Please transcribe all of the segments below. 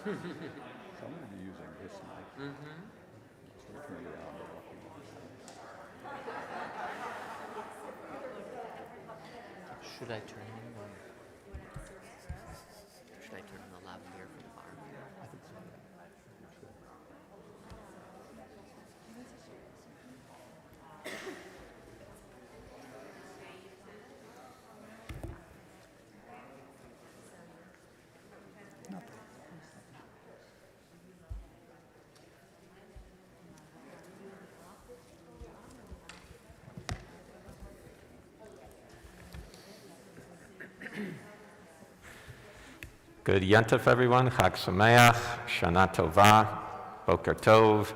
I'm going to be using this mic. So it can be on the walking on. Should I turn in the lavalier for the bar? I think so. Good Yontif, everyone. Chag Sameach, Shana Tova, Boker Tov.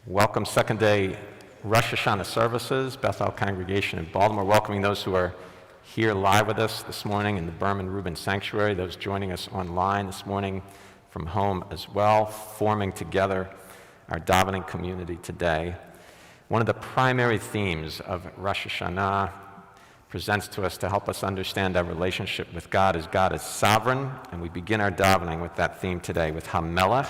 Welcome, second day Rosh Hashanah services, Bethel Congregation in Baltimore. Welcoming those who are here live with us this morning in the Berman-Rubin Sanctuary, those joining us online this morning from home as well, forming together our davening community today. One of the primary themes of Rosh Hashanah presents to us to help us understand our relationship with God is sovereign, and we begin our davening with that theme today with HaMelech.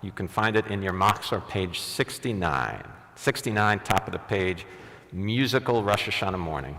You can find it in your Machzor, page 69. 69, top of the page, musical Rosh Hashanah morning.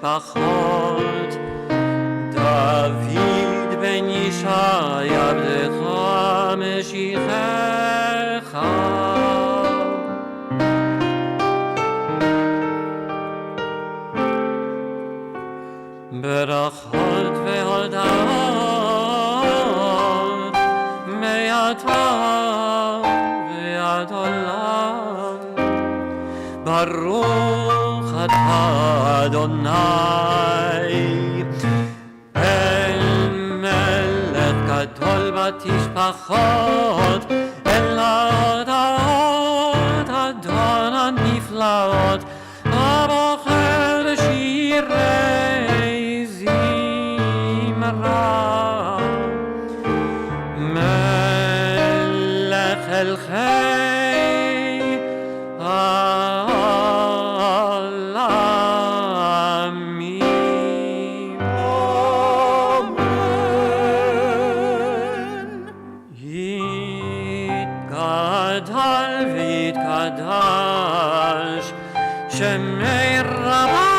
משפחות דוד בן ישי עבדך משיחך ברכות והודאות מעתה ועד עולם ברוך אתה אדוני אל מלך גדול בתשפחות אל ההודעות אדון הנפלאות הבוחר שירי זמרה מלך בחלקי העולמים. יתגדל ויתקדש שמי רבה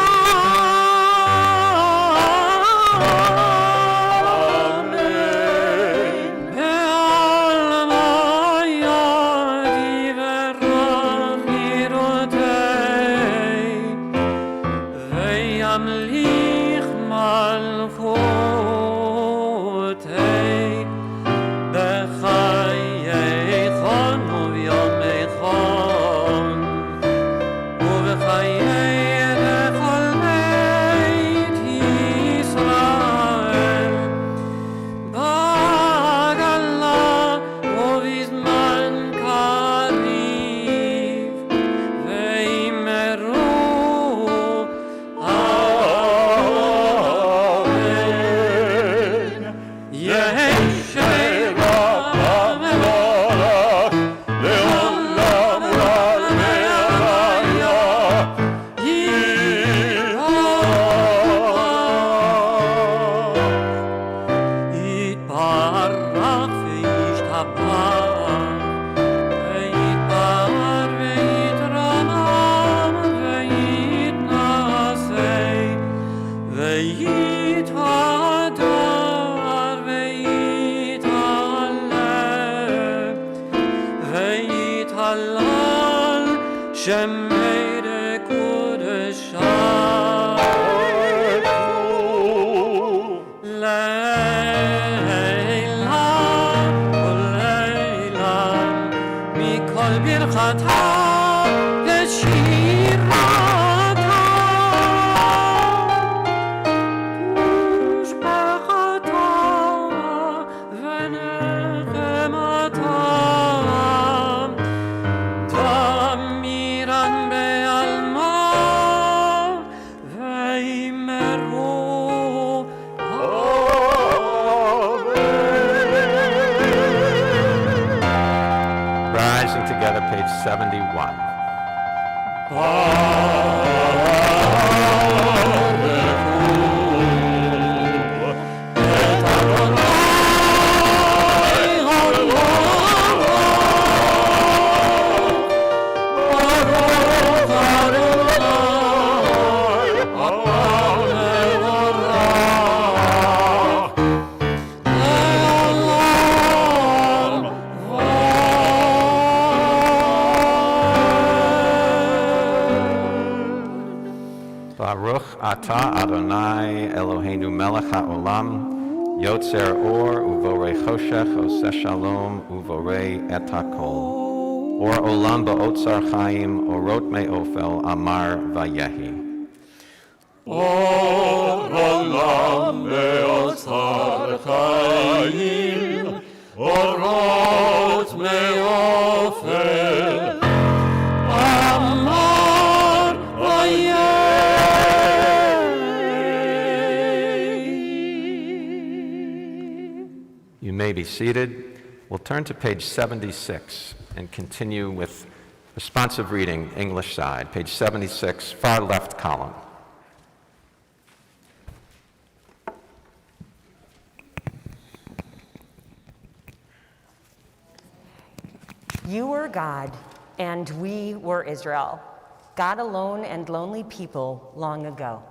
Page 71. Baruch atah Adonai Eloheinu melech haolam yotzer or uvorei choshech oseh shalom uvorei et hakol or olam ba'otzar chaim orot me'ofel amar vayehi. Or olam ba'otzar chaim orot me'ofel amar vayehi. You may be seated. We'll turn to page 76 and continue with responsive reading, English side, page 76, far left column. You were God, and we were Israel, God alone and lonely people long ago.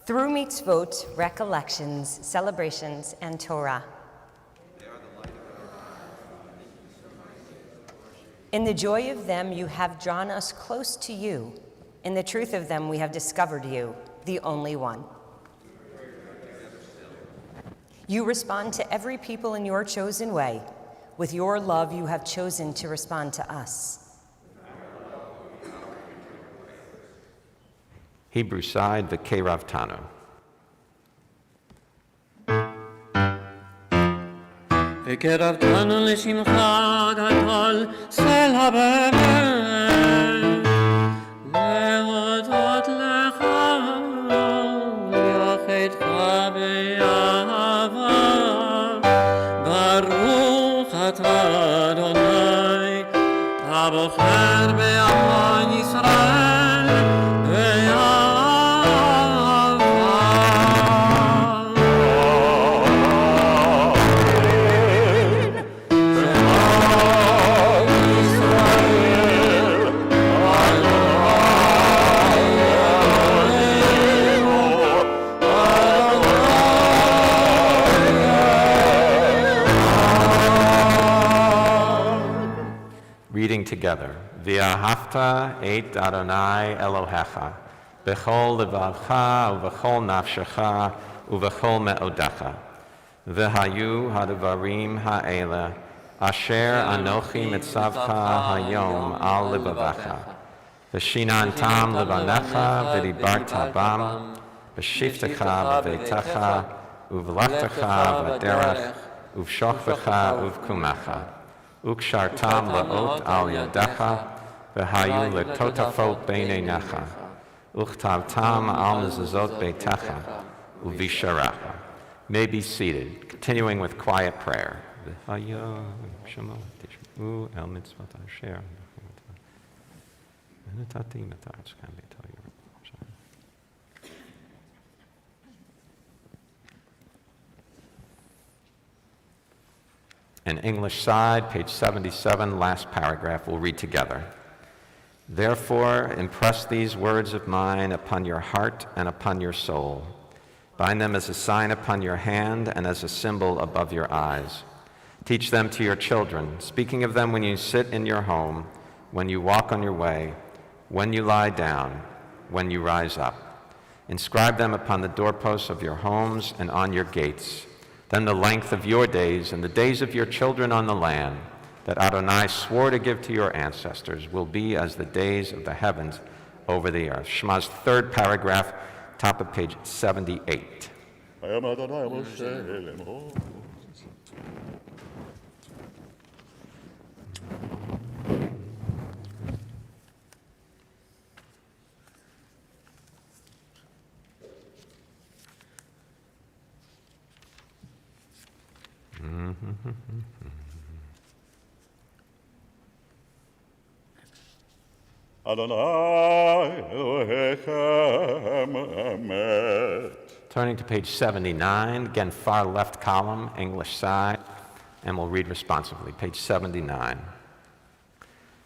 Through mitzvot, recollections, celebrations, and Torah. In the joy of them, you have drawn us close to you. In the truth of them, we have discovered you, the only one. You respond to every people in your chosen way. With your love, you have chosen to respond to us. Hebrew side, V'kerav Tanu. וקרבתנו לשמך גדול סלע באמת להודות לך ולייחדך ביחד Adonai, הבוחר בעמו ישראל Reading together. V'ahavta et Adonai Elohecha, b'chol levavcha, u'v'chol nafshecha, u'v'chol me'odecha. V'hayu hadvarim ha'ele, asher anochi mitzavcha hayom al levavecha. V'shinantam levanecha, v'dibarta bam, v'shiftecha b'veitecha, u'v'lachtecha v'derech, u'v'shochvecha u'v'kumecha. Ukshartam la'ot al yadecha, v'hayu letotafot beineinecha, uchtavtam al mezuzot beitecha, uvisharecha. May be seated, continuing with quiet prayer. V'hayu shema tishmu el mitzvot asher v'natati matatz kan beto yor. An English side, page 77, last paragraph, we'll read together. Therefore, impress these words of mine upon your heart and upon your soul. Bind them as a sign upon your hand and as a symbol above your eyes. Teach them to your children, speaking of them when you sit in your home, when you walk on your way, when you lie down, when you rise up. Inscribe them upon the doorposts of your homes and on your gates. Then the length of your days and the days of your children on the land that Adonai swore to give to your ancestors will be as the days of the heavens over the earth. Shema's third paragraph, top of page 78. Turning to page 79, again far left column, English side, and we'll read responsively. Page 79.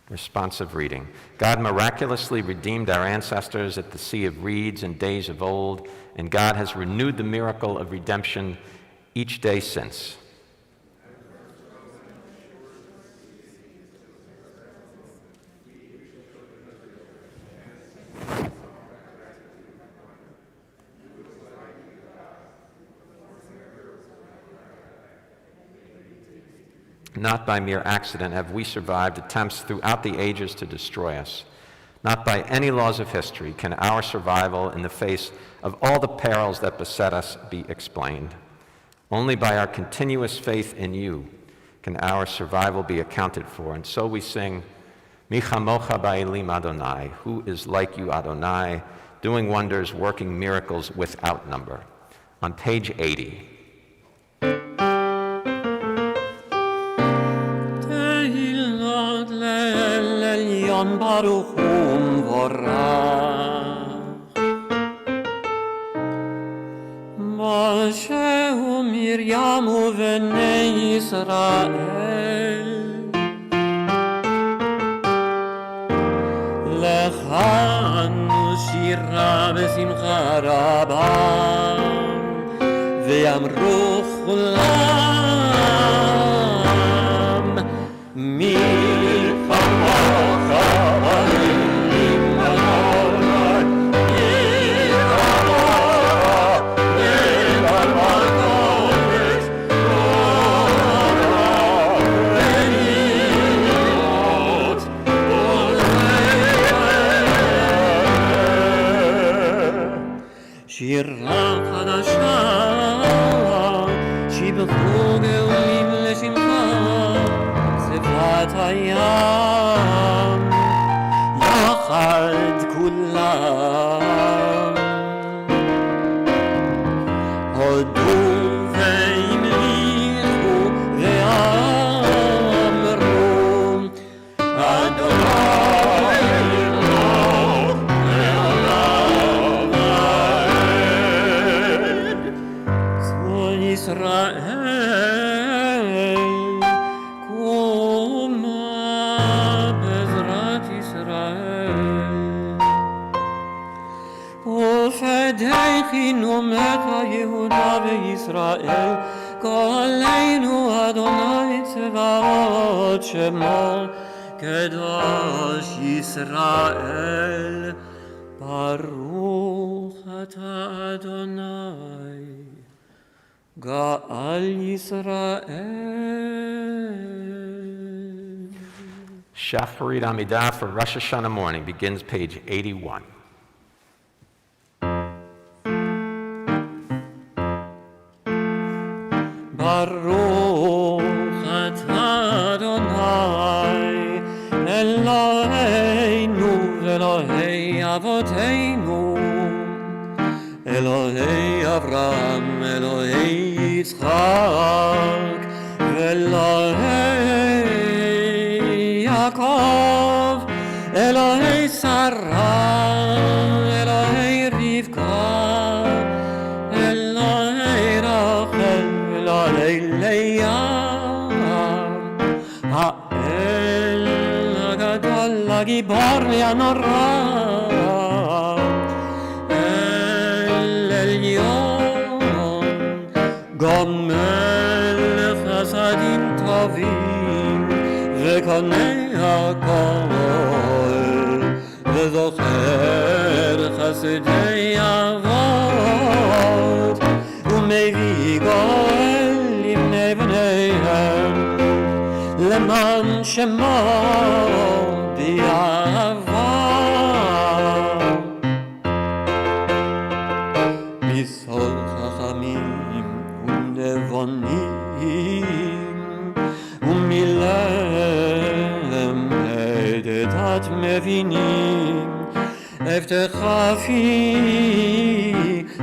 Responsive reading. God miraculously redeemed our ancestors at the Sea of Reeds in days of old, and God has renewed the miracle of redemption each day since. Not by mere accident have we survived attempts throughout the ages to destroy us. Not by any laws of history can our survival in the face of all the perils that beset us be explained. Only by our continuous faith in you can our survival be accounted for. And so we sing, Mi chamocha ba'elim Adonai, who is like you, Adonai, doing wonders, working miracles without number. On page 80. Baruch Vorach Moshe Miriam V'nei Yisrael Lechanu shira b'simcha rabba V'yamru chulam Mi שירה חדשה שיבחו גאולים לשמחה שפת הים יחד כולם הודו והמליכו ועמדו ישראל, קומה בעזרת ישראל. ופדי חינומך יהודה וישראל, גואלנו אדוני צבאות שמו, קדוש ישראל. ברוך אתה אדוני, גאל ישראל. Shacharit Amidah for Rosh Hashanah morning begins page 81. ברוך אתה אדוני, אלוהינו ואלוהי אבותינו, אלוהי אברהם, אלוהי יצחק, ואלוהי יעקב, אלוהי שרה, אלוהי רבקה, אלוהי רחל, אלוהי לאה, האל הגדול, הגיבור והנורא, אל עליון, גומל חסדים טובים, וקונה הכל, וזוכר חסדי אבות, ומביא גואל לבני בניהם, למען שמו באהבה. מסוד חכמים ונבונים, ומלמדת מבינים, הבטחה פי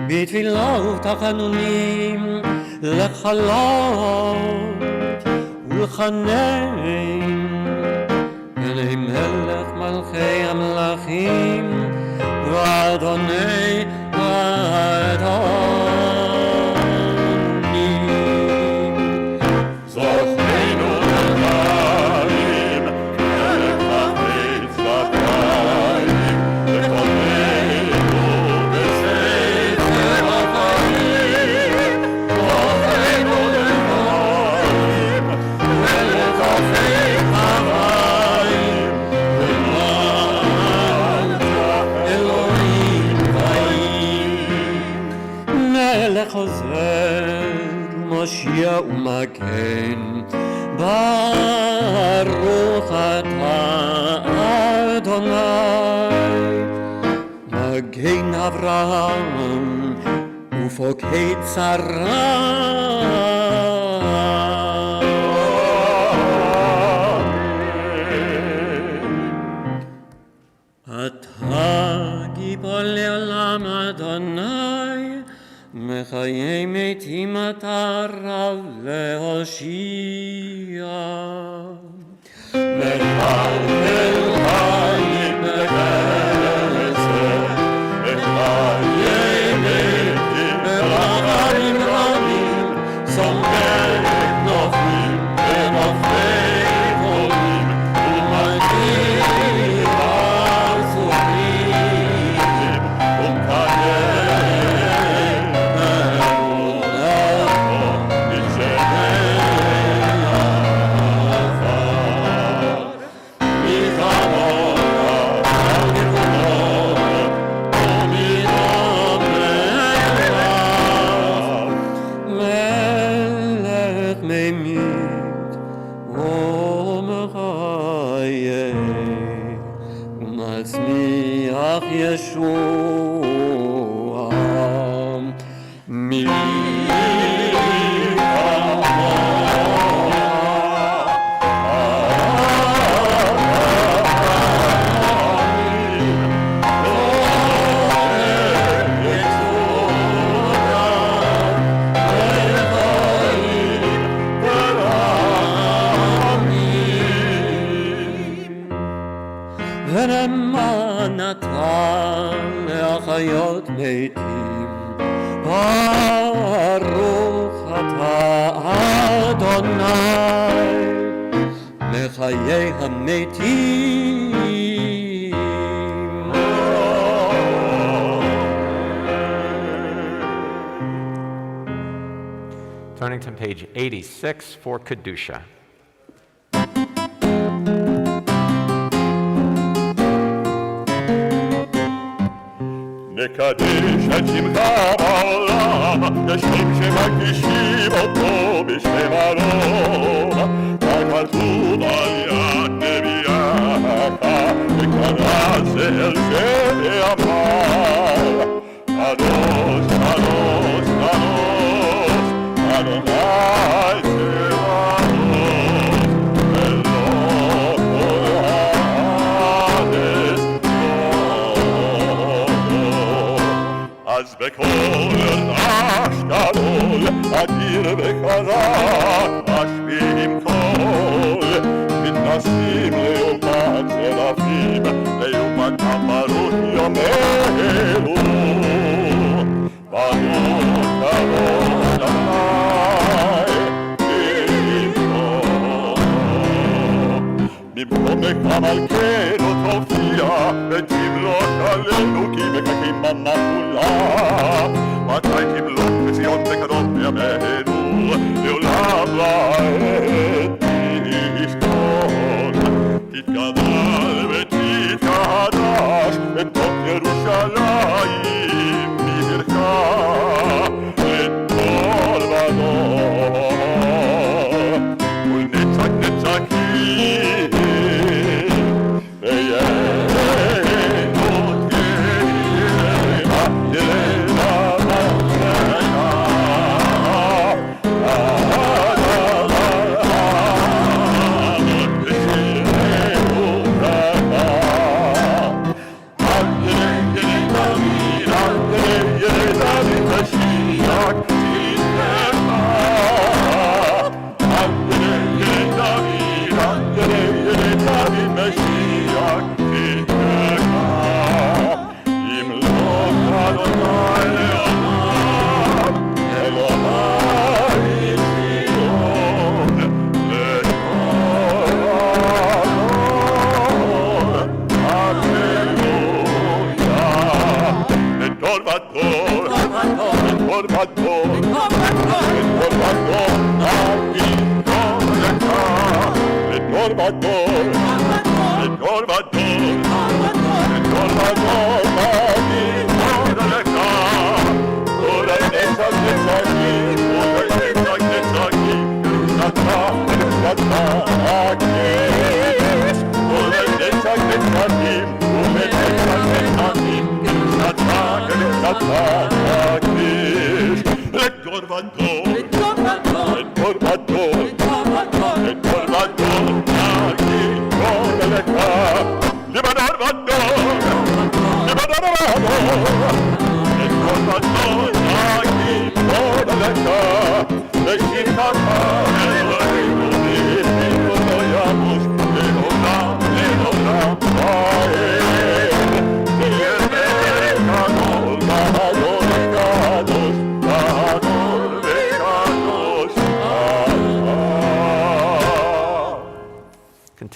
בתפילה ובתחנונים, לחלות ולחנן, אלי מלך מלכי המלכים, ואדוני האדונים. זוכרנו לחיים, מלך החפץ לחיים, וחומנו בספר החיים. זוכרנו לחיים, מלך החפץ לחיים, ולמען אלוהים חיים. מלך עוזר ומושיע ומגן, ברוך אתה אדוני, מגן אברהם ופוקד שרה. אתה גיבור לעולם אדוני, מחיי מתים אתה רב להושיע. מחלל חיים בחסד, וחיי מתים ברחמים רבים, סומך נופלים ונופלי חולים, ומלכי הסופרים, ומקיים אמונתו בצדק עפר. מחמות על גבולות ומרום אליו, מלך ממית ומחיה, ומצמיח ישועה. מי ונאמן אתה לאדוני לחיי המתים. Turning to page 86 for Kedusha. נקדש את שמך בעולם, כשם שמקדישים אותו בשם הרוב. וכתוב על יד נביאך, וקרא זה אל זה ואמר, קדוש, קדוש, קדוש, אדוני צבאות, אלוה כל הארץ אז בכל רעש גדול, אדיר וחזק, משמיעים קול, מתנשאים לעומת סרפים, לעומת אמרות יומנו. ברוך כבוד אדוני, במקומך מלכנו תופיע, ותמלוך עלינו כי מחכים במחולה. מתי תמלוך בציון בקרוב בימינו, לעולם ועד תשכון. תתגדל ותתקדש בתוך ירושלים, מברך את כל בנות ולנצח נצחים.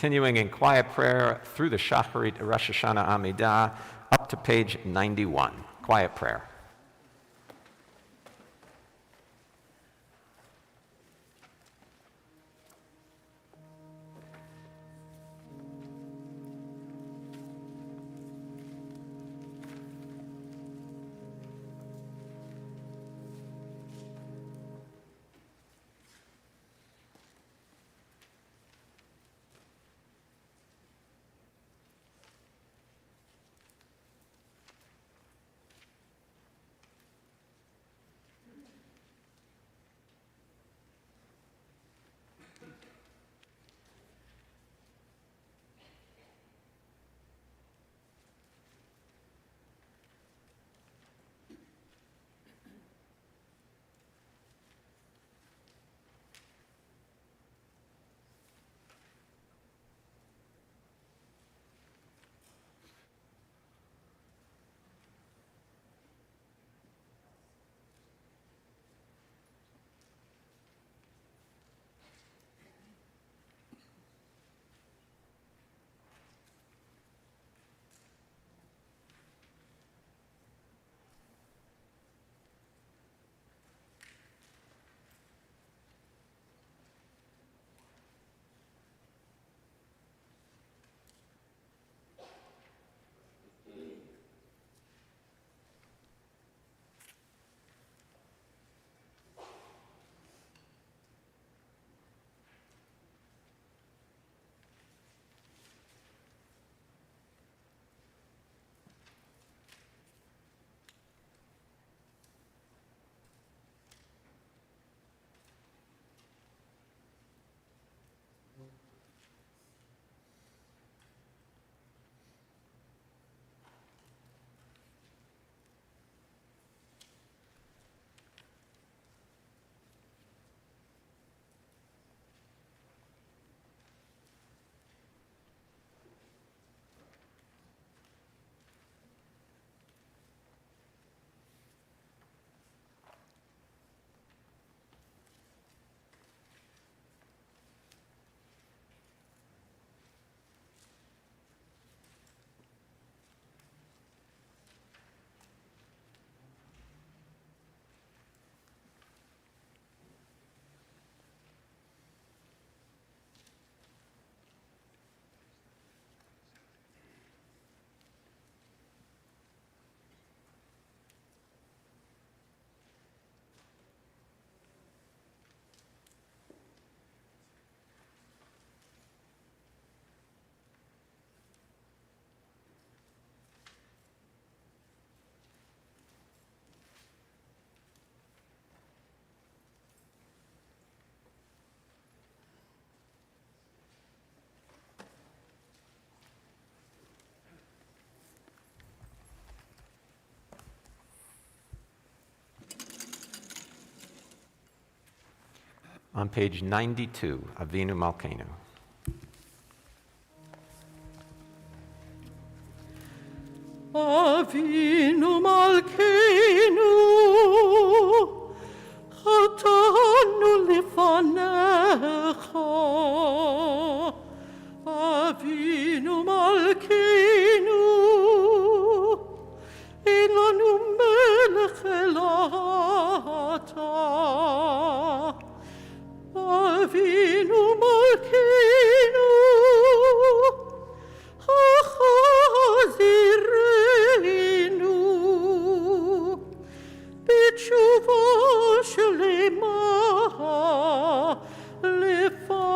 Continuing in quiet prayer through the Shacharit Rosh Hashanah Amidah up to page 91. Quiet prayer. On page 92, Avinu Malkeinu. Avinu Malkeinu, Chatanu Lefanecha. Avinu Malkeinu, Ein lanu melech elata. Avinu Malkeinu, Chazirenu, B'tshuva shlema lefanecha.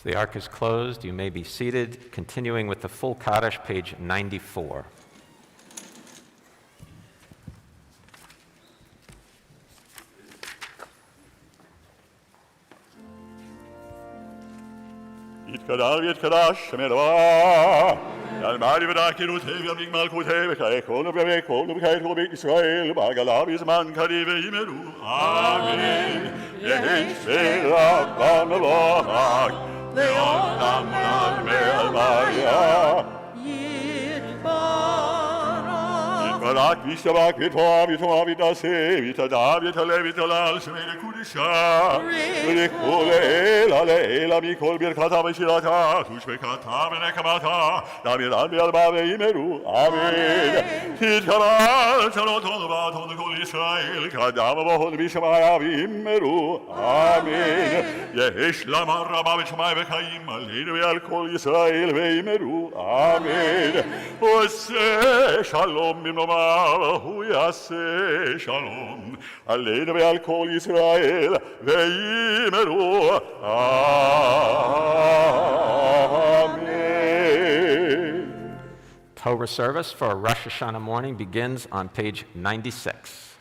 The ark is closed. You may be seated. Continuing with the full Kaddish, page 94. יתקדש שמרבה ילמדי ודקנותי וימליק מלכותי וחיי כל נביאי כל נביאי כל בית ישראל בעגלה בזמן קריב וימרו אמן יהי שפלה במלאך לעולם עולם מהלוויה יתברך וישתבח ויתואב יתואב יתעשה ויתהדר ויתהלל ויתהלל שמי לקודשה ולכל אלה לאלה מכל ברכתה ושירתה ושבקתה ונקמתה דמיירן בעלמה וימרו אמן תתקבל שלום טובה טוב לכל ישראל קדם ובהוד בשמיה וימרו אמן יהי שלמה רבה בשמי וחיים עלינו ועל כל ישראל וימרו אמן ועשה שלום במלומה והוא יעשה שלום עלינו ועל כל ישראל ויאמרו Amen. Torah service for Rosh Hashanah morning begins on page 96.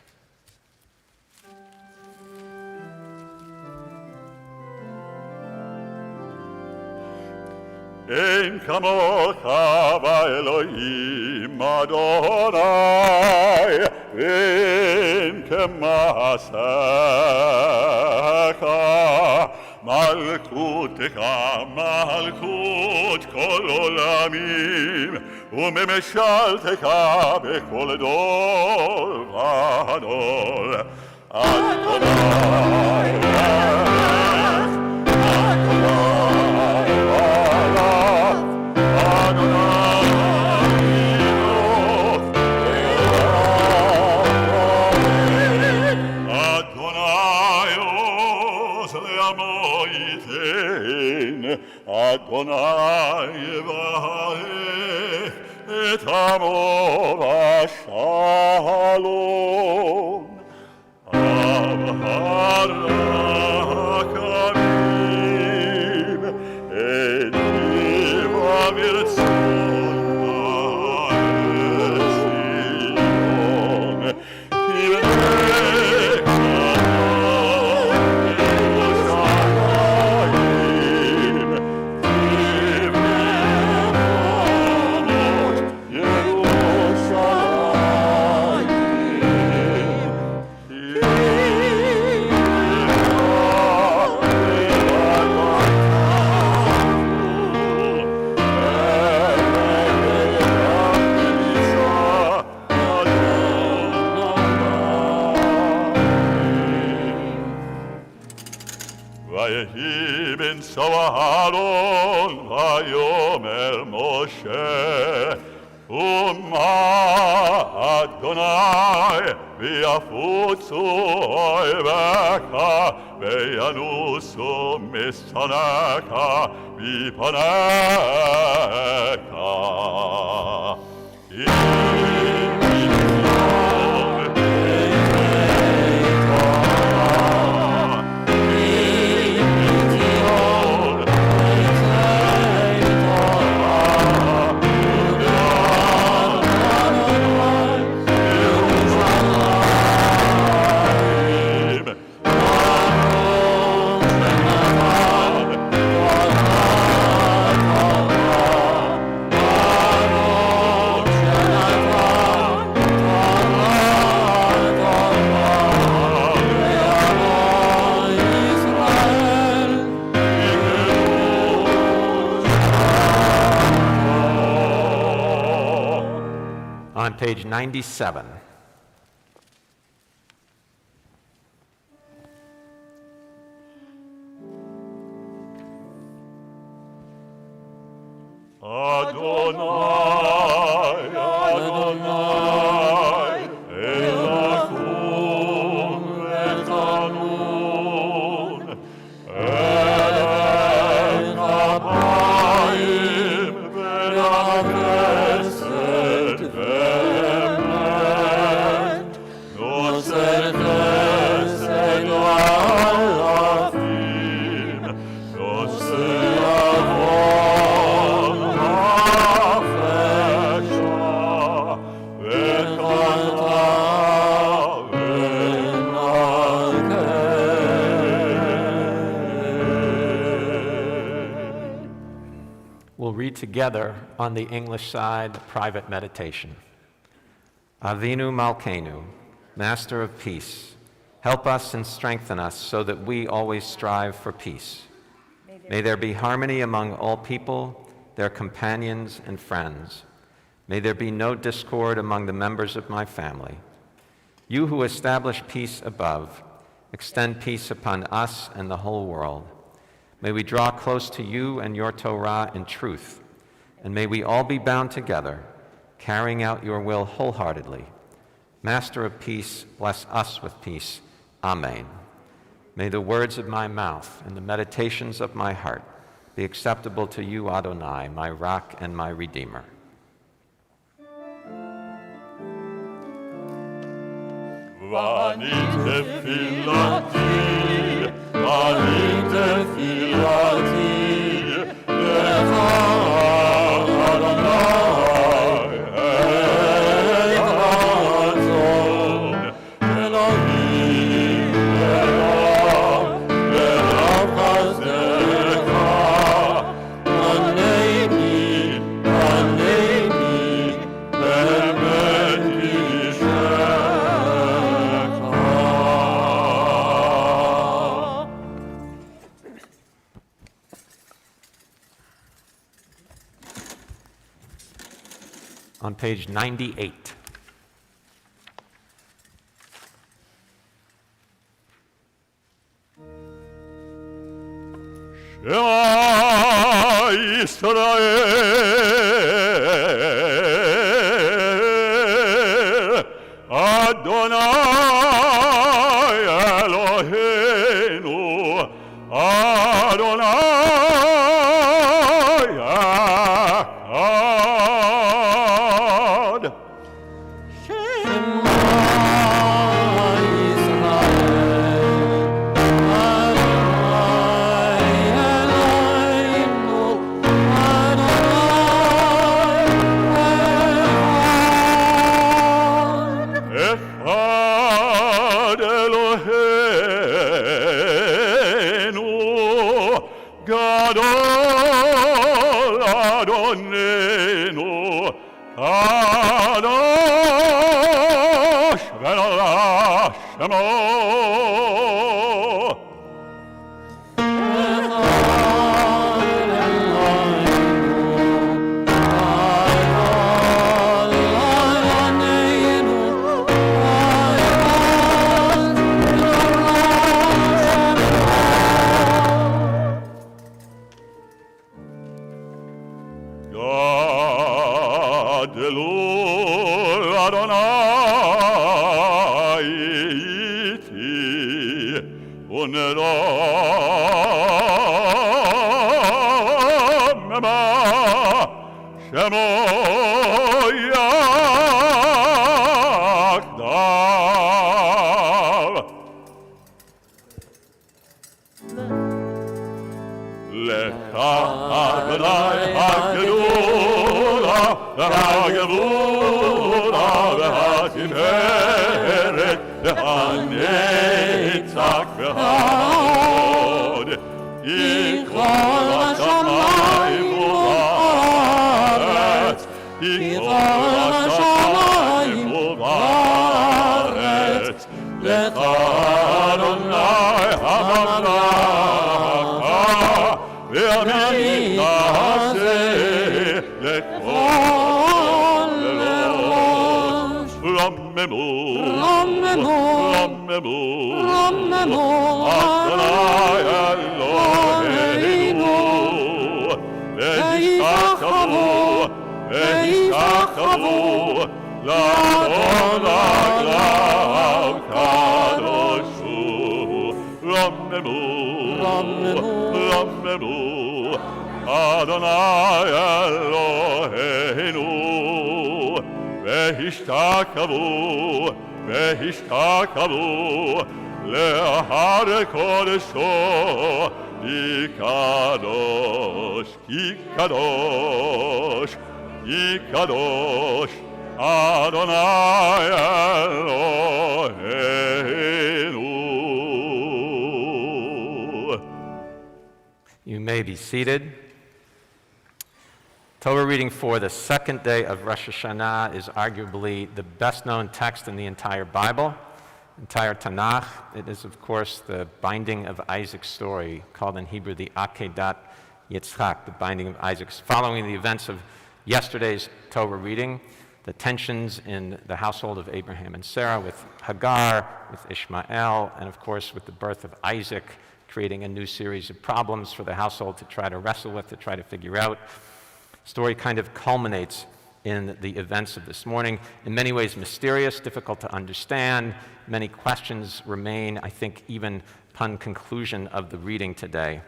אין כמוך באלוהים אדוני ואין כמעשיך. מלכותך מלכות כל עולמים, וממשלתך בכל דור ודור. אדוני מלך, אדוני מלך, אדוני מלוך, אדוני עוז לעמו ייתן, אדוני יברך את עמו בשלום. הרחמים אליו ברצון ציון, תבנה ירושלים, תבנה חומות ויהי בנשוא אהרון ויאמר משה, ומה אדוני ויפוצו אויביך וינוסו משנאיך מפניך. On page 97. Adonai, Adonai, Elakum vetanun, Elech apayim velachesed ve'emet, Noser chesed alafim, Noser avon ha'fesha, ve'chanta ve'nakeh. We'll read together on the English side the private meditation. Avinu Malkeinu, Master of Peace, help us and strengthen us so that we always strive for peace. May there be harmony among all people, their companions and friends. May there be no discord among the members of my family. You who establish peace above, extend peace upon us and the whole world. May we draw close to you and your Torah in truth, and may we all be bound together, carrying out your will wholeheartedly. Master of peace, bless us with peace. Amen. May the words of my mouth and the meditations of my heart be acceptable to you, Adonai, my rock and my redeemer. ואני תפילתי, ואני תפילתי, לך אדוני את הרצון, אלוהים אלוה, ברב חסדך, ענני, ענני, באמת אישך. on page 98. Shema Yisrael, Adonai Eloheinu, Adonai Echad. Echad Eloheinu, Gadol Adonenu, Kadosh V'nora Shemo. Gadol Adonai iti uneromema Shemo Yachdav. Lecha Adonai HaGedula והגבורה והתפארת והנצח וההוד יקרא לשמיים ובארץ יקרא לשמיים ובארץ לך אדוני הממלכה ועמית תעשה לכל ראש. רממו אדוני אלוהינו והשתחוו לעבוד רגליו קדוש הוא. רממו אדוני אלוהינו והשתחוו להר קודשו כי קדוש אדוני אלוהינו. You may be seated. Torah reading for the second day of Rosh Hashanah is arguably the best-known text in the entire Bible, entire Tanakh. It is, of course, the binding of Isaac's story, called in Hebrew the Akedat Yitzhak, the binding of Isaac. Following the events of yesterday's Torah reading, the tensions in the household of Abraham and Sarah with Hagar, with Ishmael, and of course with the birth of Isaac, creating a new series of problems for the household to try to wrestle with, to try to figure out. The story kind of culminates in the events of this morning. In many ways mysterious, difficult to understand. Many questions remain, I think, even upon conclusion of the reading today.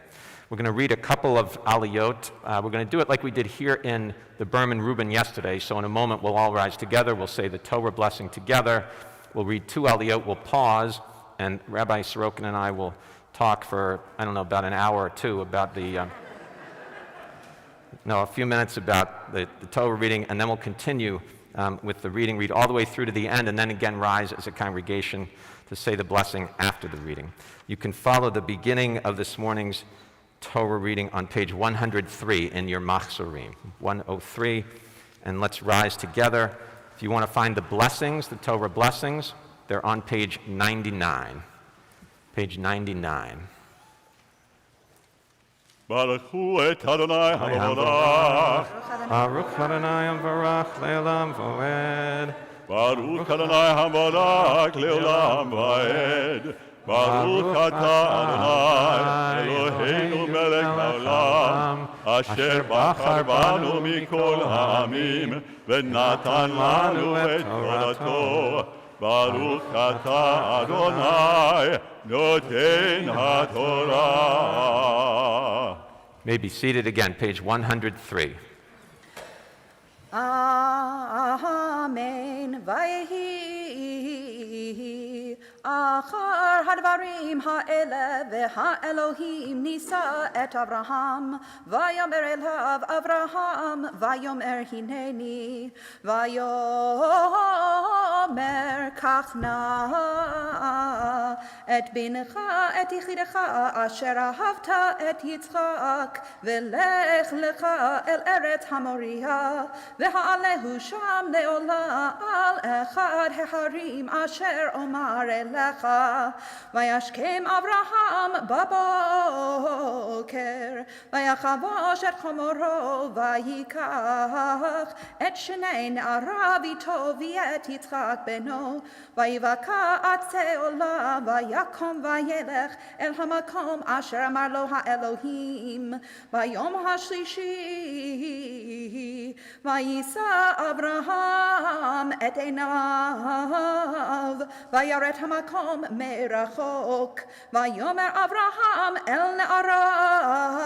We're going to read a couple of aliyot. We're going to do it like we did here in the Berman-Rubin yesterday. So in a moment, we'll all rise together. We'll say the Torah blessing together. We'll read two aliyot. We'll pause, and Rabbi Sorokin and I will talk for, about an hour or two about a few minutes about the Torah reading, and then we'll continue with the reading, read all the way through to the end, and then again rise as a congregation to say the blessing after the reading. You can follow the beginning of this morning's Torah reading on page 103 in your Machzorim, 103, and let's rise together. If you want to find the blessings, the Torah blessings, they're on page 99. Page 99. Baruch hu et Adonai haborach. Baruch Adonai Amvarach Le'olam Voed. Baruch Adonai haborach leolam vaed. Baruch atah Adonai Eloheinu melech haolam, asher bachar banu mikol ha'amim, v'natan lanu et torato. Baruch atah Adonai noten haTorah. May be seated again, page 103. Amen. Vayehi achar hadvarim ha'ele ve'ha'elohim nisa et Avraham vayomer elav Avraham vayomer hineni vayomer kachna et bincha et yichidecha asher ahavta et Yitzhak velech lecha el eretz hamoria v'ha'alehu sham le'ola al echad heharim asher omar elecha vayashkem Avraham baboker vayachavosh et chomoro vayikach et shnei na'arav ito v'et Yitzchak beno vayivaka atze ola vayakom vayelech el hamakom asher amar lo ha'elohim vayom hashlishi vayisa Avraham et einav vayaret hamakom merachok vayomer Avraham el ne'arav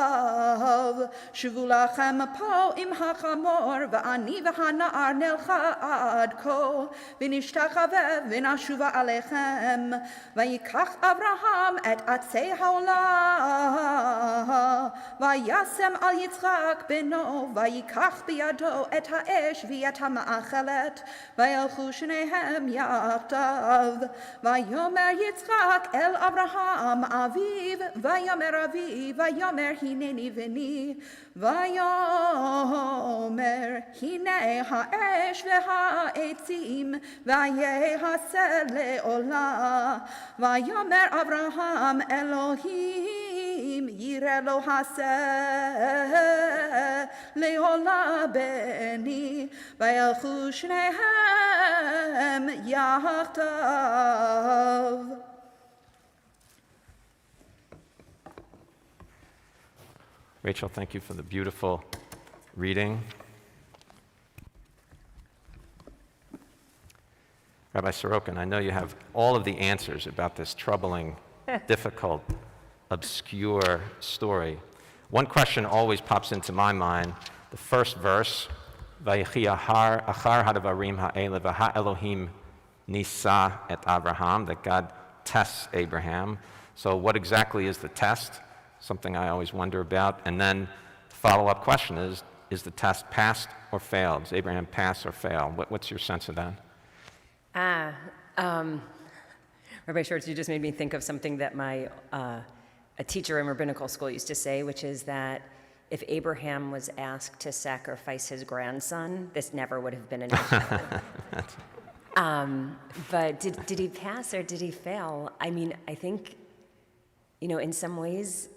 shvu lachem po im hachamor va'ani v'hana'ar nelcha ad ko v'nishtachave v'nashuva alechem vayikach Avraham et atzei ha'olah vayasem al Yitzchak beno vayikach biyado et ha'esh v'et ha'ma'achelet vayelchu shnehem yachdav vayomer Yitzchak el Avraham aviv vayomer aviv vayomer hineni v'ni vayomer hine ha'esh v'ha'etzim vayehaseh le'olah vayomer Avraham Elohim yireh lo haseh le'olah beni vayelchu shnehem yachdav. Rachel, thank you for the beautiful reading. Rabbi Sorokin, I know you have all of the answers about this troubling, difficult, obscure story. One question always pops into my mind. The first verse, Vayechi achar hadavarim ha'ele v'ha'elohim nisa et Avraham, that God tests Abraham. So what exactly is the test? Something I always wonder about. And then the follow-up question is the test passed or failed? Does Abraham pass or fail? What's your sense of that? Rabbi Schwartz, you just made me think of something that a teacher in rabbinical school used to say, which is that if Abraham was asked to sacrifice his grandson, this never would have been an issue. But did he pass or did he fail? I mean, I think, in some ways,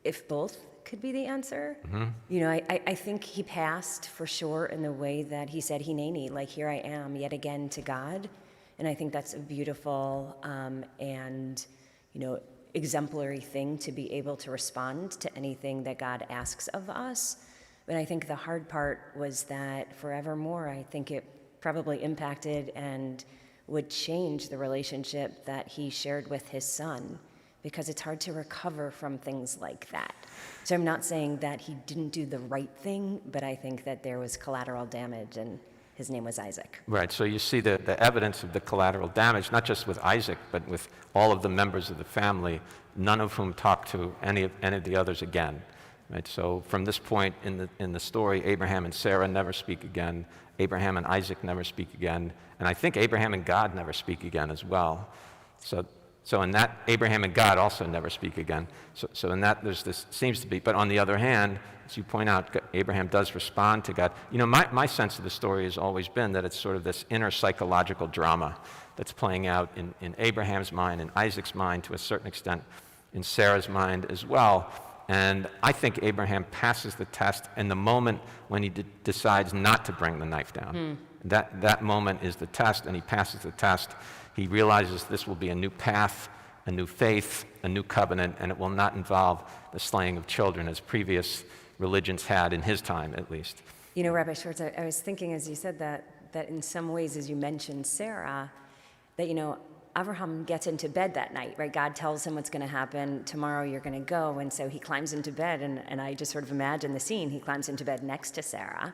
if both could be the answer. Mm-hmm. I think he passed for sure in the way that he said, Hineni, like, here I am yet again to God. And I think that's a beautiful and exemplary thing to be able to respond to anything that God asks of us. But I think the hard part was that forevermore, I think it probably impacted and would change the relationship that he shared with his son, because it's hard to recover from things like that. So I'm not saying that he didn't do the right thing, but I think that there was collateral damage, and his name was Isaac. Right, so you see the evidence of the collateral damage, not just with Isaac, but with all of the members of the family, none of whom talked to any of the others again. Right, so from this point in the story, Abraham and Sarah never speak again. Abraham and Isaac never speak again. And I think Abraham and God never speak again as well. So in that, Abraham and God also never speak again. So in that, there's this, seems to be, but on the other hand, as you point out, Abraham does respond to God. My sense of the story has always been that it's sort of this inner psychological drama that's playing out in Abraham's mind, in Isaac's mind to a certain extent, in Sarah's mind as well. And I think Abraham passes the test in the moment when he decides not to bring the knife down. That moment is the test, and he passes the test. He realizes this will be a new path, a new faith, a new covenant, and it will not involve the slaying of children as previous religions had in his time, at least. You know, Rabbi Schwartz, I was thinking as you said that in some ways, as you mentioned Sarah, that, you know, Abraham gets into bed that night, right? God tells him what's going to happen. Tomorrow you're going to go. And so he climbs into bed, and I just sort of imagine the scene. He climbs into bed next to Sarah,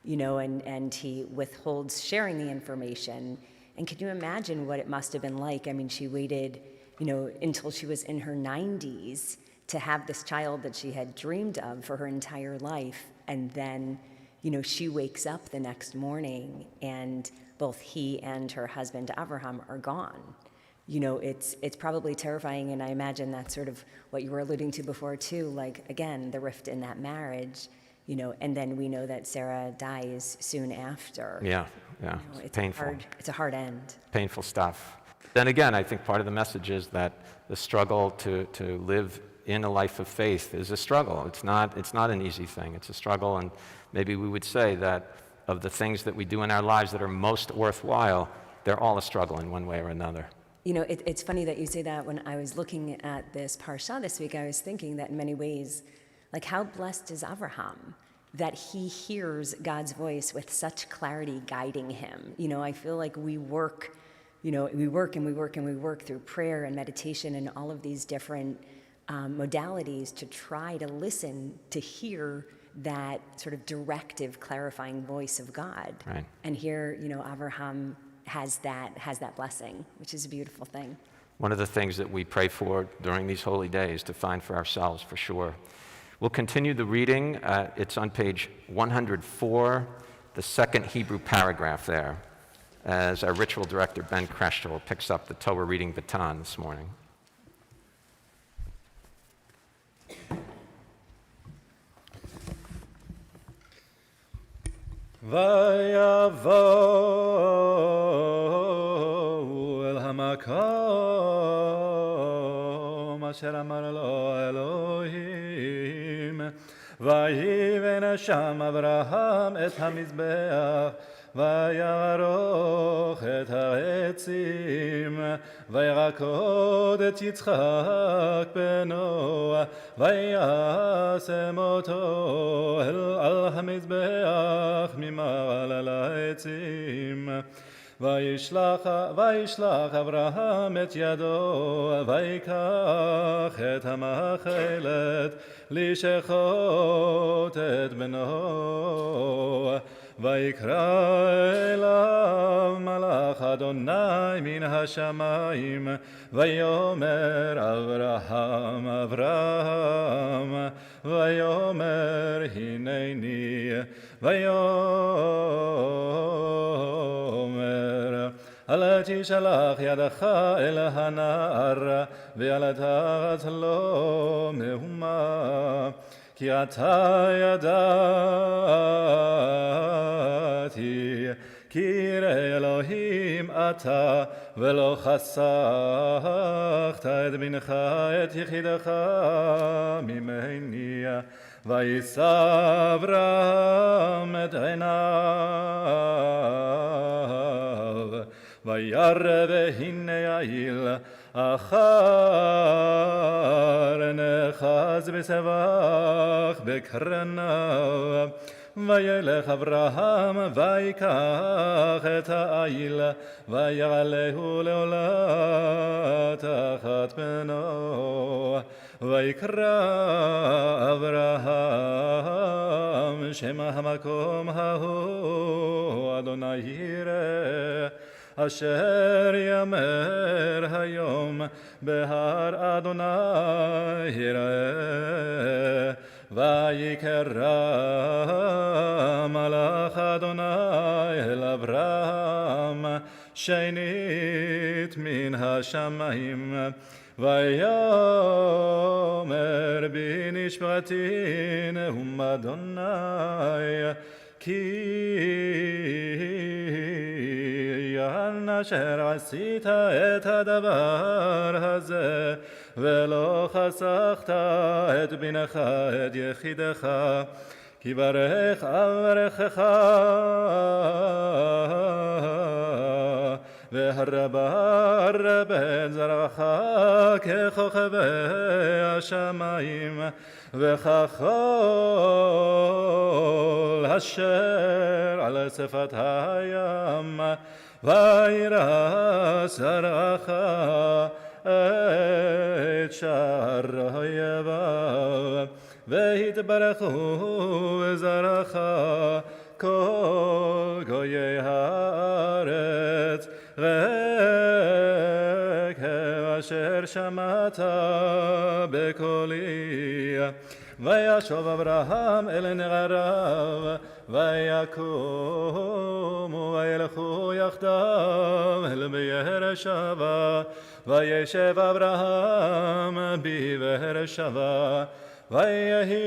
you know, and he withholds sharing the information. And can you imagine what it must have been like? I mean, she waited, you know, until she was in her 90s to have this child that she had dreamed of for her entire life. And then, you know, she wakes up the next morning and both he and her husband, Abraham, are gone. You know, it's probably terrifying, and I imagine that's sort of what you were alluding to before, too, like, again, the rift in that marriage, you know, and then we know that Sarah dies soon after. Yeah. You know, it's Painful. It's a hard end. Painful stuff. Then again, I think part of the message is that the struggle to live in a life of faith is a struggle. It's not an easy thing. It's a struggle, and maybe we would say that of the things that we do in our lives that are most worthwhile, they're all a struggle in one way or another. You know, it's funny that you say that. When I was looking at this parsha this week, I was thinking that in many ways, like, how blessed is Abraham that he hears God's voice with such clarity guiding him. You know, I feel like we work through prayer and meditation and all of these different modalities to try to listen, to hear that sort of directive, clarifying voice of God. Right. And here, you know, Abraham has that blessing, which is a beautiful thing. One of the things that we pray for during these holy days to find for ourselves, for sure. We'll continue the reading. It's on page 104, the second Hebrew paragraph there, as our ritual director, Ben Kreschel, picks up the Torah reading baton this morning. ויבואו אל המקום אשר אמר לו אלוהים ויבן שם אברהם את המזבח ויערוך את העצים וירקוד את יצחק בנו וישם אותו על המזבח ממעל על העצים וישלח אברהם את ידו ויקח את המאכלת לשחוט את בנו ויקרא אליו מלאך אדוני מן השמיים ויאמר אברהם אברהם ויאמר הנני ויאמר אל תשלח ידך אל הנער ואל תעש לו מהומה כי אתה ידעתי כי ירא אלוהים אתה ולא חסכת את בנך את יחידך ממני וישא אברהם את עיניו וירא והנה איל אחר נחז בסבך בקרניו וילך אברהם ויקח את האיל ויעלהו לעולה תחת בנו ויקרא אברהם שם המקום ההוא אדוני יראה אשר יאמר היום בהר אדוני יראה ויקרא מלאך אדוני אל אברהם שנית מן השמיים ויאמר בי נשבעתי נאום אדוני כי יענה אשר עשית את הדבר הזה, ולא חסכת את בנך, את יחידך, כי ברך אברכך, והרבה את זרעך ככוכבי השמיים, וככל אשר על שפת הים, וירא זרעך את שער אויביו, והתברכו זרעך כל גויי הארץ, אשר שמעת בקולי. וישוב אברהם אל נעריו, ויקומו וילכו יחדיו אל באר שבע, וישב אברהם בבאר שבע, ויהי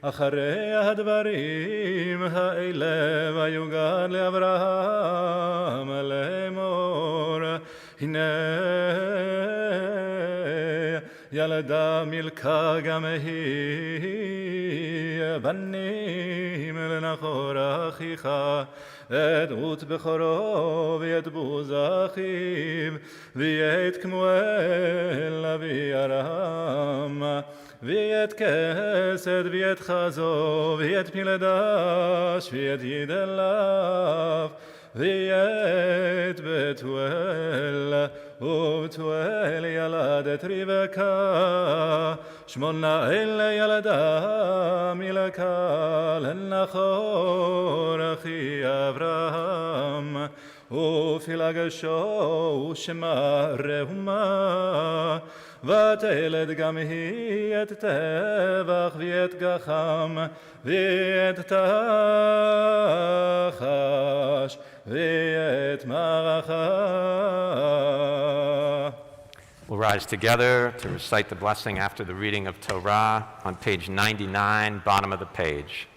אחרי הדברים האלה, ויוגד לאברהם לאמור, הנה ילדה מילכה גם היא בנים לנחור אחיך, את רות בכורו ואת בוז אחיו, ואת כמואל אבי ארם, ואת כסד ואת חזו, ואת פילדש ואת ידלף, ואת בתואל, ובתואל ילד את רבקה, 8 ילדה מילכה לנחור אחי אברהם, ופילגשו ושמה רהומה, ותלד גם היא את טבח ואת גחם ואת תחש ואת מערכה. We'll rise together to recite the blessing after the reading of Torah on page 99, bottom of the page.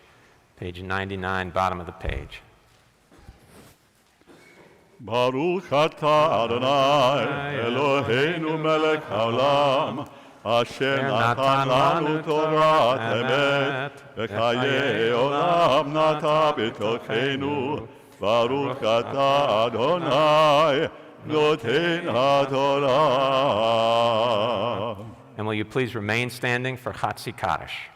Page 99, bottom of the page. Baruch atah Adonai Eloheinu melech haolam, asher natan lanu Torah emet, v'chayei olam nata b'tochenu. Baruch atah Adonai noten haTorah. And will you please remain standing for Chatzi Kaddish?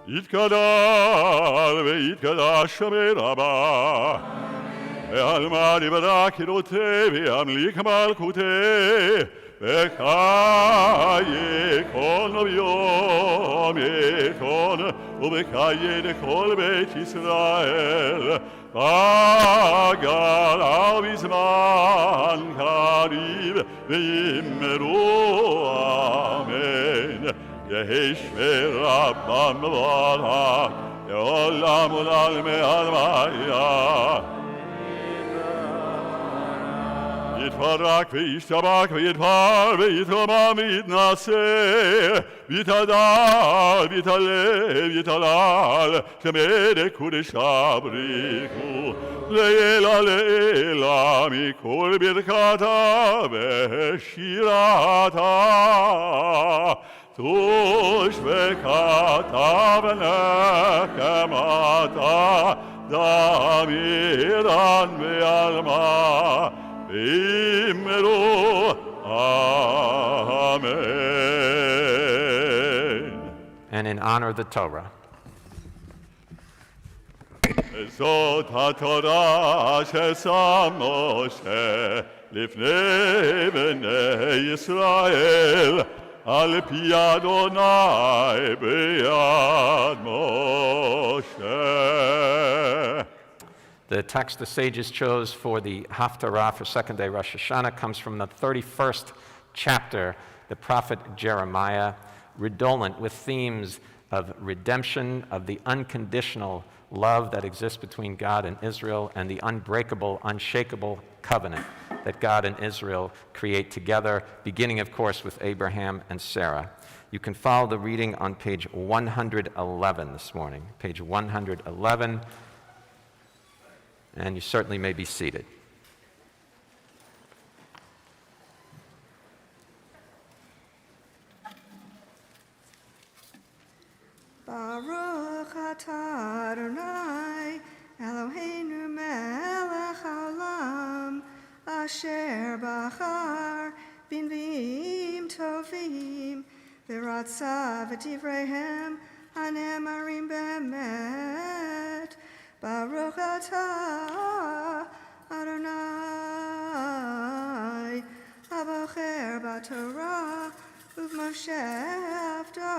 יתגדל ויתקדש שמי רבה, ועלמא יברא קירותי וימליך מלכותי, וחיי כל נביום יכון, ובחיי לכל בית ישראל, בגל בזמן קריב, ויאמרו אמן. יהי שמי רבם מבורך, לעולם ולעלמי עלמיא. יתברך וישתבח ויתפאר ויתרומם ויתנשא, ויתהדר ויתהלל ויתהלל, שמי קודשא בריחו, לעילא לעילא מכל ברכתה ושירתה. תושבקתה ונחמתה, דמירן ועלמא, ואמרו Amen. And in honor of the Torah. זאת התורה ששם משה לפני בני ישראל, על פי אדוני ביד משה. The text the sages chose for the Haftarah for second day Rosh Hashanah comes from the 31st chapter, the prophet Jeremiah, redolent with themes of redemption, of the unconditional love that exists between God and Israel, and the unbreakable, unshakable covenant that God and Israel create together, beginning, of course, with Abraham and Sarah. You can follow the reading on page 111 this morning, page 111, and you certainly may be seated. Baruch atah Adonai Eloheinu melech haolam asher bachar b'nviim tovim v'ratza v'divreihem hanemarim be'emet. Baruch atah Adonai abocher b'Torah u'v'Moshe avdo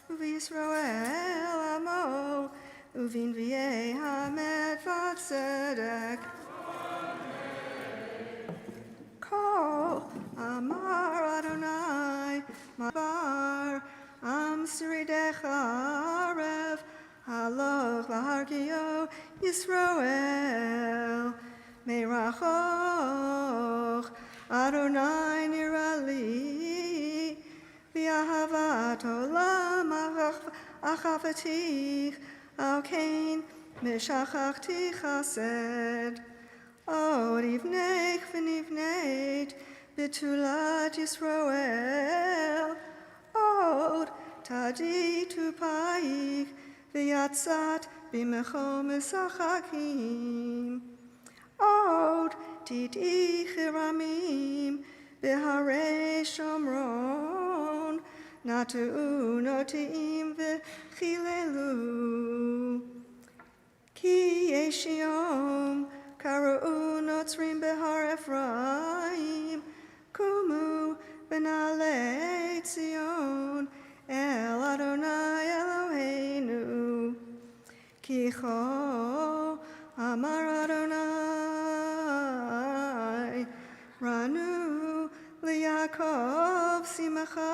V'Yisrael amo, u'v'nviei hamed v'tzedek. Kol amar Adonai mabar am siridecha arev haloch v'hargio Yisrael meirachoch Adonai nirali v'ahavat olam achavatich al kain meshachachti chased od ivnech v'nivneit betulat Yisrael od tadit upaich v'yatzat b'mechom esachakim od tidich iramim b'harei Shomron Natu notiim v'chilelu Ki yeshiyom kara'u notzrim behar Ephraim Kumu b'nalei Tzion El Adonai Eloheinu Ki cho amar Adonai Ranu liYaakov simacha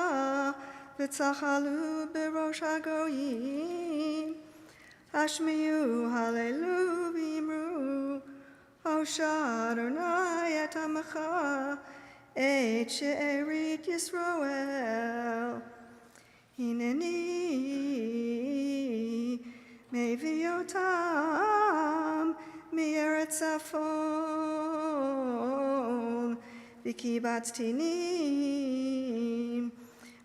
v'tzachalu b'rosh hagoyim hashmiyu halelu v'imru hosha Adonai et amacha et she'erit Yisrael hineni meviotam mi'eretz Tzafon v'kibatztinim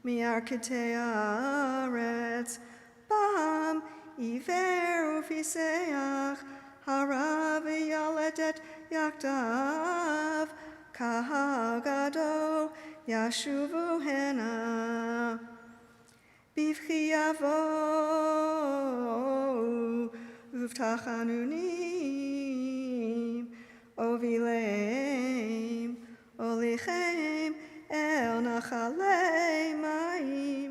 mi'arketei haaretz bam iver ufiseach harav v'yaledet yaktav kahal gadol yashuvu hena bivchi yavo uvtachanunim ovileim olichem el nachalei mayim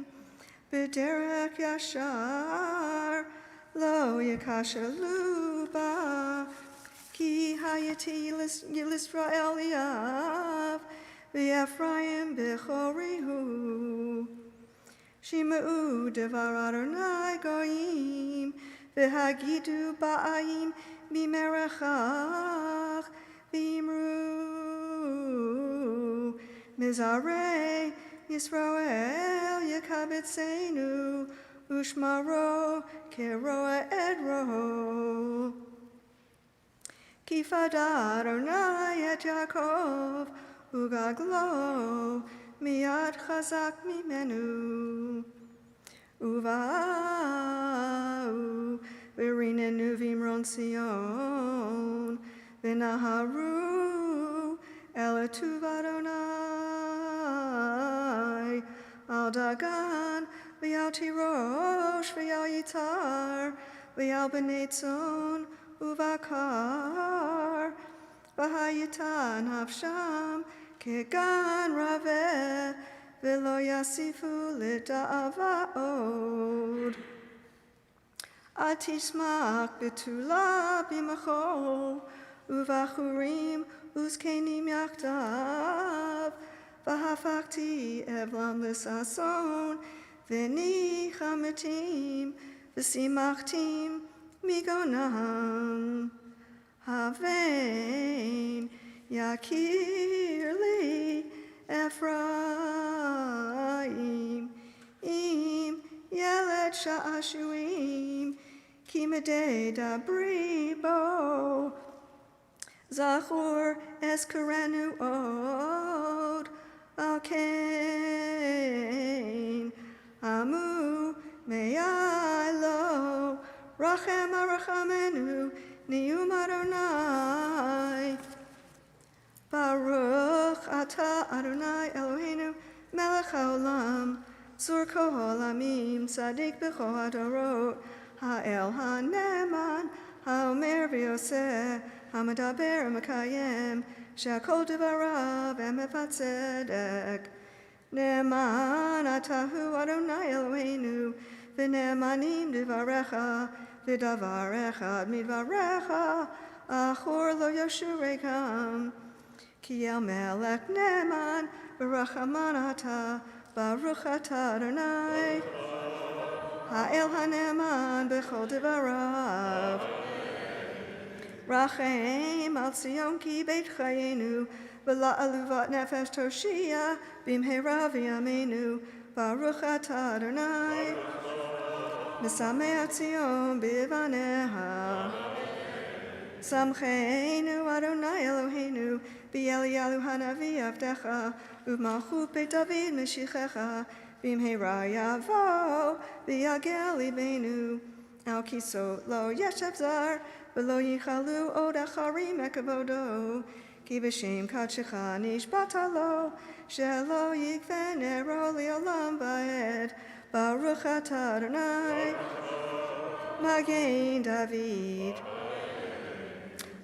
b'derech yashar lo yakashalu ba ki hayati Yisrael yav v'Ephraim b'chorihu shima'u devar Adonai goyim v'hagidu ba'ayim mimerachach v'imru Mizarei Yisrael yakabetzenu ushmaro keroa edro Kifada Adonai et Yaakov ugaglo miyad chazak mimenu uva'u v'rinenu v'imron Sion v'naharu el etuv Adonai al dagan v'al tirosh v'al yitar v'al b'nei tzon uvakar v'hayitan havsham kegan raveh v'lo yasifu l'da'ava'od atismak betula b'machol uvachurim uzkenim yachtav v'hafakti evlam l'sason v'nichamatim v'simachtim migonam. Havein yakir li Ephraim im yeled sha'ashuim ki medei dabri bo. Zachor eskerenu od al kain amu me'alo rachem arachamenu nium Adonai. Baruch atah Adonai Eloheinu melech haolam zur kol haolamim tzadik b'chol hadorot ha'el ha'neman ha'omer v'yoseh ha'medaber u'mekayem she'kol devarav emet v'tzedek. Ne'eman atahu Adonai Eloheinu v'ne'emanim devarecha v'davar echad midvarecha achor lo yoshurekam. Ki el melech ne'eman v'rachaman atah baruch atah Adonai ha'el ha'ne'eman b'chol devarav. Rachem al Tzion ki beit chayenu v'la'aluvat nefesh toshia b'mheira v'yameinu baruch atah Adonai Mesameh Tzion b'vaneha. Samcheinu Adonai Eloheinu b'Eliyahu hanavi avdecha u'malchut beit David meshichecha b'mheira yavo v'yagel libenu al kisot lo yeshev zar v'lo yichalu od acharim ekavodo ki b'shem kadshecha nishbata lo shelo yikven ero li'olam va'ed baruch atah Adonai Magen David.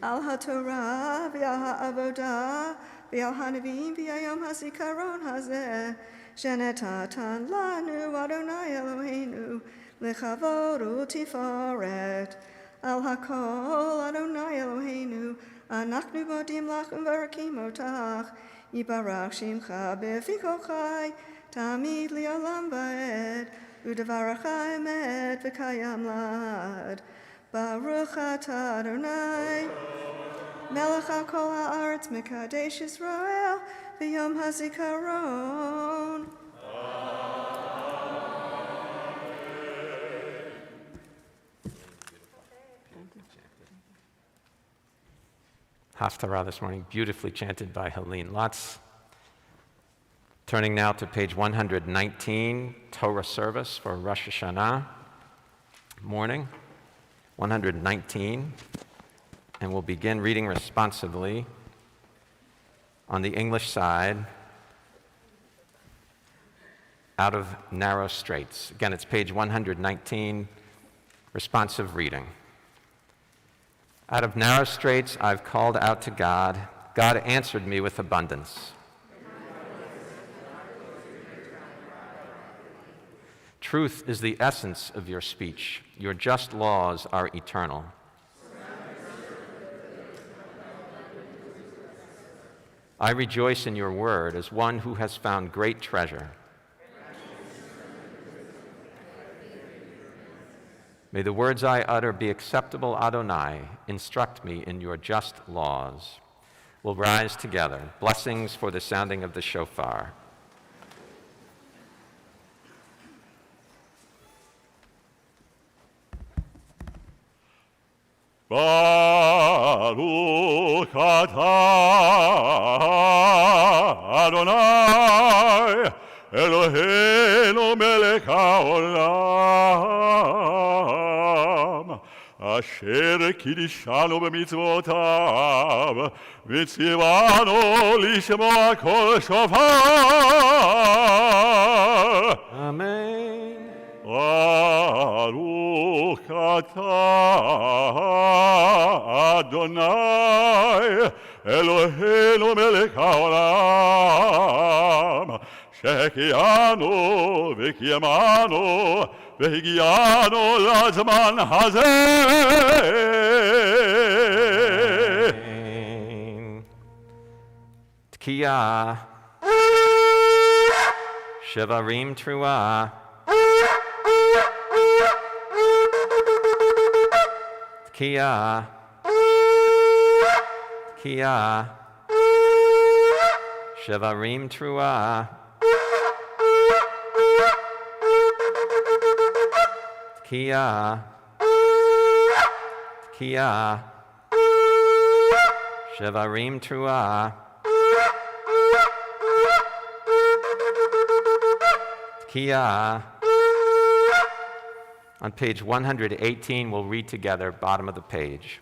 Al haTorah v'al ha'avodah v'al hanavim v'ayom hazikaron hazeh shenetatan lanu Adonai Eloheinu lechavod u'tiforet. Al hakol Adonai Eloheinu anachnu modim lach u'mvarakim otach yibarach shimcha b'fi kol chai tamid li'olam va'ed u'devarach emet v'kayam lad. Baruch atah Adonai melech kol ha'aretz mekadesh Yisrael v'yom hazikaron. Haftarah this morning, beautifully chanted by Helene Lutz. Turning now to page 119, Torah service for Rosh Hashanah morning. 119, and we'll begin reading responsively on the English side out of narrow straits. Again, it's page 119, responsive reading. Out of narrow straits I've called out to God. God answered me with abundance. Truth is the essence of your speech. Your just laws are eternal. I rejoice in your word as one who has found great treasure. May the words I utter be acceptable, Adonai. Instruct me in your just laws. We'll rise together. Blessings for the sounding of the shofar. Baruch atah Adonai Eloheinu melech haolam asher kiddushanu b'mitzvotav v'tzivanu lishmoa kol shofar. Amen. Baruch atah Adonai Eloheinu melech haolam שהחיינו וקיימנו והגיענו לזמן הזה. תקיעה, שברים תרועה, Tkiya. Tkiya. Shevarim Trua. Tkiya. Tkiya. Shevarim Trua. Tkiya. On page 118, we'll read together, bottom of the page.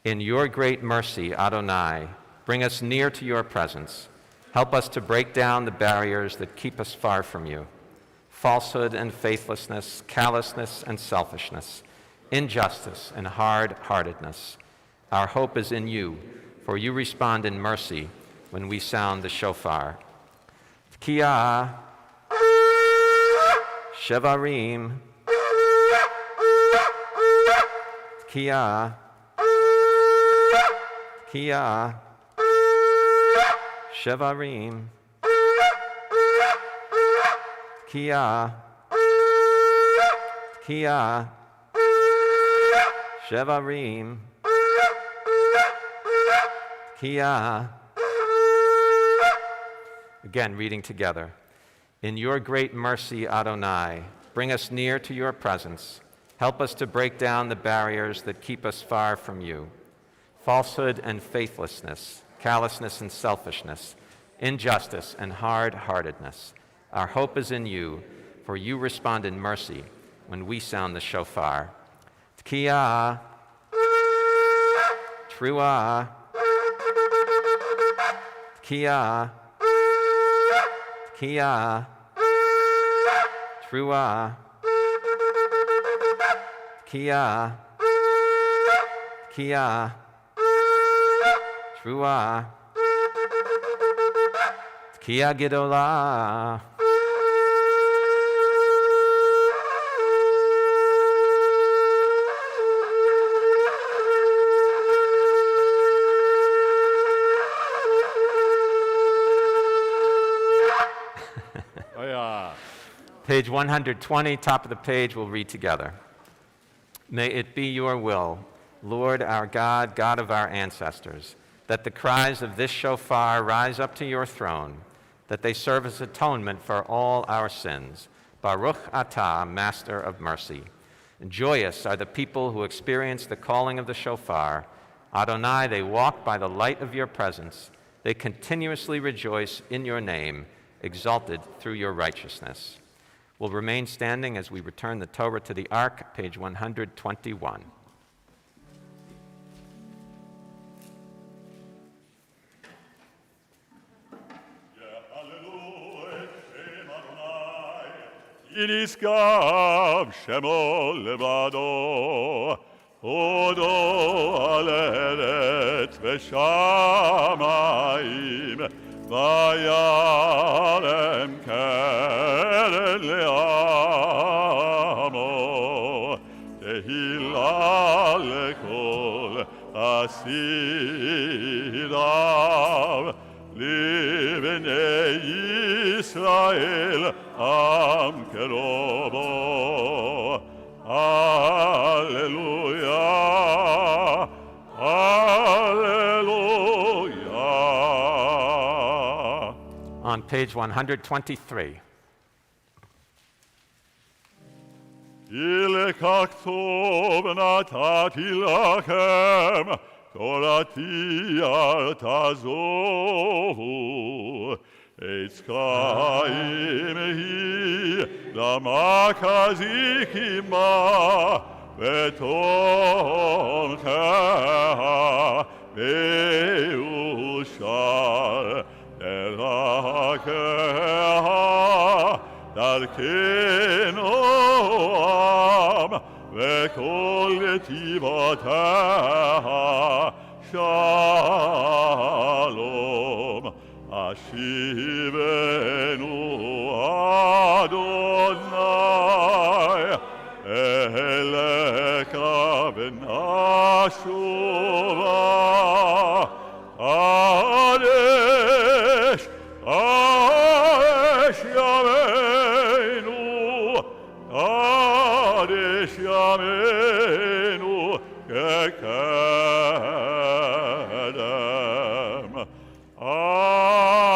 In your great mercy, Adonai, bring us near to your presence. Help us to break down the barriers that keep us far from you. Falsehood and faithlessness, callousness and selfishness, injustice and hard-heartedness. Our hope is in you, for you respond in mercy when we sound the shofar. Tkiya. Shevarim. Tkiya. Tkiya. Shevarim. Tkiya. Tkiya. Shevarim. Tkiya. Again, reading together. In your great mercy, Adonai, bring us near to your presence. Help us to break down the barriers that keep us far from you. Falsehood and faithlessness, callousness and selfishness, injustice and hard-heartedness. Our hope is in you, for you respond in mercy when we sound the shofar. Tkiya. Trua. Tkiya. Tkiya. Trua. Tkiya. Tkiya. Trua. Tkiya Gedola. Page 120, top of the page, we'll read together. May it be your will, Lord our God, God of our ancestors, that the cries of this shofar rise up to your throne, that they serve as atonement for all our sins. Baruch atah, Master of mercy. And joyous are the people who experience the calling of the shofar. Adonai, they walk by the light of your presence. They continuously rejoice in your name, exalted through your righteousness. We'll remain standing as we return the Torah to the Ark, page 121. Yiniskav Shemo Levado, Odo Aleret Veshamayim, Vayarem Keren Leamo, Tehillah Lekol Asirav, Livnei Yisrael Am Kerobo. Hallelujah, hallelujah. On page 123. Ilekach tov natati lachem, Torati artazohu, Eitz Chaim hi, Lama kazikima, Vetomcheha, Veushar, Derakeha, Darkenu am, Vekol Yetivoteha, Shalom, Ashivenu Adonai, Eleka v'nashuva, Adesh, Adesh Yameinu, Adesh Yameinu. כקדם. Amen.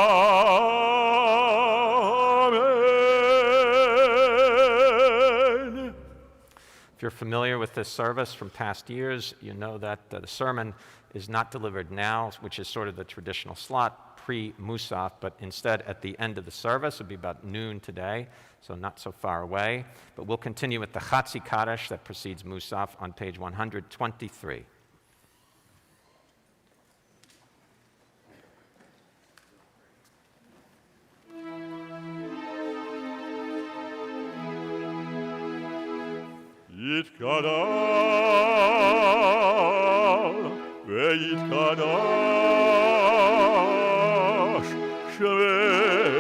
If you're familiar with this service from past years, you know that the sermon is not delivered now, which is sort of the traditional slot pre-Musaf, but instead at the end of the service. It'll be about noon today, so not so far away. But we'll continue with the Chatzi Kaddish that precedes Musaf on page 123. יתקדש ויתקדש שביל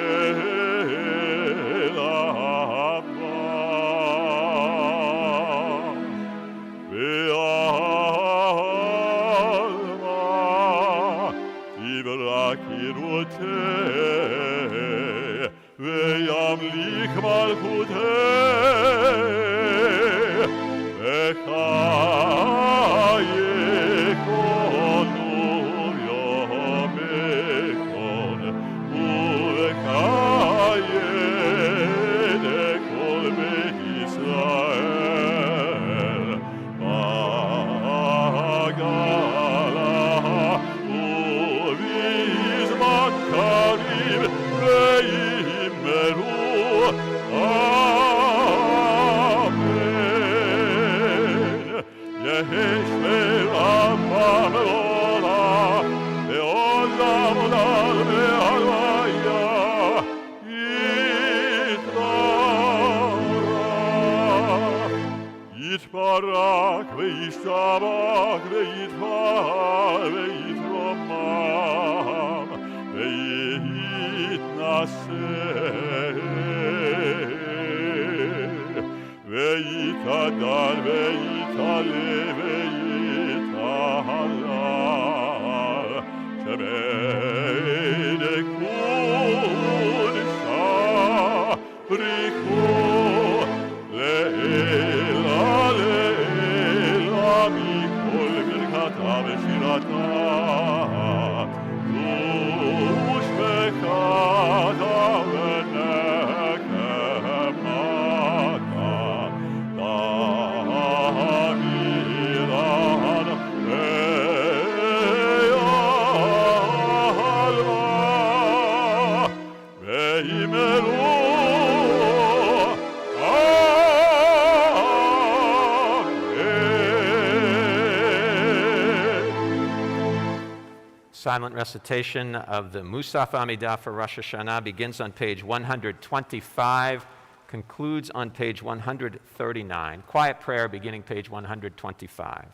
הבא ועלמה תברק ירותי וימליך מלכותי יתברך וישתבח ויתפאר ויתרומם ויתנשא ויקדש ויתעלה ויתהלל שבני קודשה בריחו לעילה לעילה מכל ברכתה ושירתה ושבחתה ונקמתה דמירן ויעלמה וימרו Silent recitation of the Musaf Amidah for Rosh Hashanah begins on page 125, concludes on page 139. Quiet prayer beginning page 125.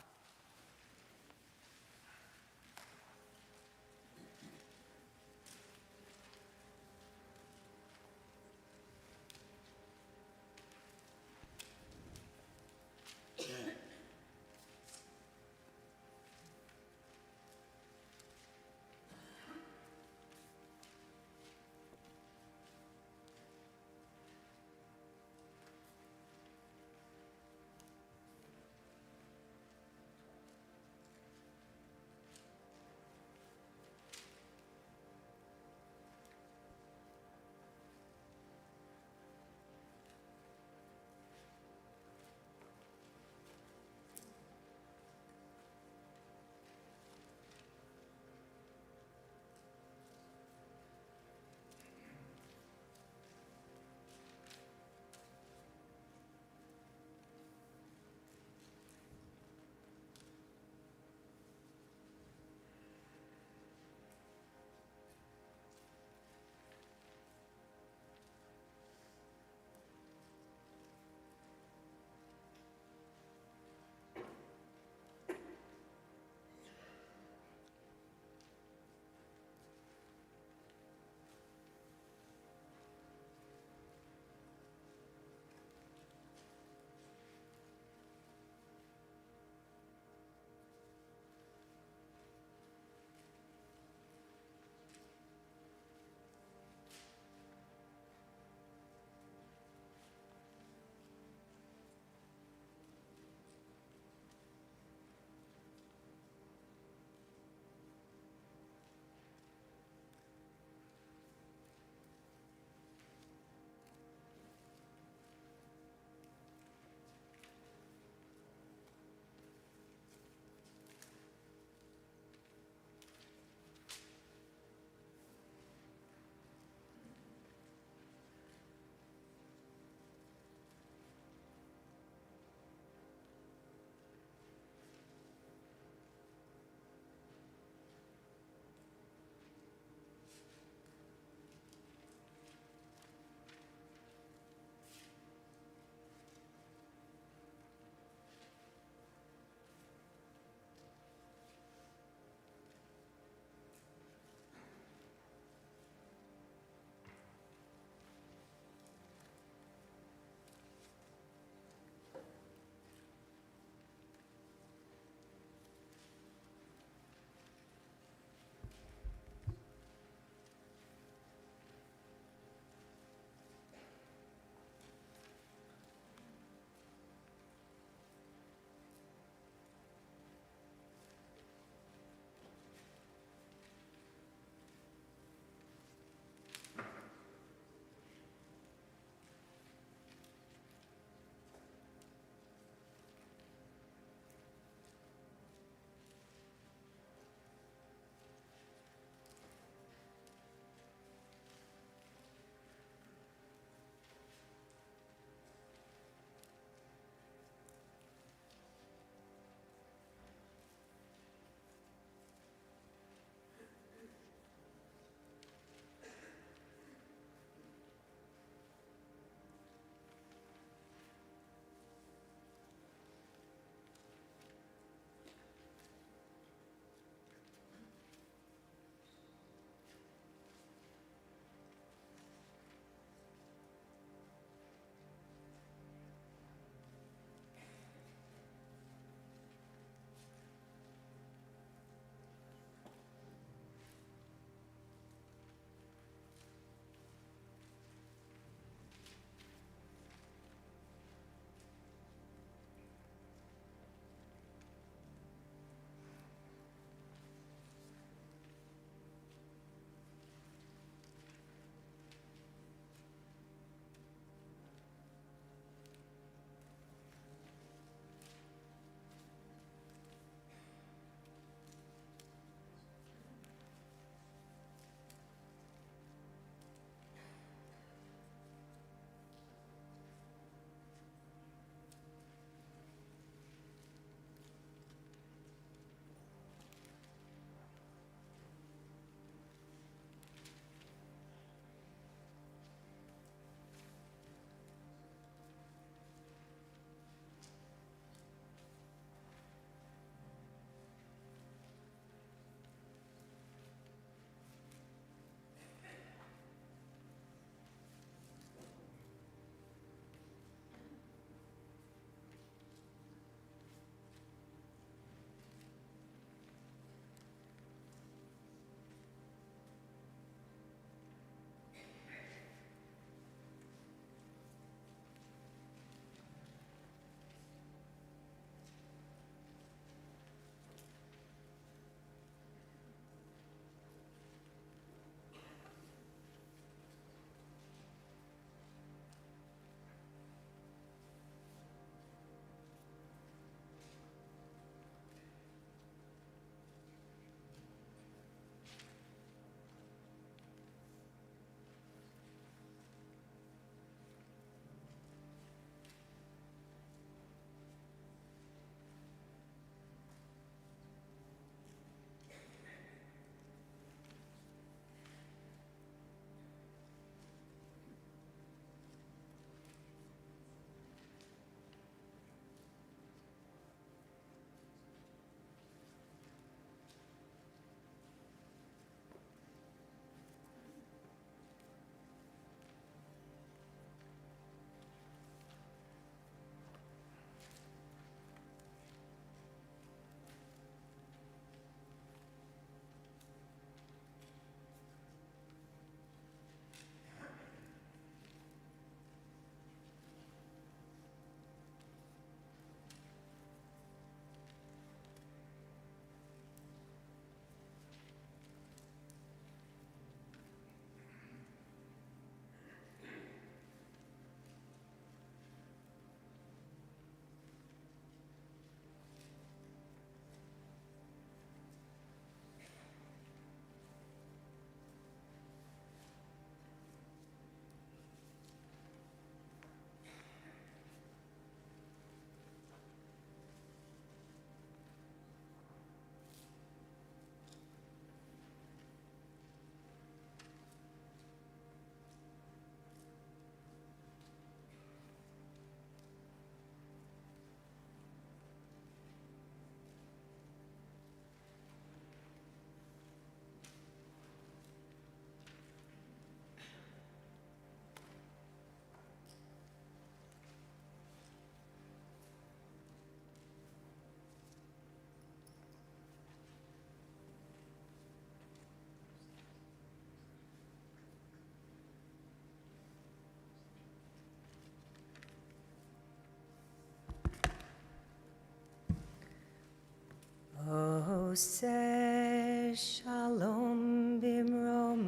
Oseh shalom bimromav,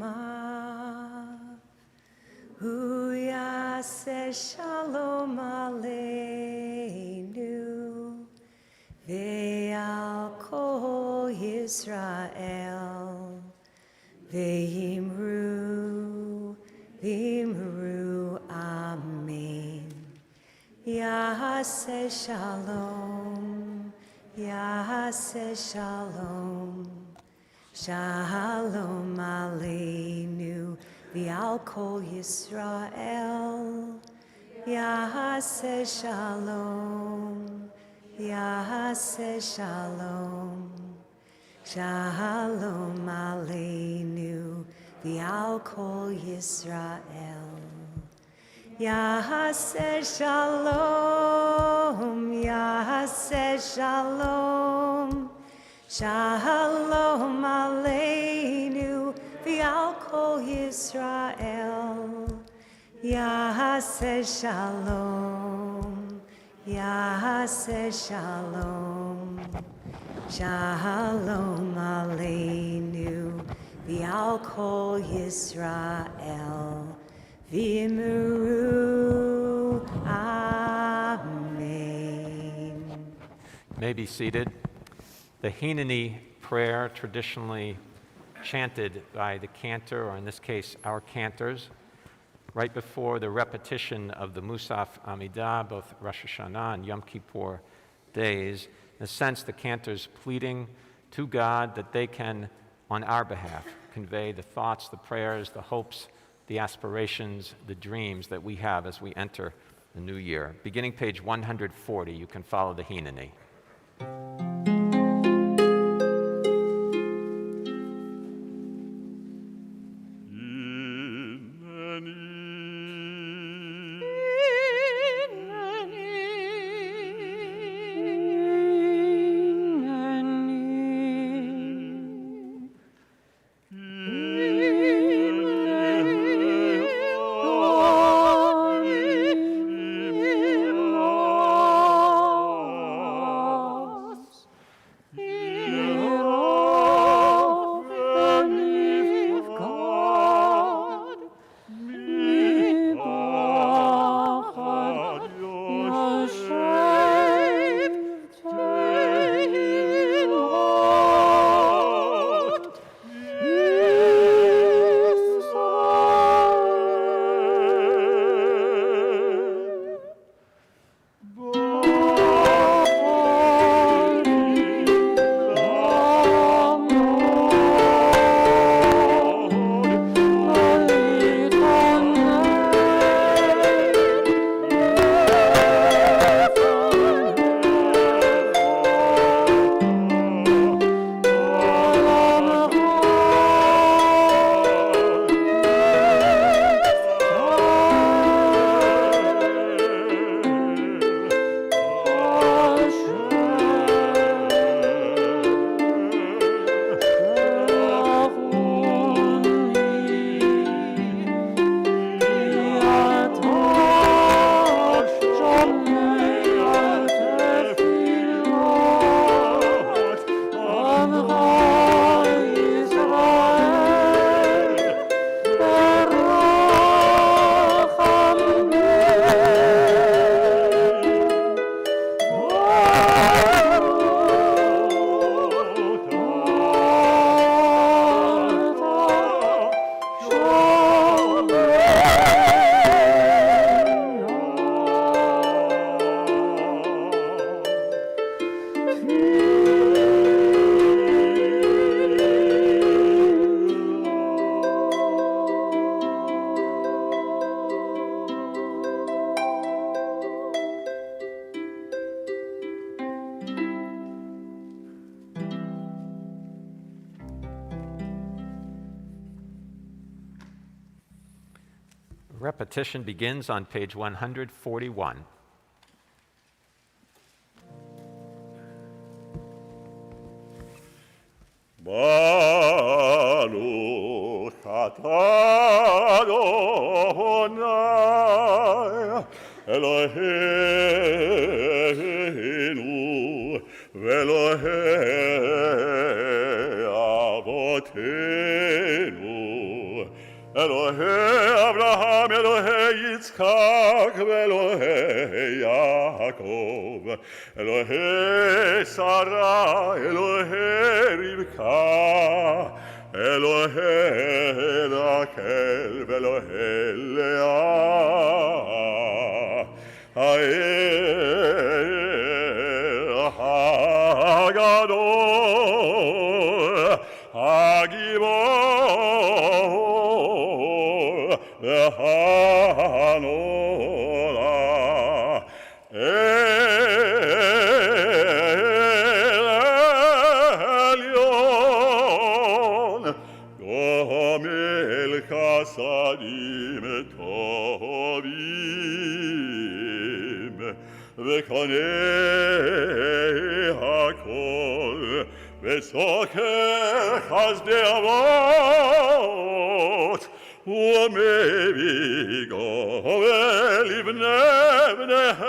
hu yaseh shalom aleinu, ve'al kol Yisrael, ve'imru, v'imru, amen. Yaseh shalom, Yaseh shalom, shalom aleinu, v'al kol Yisrael. Yaseh shalom, Yaseh shalom, shalom aleinu, v'al kol Yisrael. Yaseh shalom, Yaseh shalom, shalom aleinu, v'al kol Yisrael. Yaseh shalom, Yaseh shalom, shalom aleinu, v'al kol Yisrael. V'imru, amen. May be seated. The Hineni prayer, traditionally chanted by the cantor, or in this case, our cantors, right before the repetition of the Musaf Amidah, both Rosh Hashanah and Yom Kippur days. In a sense, the cantors pleading to God that they can, on our behalf, convey the thoughts, the prayers, the hopes, the aspirations, the dreams that we have as we enter the new year. Beginning page 140, you can follow the Hineni. Repetition begins on page 141. Baruch atah Adonai Elohim ואלוהי אבותינו, אלוהי אברהם, אלוהי יצחק, ואלוהי יעקב, אלוהי שרה, אלוהי רבקה, אלוהי רחל ואלוהי לאה, האל הגדול, הגיבור והנורא, העליון, גומל חסדים טובים, וקונה הכל, וסוקר חסדי אבות, ומביא גואל לבני בניהם,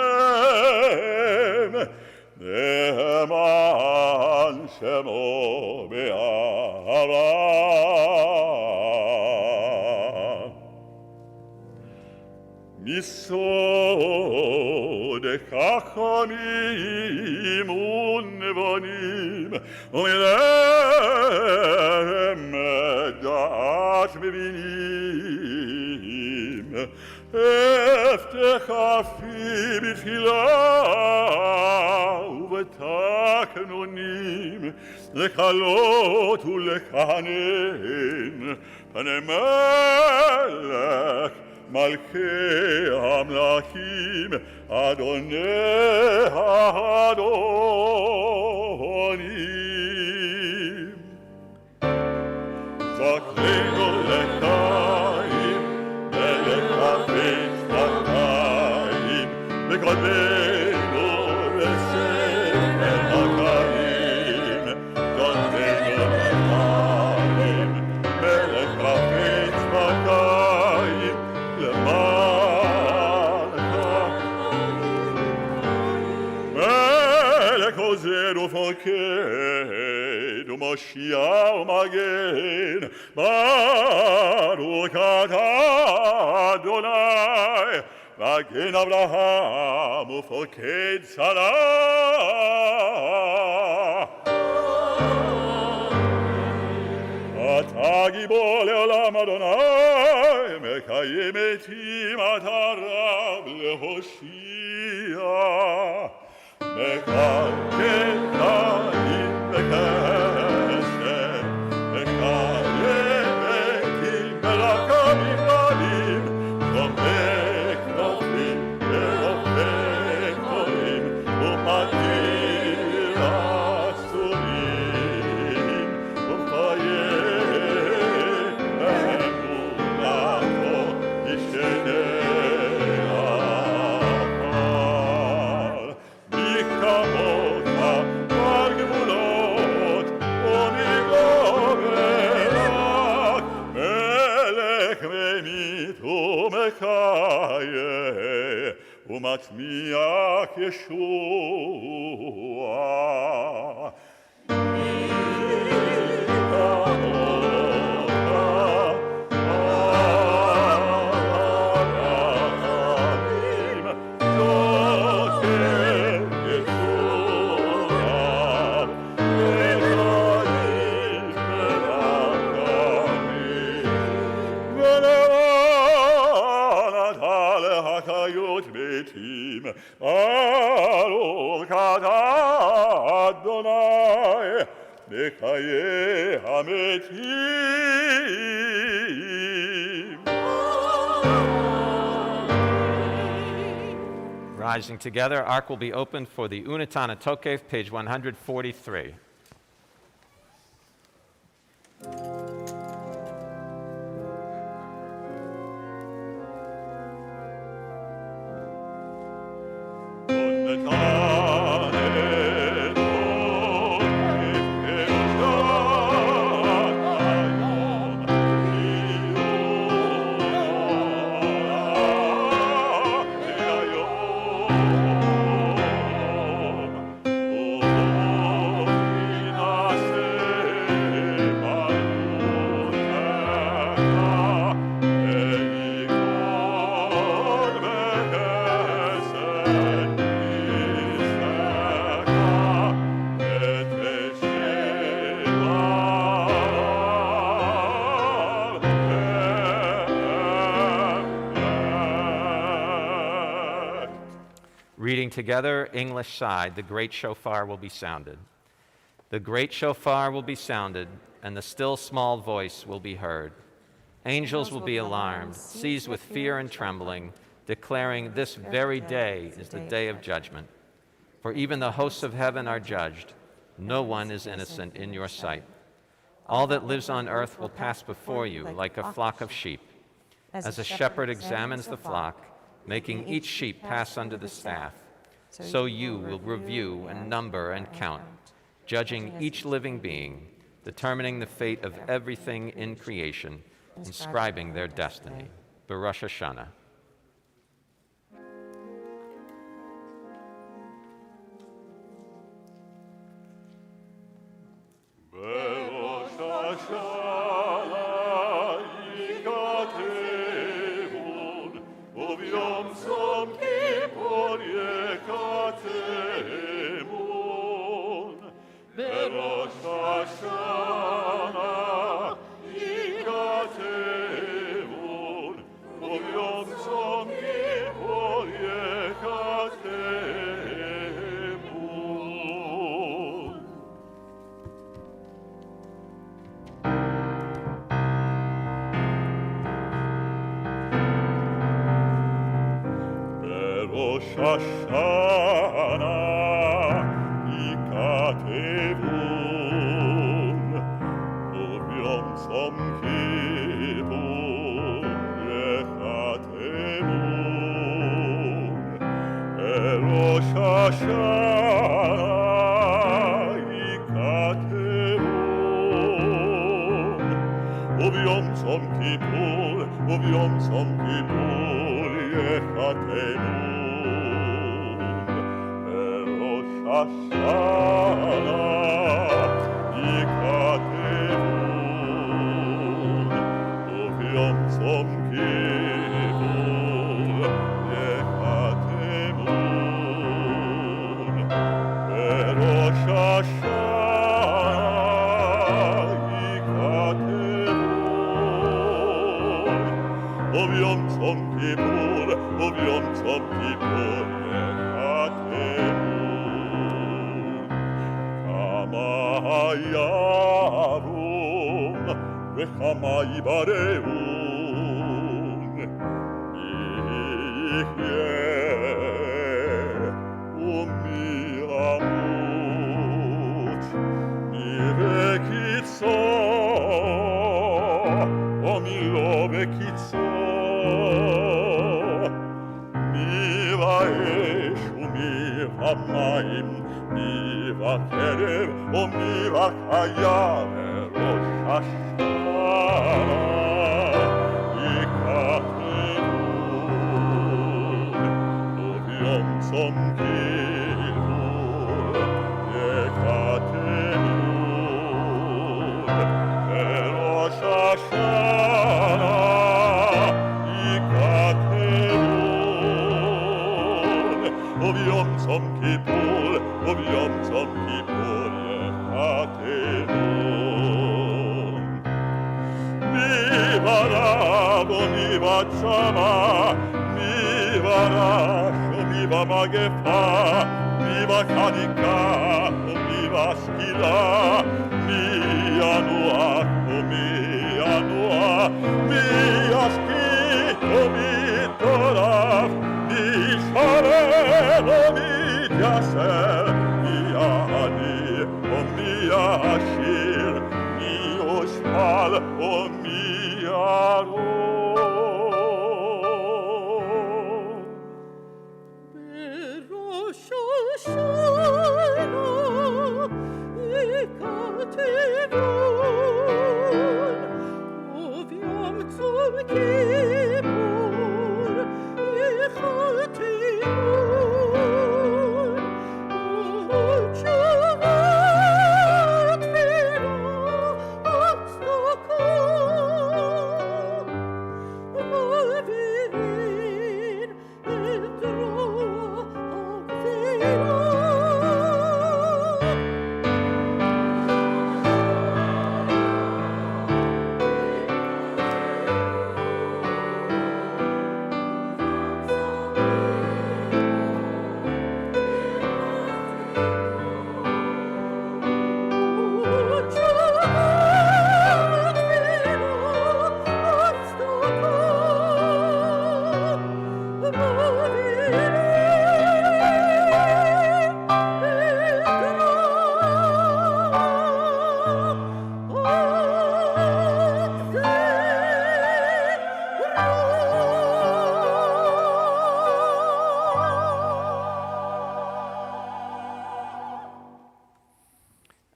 למען שמו באהבה. מסוד חכמים ונבונים, ומלהם דעת מבינים, הבטחה פי בתפילה ובתקנונים, לקלות ולכהנן, פני מלך מלכי המלכים, אדוני האדונים. זכרנו לחיים, ולחפץ בחיים, וקודמנו לספר החיים. זכרנו לחיים, ולחפץ בחיים, מלך עוזר ופוקד ומושיע ומגן, ברוך אתה אדוני מגן אברהם ופוקד שרה. אתה גיבור לעולם אדוני, מקיים מתים אתה רב להושיע, מקיים חיים וחסד, מקיים מתים ברחמים רבים, זורק נופלים ורופק נורים, ומתיר אסורים, ומפייק אמונתו ישנה אחר. מי כמוך על גבולות ומגובלך, מלך ממית ומחיה ומצמיח ישועה. ברוך אתה אדוני בחיי המתים. Rising together, Ark will be opened for the Unatana Tokef, page 143. together, English side, the great shofar will be sounded. The great shofar will be sounded, and the still small voice will be heard. Angels will be alarmed, seized with fear and trembling, declaring this very day is the day of judgment. For even the hosts of heaven are judged. No one is innocent in your sight. All that lives on earth will pass before you like a flock of sheep. As a shepherd examines the flock, making each sheep pass under the staff, so you will review and number and count, judging each living being, determining the fate of everything in creation, inscribing their destiny. Rosh Hashanah.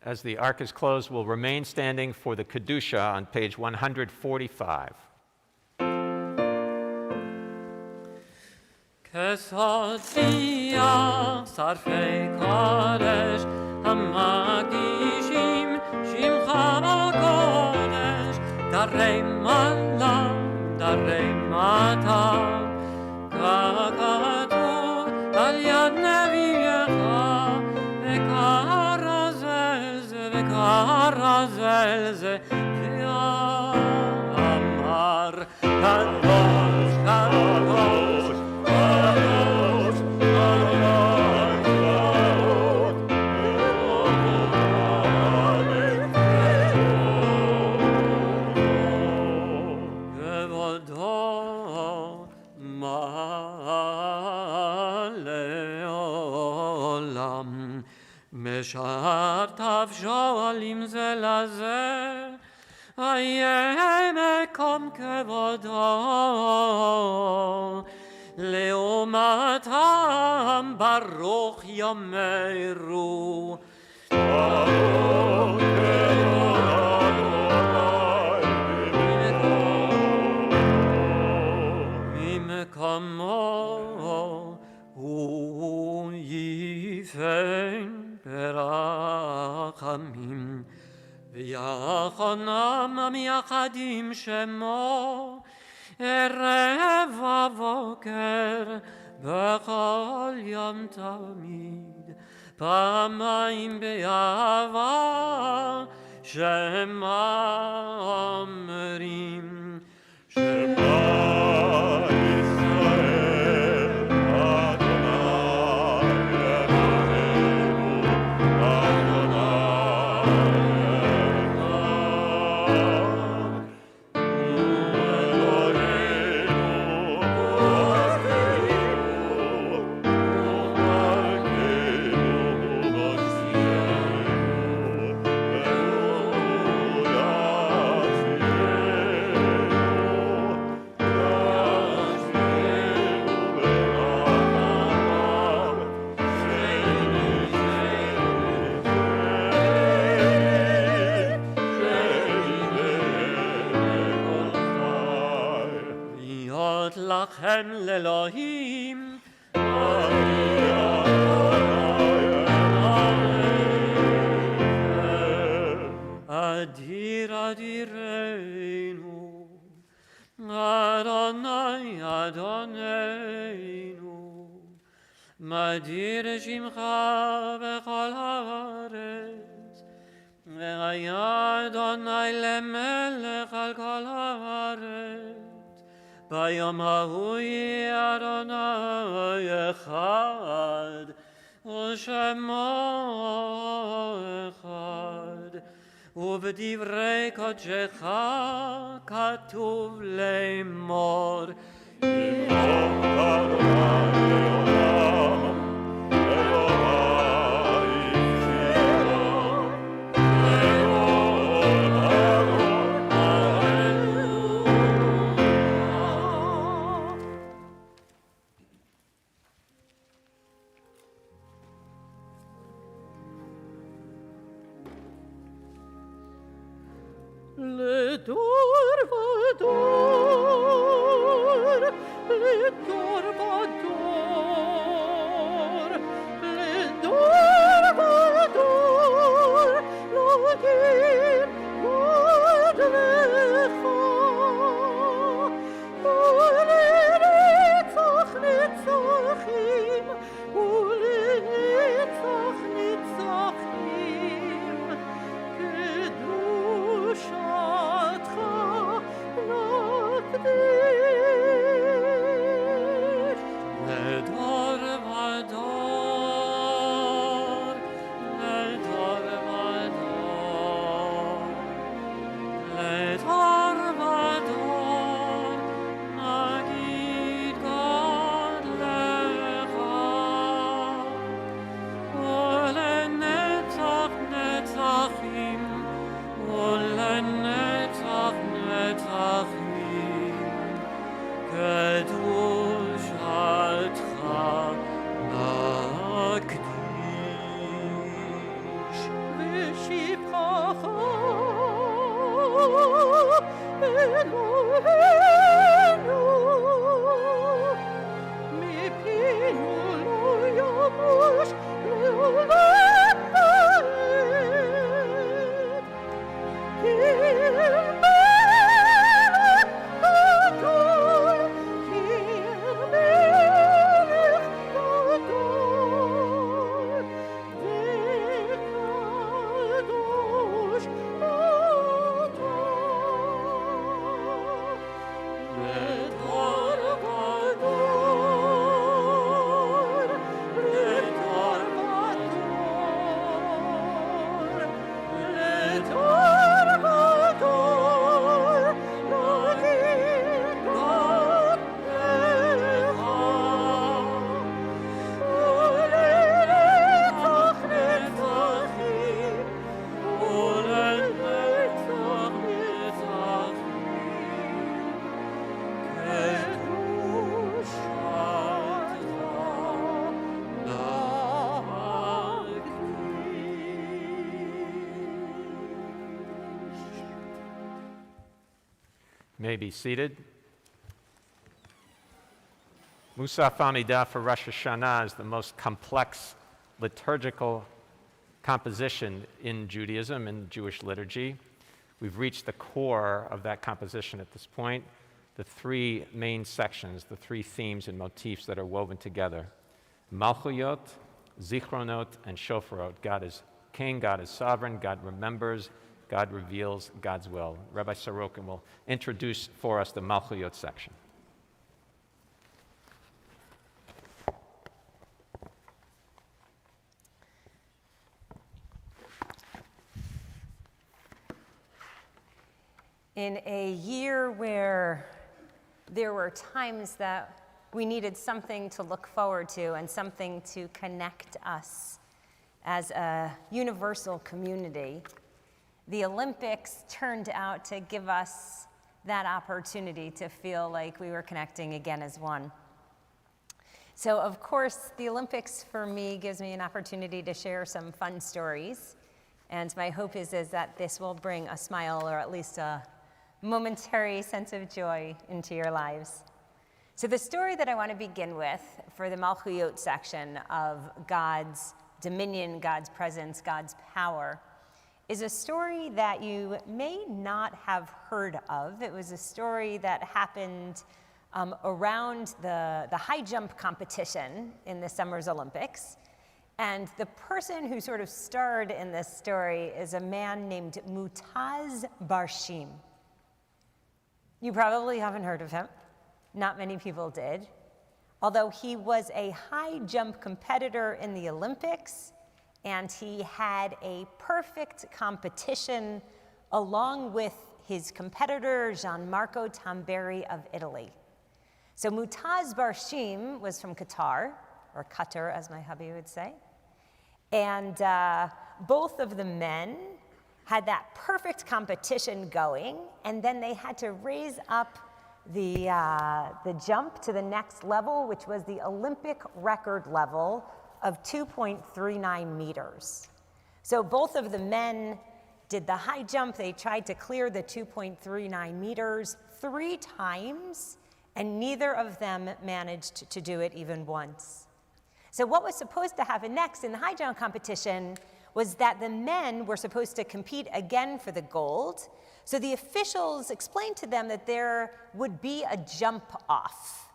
as the ark is closed, will remain standing for the Kedusha on page 145. Kesotia sarfei kodesh hamagishim shimcha kodesh darei mala darei mata kakatu al yad neviyecha vekarazel ze ve'amar kadosh kadosh משרתיו שואלים זה לזה, איה מקום כבודו, לעומתם ברוך יאמרו. ממקומו הוא יפן ברחמים, ויחונם המייחדים שמו, ערב ובוקר, בכל יום תמיד, פעמיים באהבה, שמה אומרים, שמה לכם לאלוהים אדיר אדירנו אדוני אדוננו מדיר שמך בכל הארץ והיה אדוני למלך על כל הארץ ביום ההוא יהיה אדוני אחד, ושמו אחד, ובדברי קודשך כתוב לאמור, יבוא אדוני לעולם, אלוהי ציון, לעולם לדור ודור, לדור ודור, לדור ודור, לא דין עוד לך, ולנצח נצחים, ולנצח נצחים, קדושתך נקדיש. May be seated. Musaf Amidah for Rosh Hashanah is the most complex liturgical composition in Judaism and Jewish liturgy. We've reached the core of that composition at this point, the three main sections, the three themes and motifs that are woven together. Malchuyot, Zichronot, and Shofarot. God is king, God is sovereign, God remembers, God reveals God's will. Rabbi Sorokin will introduce for us the Malchuyot section. In a year where there were times that we needed something to look forward to and something to connect us as a universal community, the Olympics turned out to give us that opportunity to feel like we were connecting again as one. So, of course, the Olympics for me gives me an opportunity to share some fun stories. And my hope is that this will bring a smile or at least a momentary sense of joy into your lives. So the story that I want to begin with for the Malchuyot section of God's dominion, God's presence, God's power, is a story that you may not have heard of. It was a story that happened around the high jump competition in the Summer's Olympics. And the person who sort of starred in this story is a man named Muttaz Barsheem. You probably haven't heard of him. Not many people did. Although he was a high jump competitor in the Olympics, and he had a perfect competition along with his competitor, Gianmarco Tamberi of Italy. So Muttaz Barsheem was from Qatar, or Qatar as my hubby would say. And both of the men had that perfect competition going, and then they had to raise up the jump to the next level, which was the Olympic record level of 2.39 meters. So both of the men did the high jump. They tried to clear the 2.39 meters 3 times, and neither of them managed to do it even once. So what was supposed to happen next in the high jump competition was that the men were supposed to compete again for the gold. So the officials explained to them that there would be a jump off,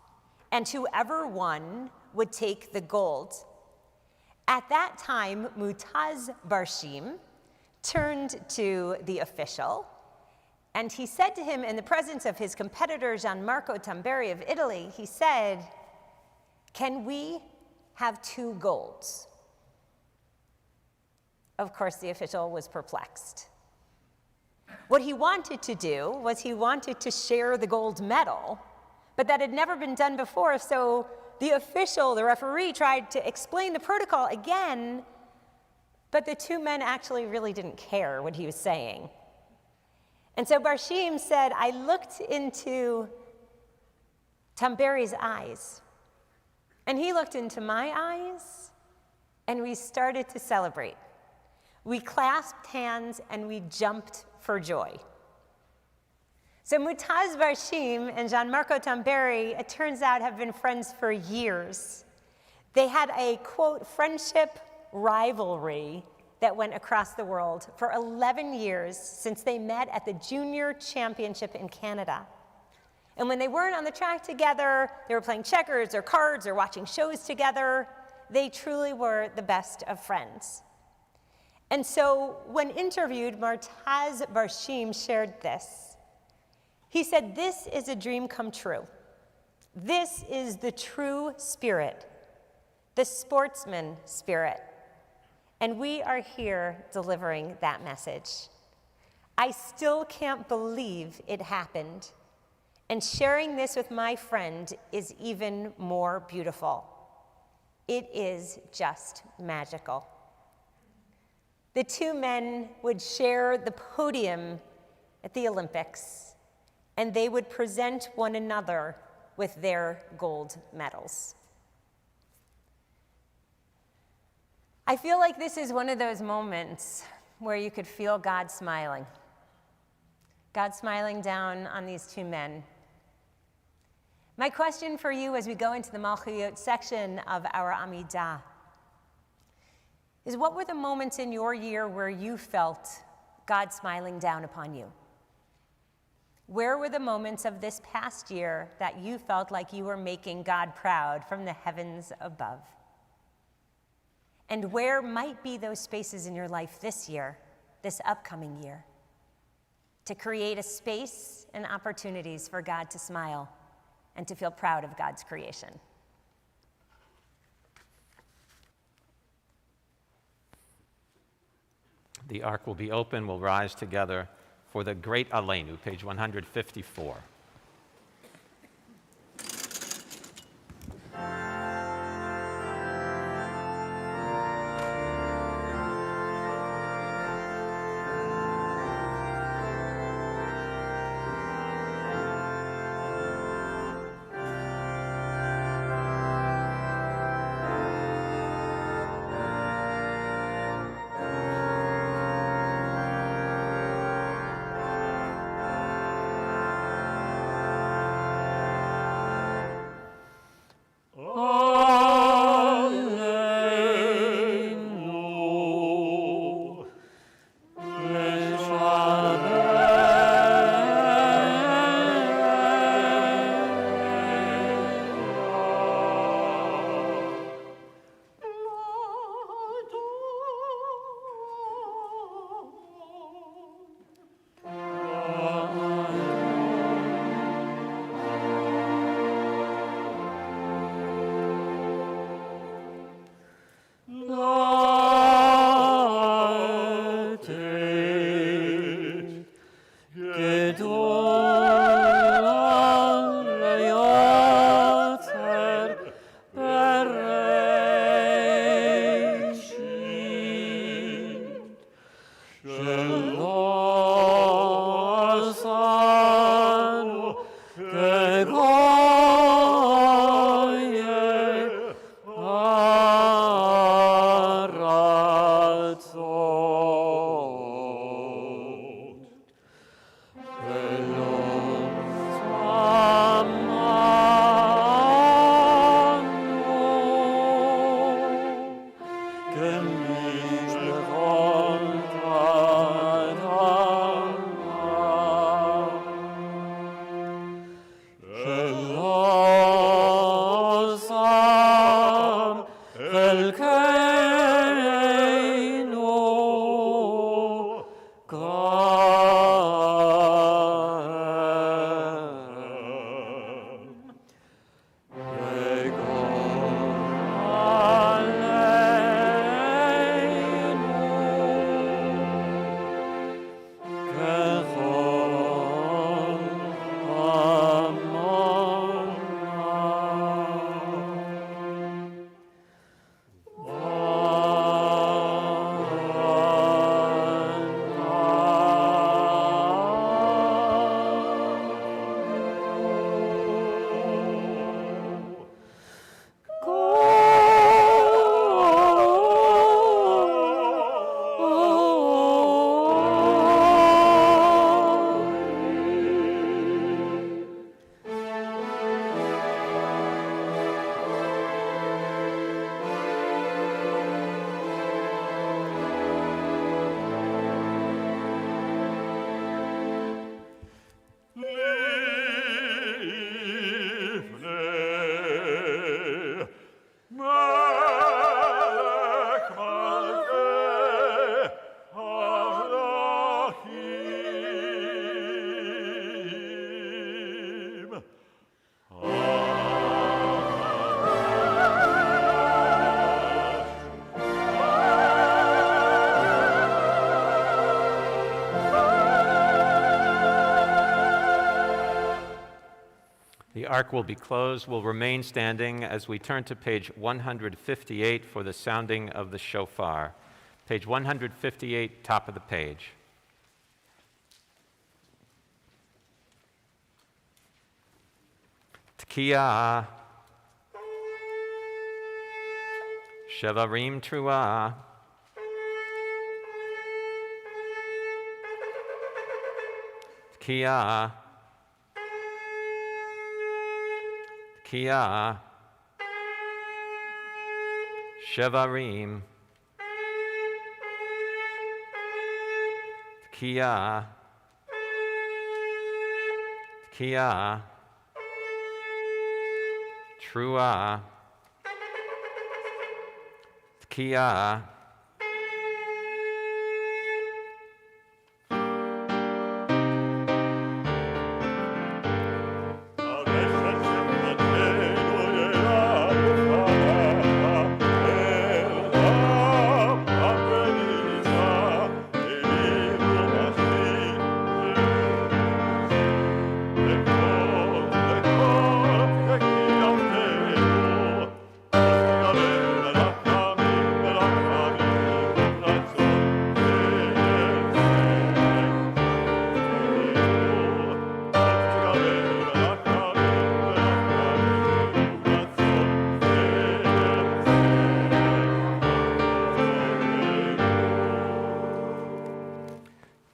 and whoever won would take the gold. At that time, Muttaz Barsheem turned to the official, and he said to him in the presence of his competitor, Gianmarco Tamberi of Italy, he said, "Can we have 2 golds?" Of course, the official was perplexed. What he wanted to do was he wanted to share the gold medal, but that had never been done before, so the official, the referee, tried to explain the protocol again, but the 2 men actually really didn't care what he was saying. And so Barsheem said, "I looked into Tamberi's eyes, and he looked into my eyes, and we started to celebrate. We clasped hands and we jumped for joy." So Muttaz Barsheem and Gianmarco Tamberi, it turns out, have been friends for years. They had a, quote, friendship rivalry that went across the world for 11 years since they met at the Junior Championship in Canada. And when they weren't on the track together, they were playing checkers or cards or watching shows together. They truly were the best of friends. And so when interviewed, Muttaz Barsheem shared this. He said, "This is a dream come true. This is the true spirit, the sportsman spirit. And we are here delivering that message. I still can't believe it happened. And sharing this with my friend is even more beautiful. It is just magical." The two men would share the podium at the Olympics, and they would present one another with their gold medals. I feel like this is one of those moments where you could feel God smiling. God smiling down on these two men. My question for you as we go into the Malchuyot section of our Amidah is, what were the moments in your year where you felt God smiling down upon you? Where were the moments of this past year that you felt like you were making God proud from the heavens above? And where might be those spaces in your life this year, this upcoming year, to create a space and opportunities for God to smile and to feel proud of God's creation? The ark will be open. We'll rise together for the Great Aleinu, page 154. The ark will be closed. We'll remain standing as we turn to page 158 for the sounding of the shofar. Page 158, top of the page. Tkiah. Shevarim Truah. Tkiah. Tkiah. Shevarim. Tkiah. Tkiah. Truah. Tkiah.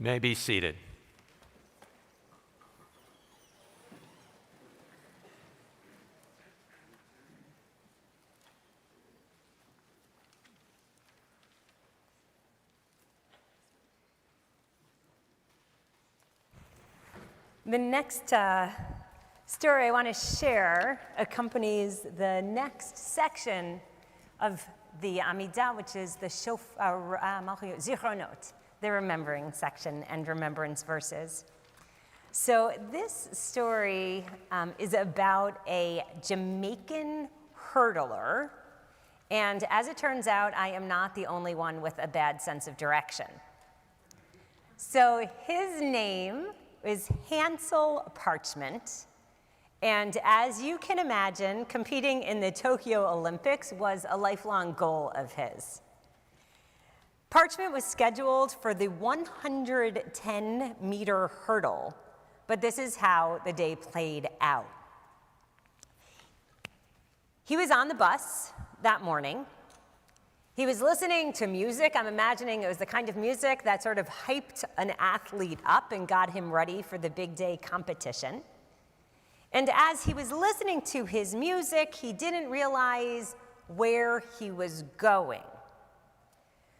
May be seated. The next story I want to share accompanies the next section of the Amidah, which is the Zichronot, the remembering section and remembrance verses. So this story is about a Jamaican hurdler, and as it turns out, I am not the only one with a bad sense of direction. So his name is Hansel Parchment, and as you can imagine, competing in the Tokyo Olympics was a lifelong goal of his. Parchment was scheduled for the 110-meter hurdle, but this is how the day played out. He was on the bus that morning. He was listening to music. I'm imagining it was the kind of music that sort of hyped an athlete up and got him ready for the big day competition. And as he was listening to his music, he didn't realize where he was going.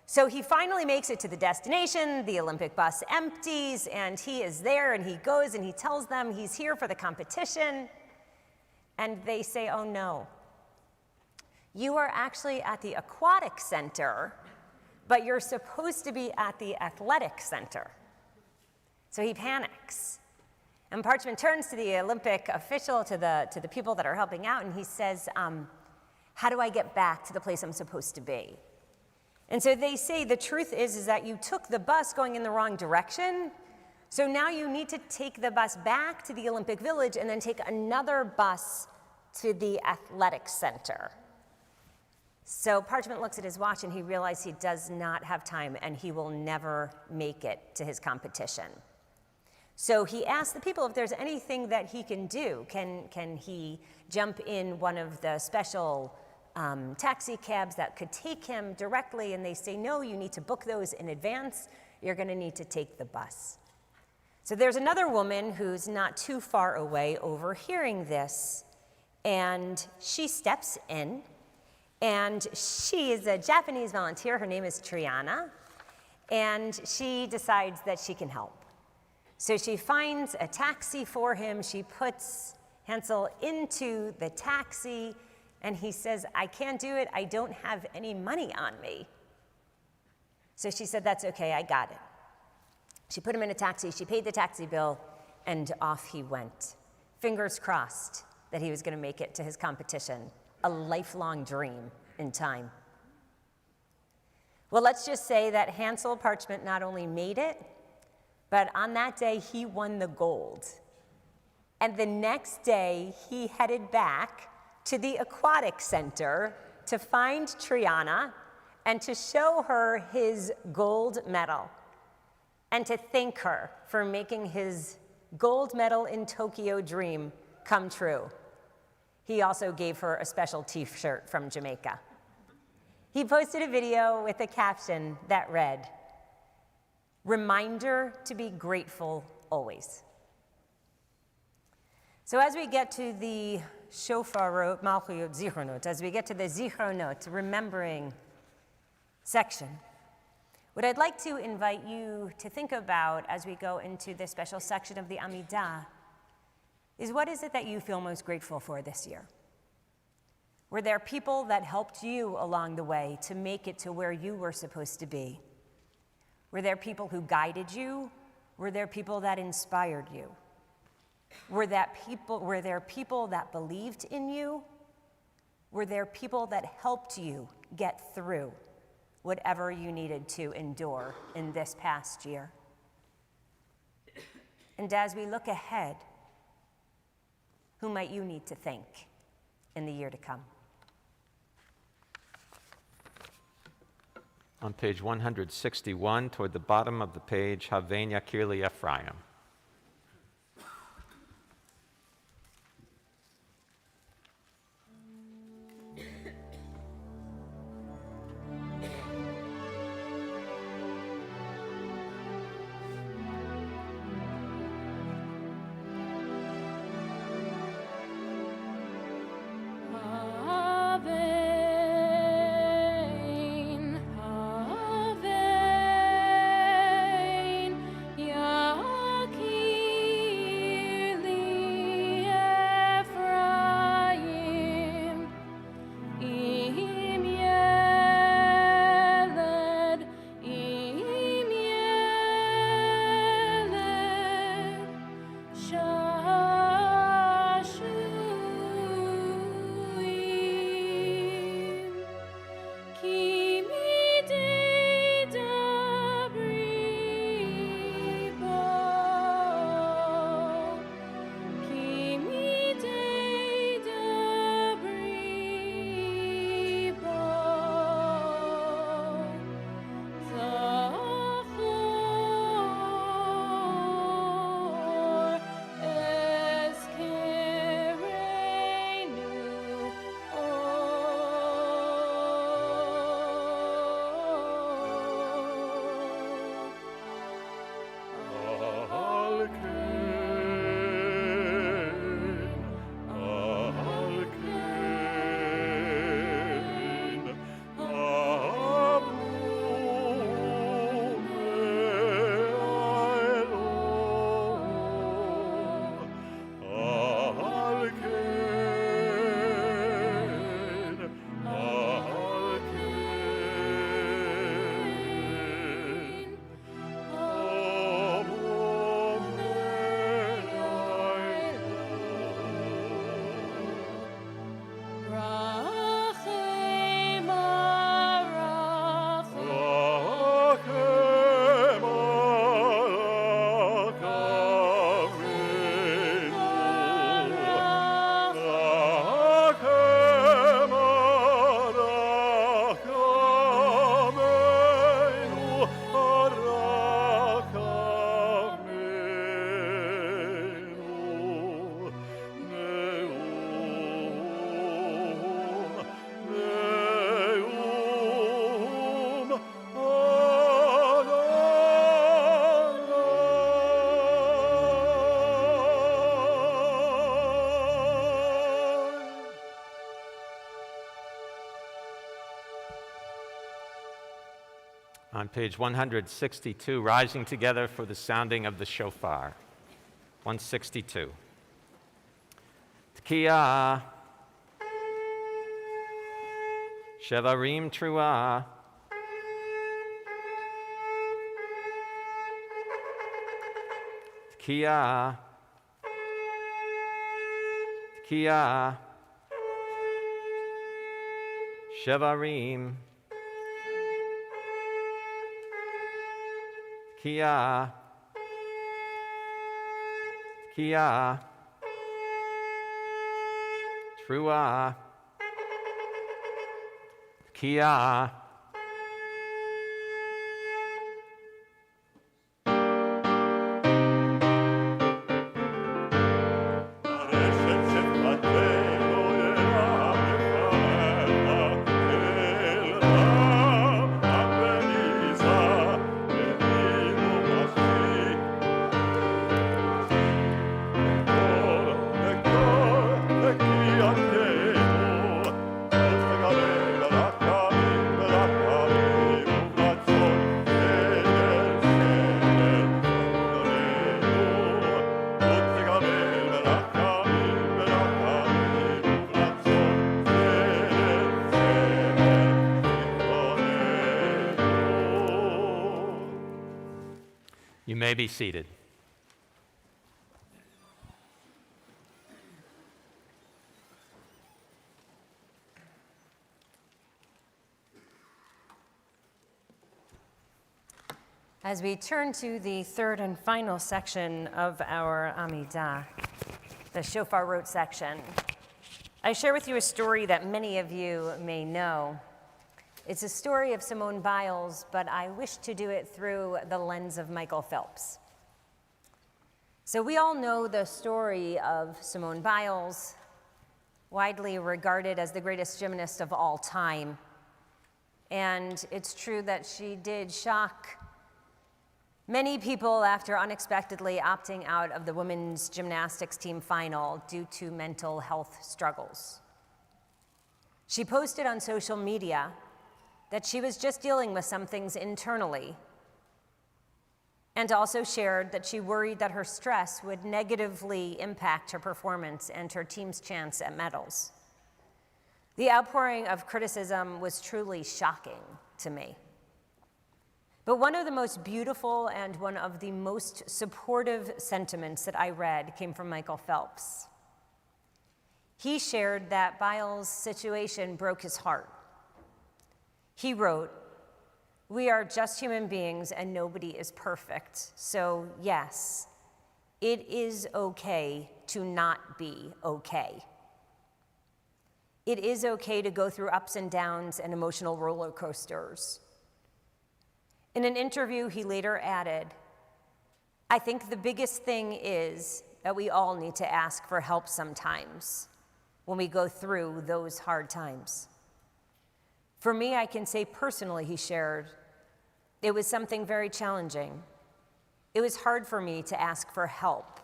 So he finally makes it to the destination, the Olympic bus empties, and he is there, and he goes and he tells them he's here for the competition. And they say, oh no, you are actually at the aquatic center, but you're supposed to be at the athletic center. So he panics. And Parchment turns to the Olympic official, to the people that are helping out, and he says, how do I get back to the place I'm supposed to be? And so they say the truth is that you took the bus going in the wrong direction, so now you need to take the bus back to the Olympic Village and then take another bus to the athletic center. So Parchment looks at his watch and he realizes he does not have time and he will never make it to his competition. So he asks the people if there's anything that he can do. Can he jump in one of the special taxi cabs that could take him directly? And they say, no, you need to book those in advance. You're going to need to take the bus. So there's another woman who's not too far away overhearing this, and she steps in, and she is a Japanese volunteer. Her name is Triana, and she decides that she can help. So she finds a taxi for him. She puts Hansel into the taxi, and he says, I can't do it. I don't have any money on me. So she said, that's okay, I got it. She put him in a taxi, she paid the taxi bill, and off he went. Fingers crossed that he was going to make it to his competition. A lifelong dream in time. Well, let's just say that Hansel Parchment not only made it, but on that day he won the gold. And the next day, he headed back to the aquatic center to find Triana and to show her his gold medal and to thank her for making his gold medal in Tokyo dream come true. He also gave her a special t-shirt from Jamaica. He posted a video with a caption that read, "Reminder to be grateful always." So as we get to the Shofarot, Malchuyot, Zichronot, as we get to the Zichronot, remembering section, what I'd like to invite you to think about as we go into this special section of the Amidah is, what is it that you feel most grateful for this year? Were there people that helped you along the way to make it to where you were supposed to be? Were there people who guided you? Were there people that inspired you? Were there people that believed in you? Were there people that helped you get through whatever you needed to endure in this past year? And as we look ahead, who might you need to thank in the year to come? On page 161, toward the bottom of the page, Havein Yakir li Ephraim. On page 162, rising together for the sounding of the shofar. 162. Tkiya, Shevarim Trua, Tkiya, Tkiya, Shevarim, Tkiya, Tkiya, Trua. Kia. You may be seated. As we turn to the third and final section of our Amidah, the Shofar Rote section, I share with you a story that many of you may know. It's a story of Simone Biles, but I wish to do it through the lens of Michael Phelps. So we all know the story of Simone Biles, widely regarded as the greatest gymnast of all time. And it's true that she did shock many people after unexpectedly opting out of the women's gymnastics team final due to mental health struggles. She posted on social media that she was just dealing with some things internally, and also shared that she worried that her stress would negatively impact her performance and her team's chance at medals. The outpouring of criticism was truly shocking to me. But one of the most beautiful and one of the most supportive sentiments that I read came from Michael Phelps. He shared that Biles' situation broke his heart. He wrote, "We are just human beings and nobody is perfect. So yes, it is okay to not be okay. It is okay to go through ups and downs and emotional roller coasters." In an interview, he later added, "I think the biggest thing is that we all need to ask for help sometimes when we go through those hard times." For me, I can say personally, he shared, it was something very challenging. It was hard for me to ask for help.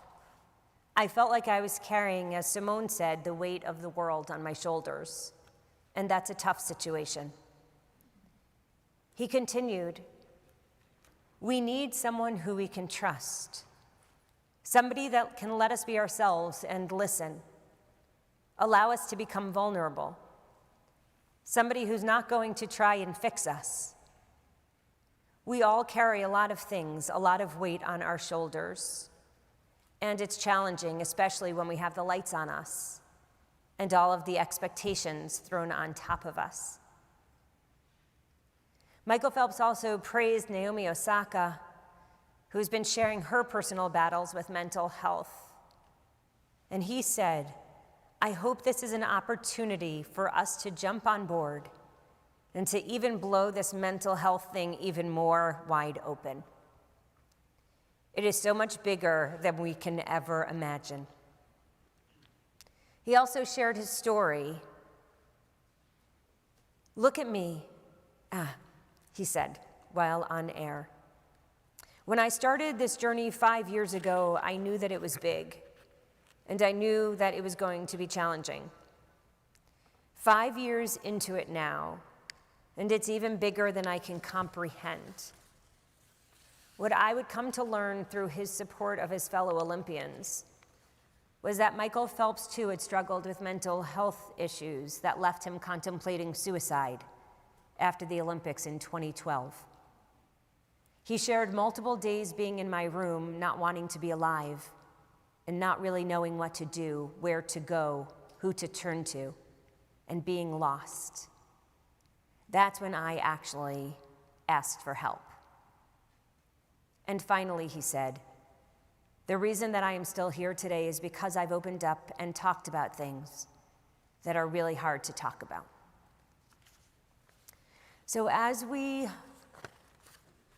I felt like I was carrying, as Simone said, the weight of the world on my shoulders, and that's a tough situation. He continued, "We need someone who we can trust, somebody that can let us be ourselves and listen, allow us to become vulnerable, somebody who's not going to try and fix us. We all carry a lot of things, a lot of weight on our shoulders, and it's challenging, especially when we have the lights on us and all of the expectations thrown on top of us." Michael Phelps also praised Naomi Osaka, who's been sharing her personal battles with mental health. And he said, "I hope this is an opportunity for us to jump on board and to even blow this mental health thing even more wide open. It is so much bigger than we can ever imagine." He also shared his story. "Look at me," he said while on air. "When I started this journey 5 years ago, I knew that it was big, and I knew that it was going to be challenging. 5 years into it now, and it's even bigger than I can comprehend. What I would come to learn through his support of his fellow Olympians was that Michael Phelps too had struggled with mental health issues that left him contemplating suicide after the Olympics in 2012. He shared multiple days being in my room, not wanting to be alive, and not really knowing what to do, where to go, who to turn to, and being lost. That's when I actually asked for help. And finally, he said, the reason that I am still here today is because I've opened up and talked about things. that are really hard to talk about. So as we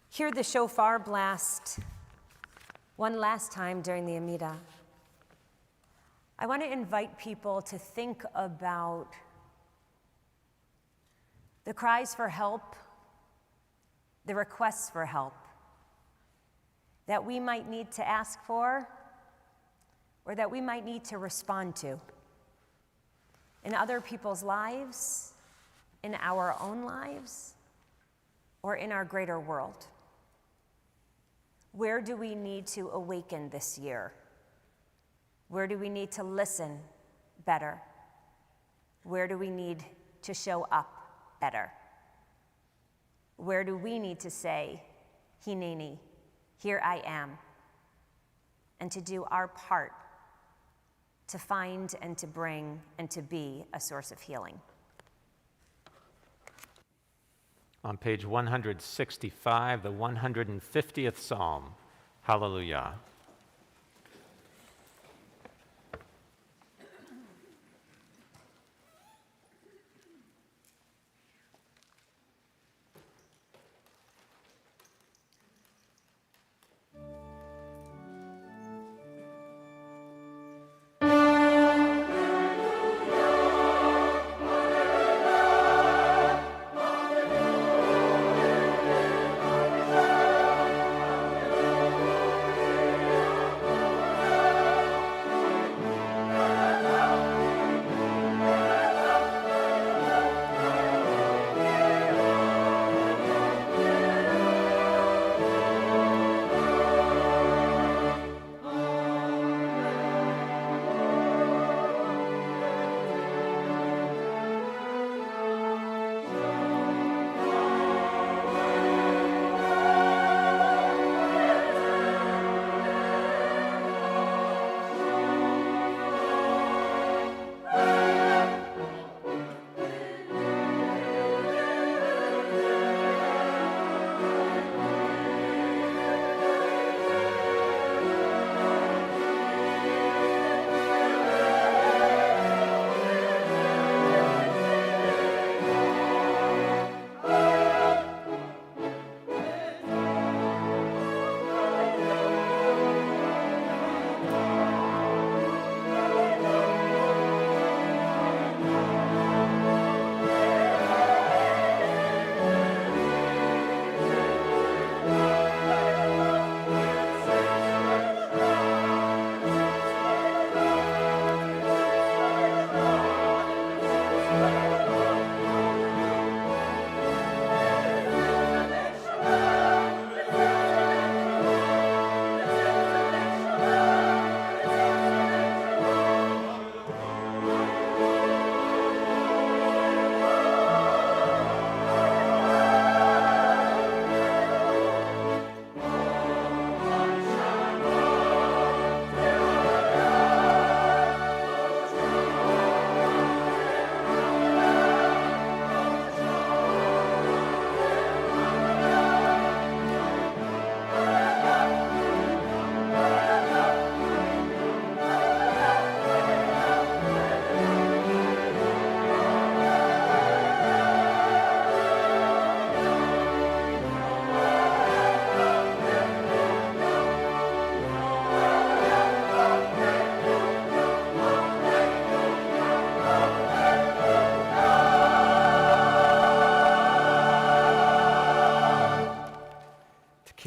hear the shofar blast one last time during the Amidah, I want to invite people to think about the cries for help, the requests for help that we might need to ask for or that we might need to respond to in other people's lives, in our own lives, or in our greater world. Where do we need to awaken this year? Where do we need to listen better? Where do we need to show up better? Where do we need to say, Hineni, here I am, and to do our part to find and to bring and to be a source of healing? On page 165, the 150th Psalm. Hallelujah.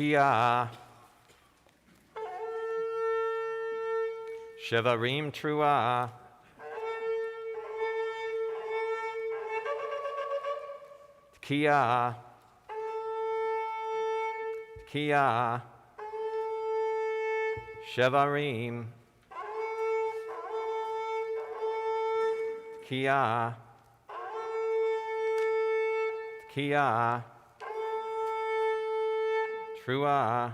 Tekiah. Shevarim Trua. Tekiah. Tekiah. Shevarim. Tekiah. Tekiah. Trua.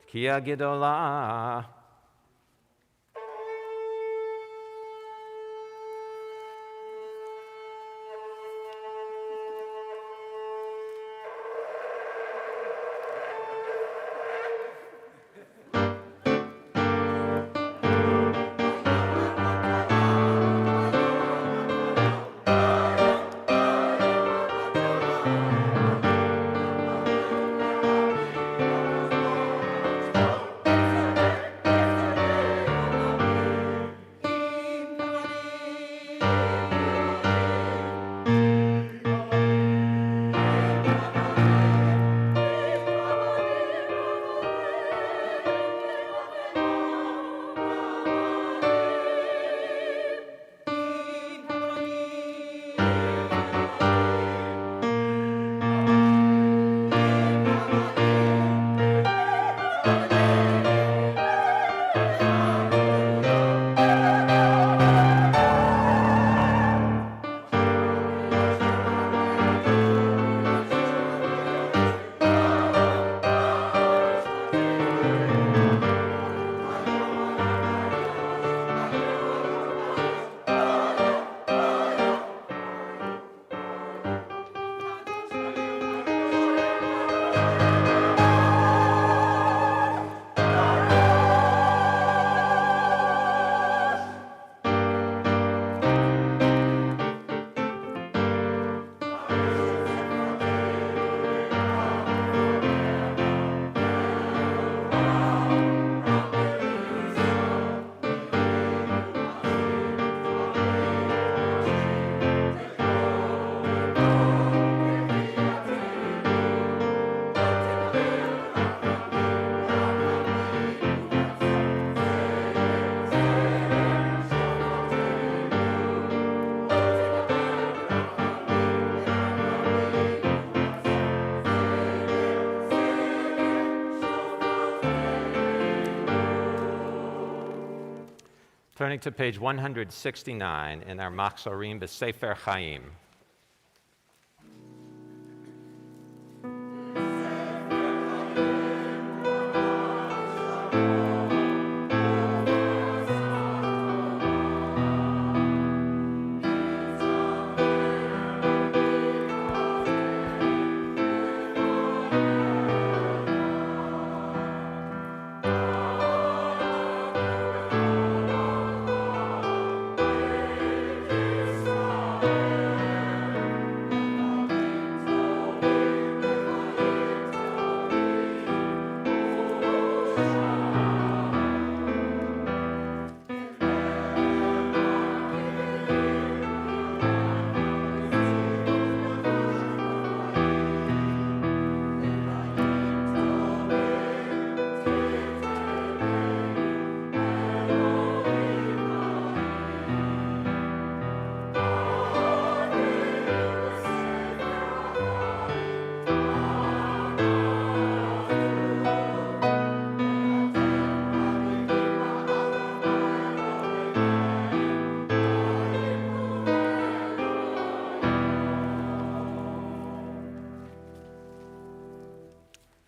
Tekiah Gedolah. Turning to page 169 in our Machzorim B'Sefer Chaim.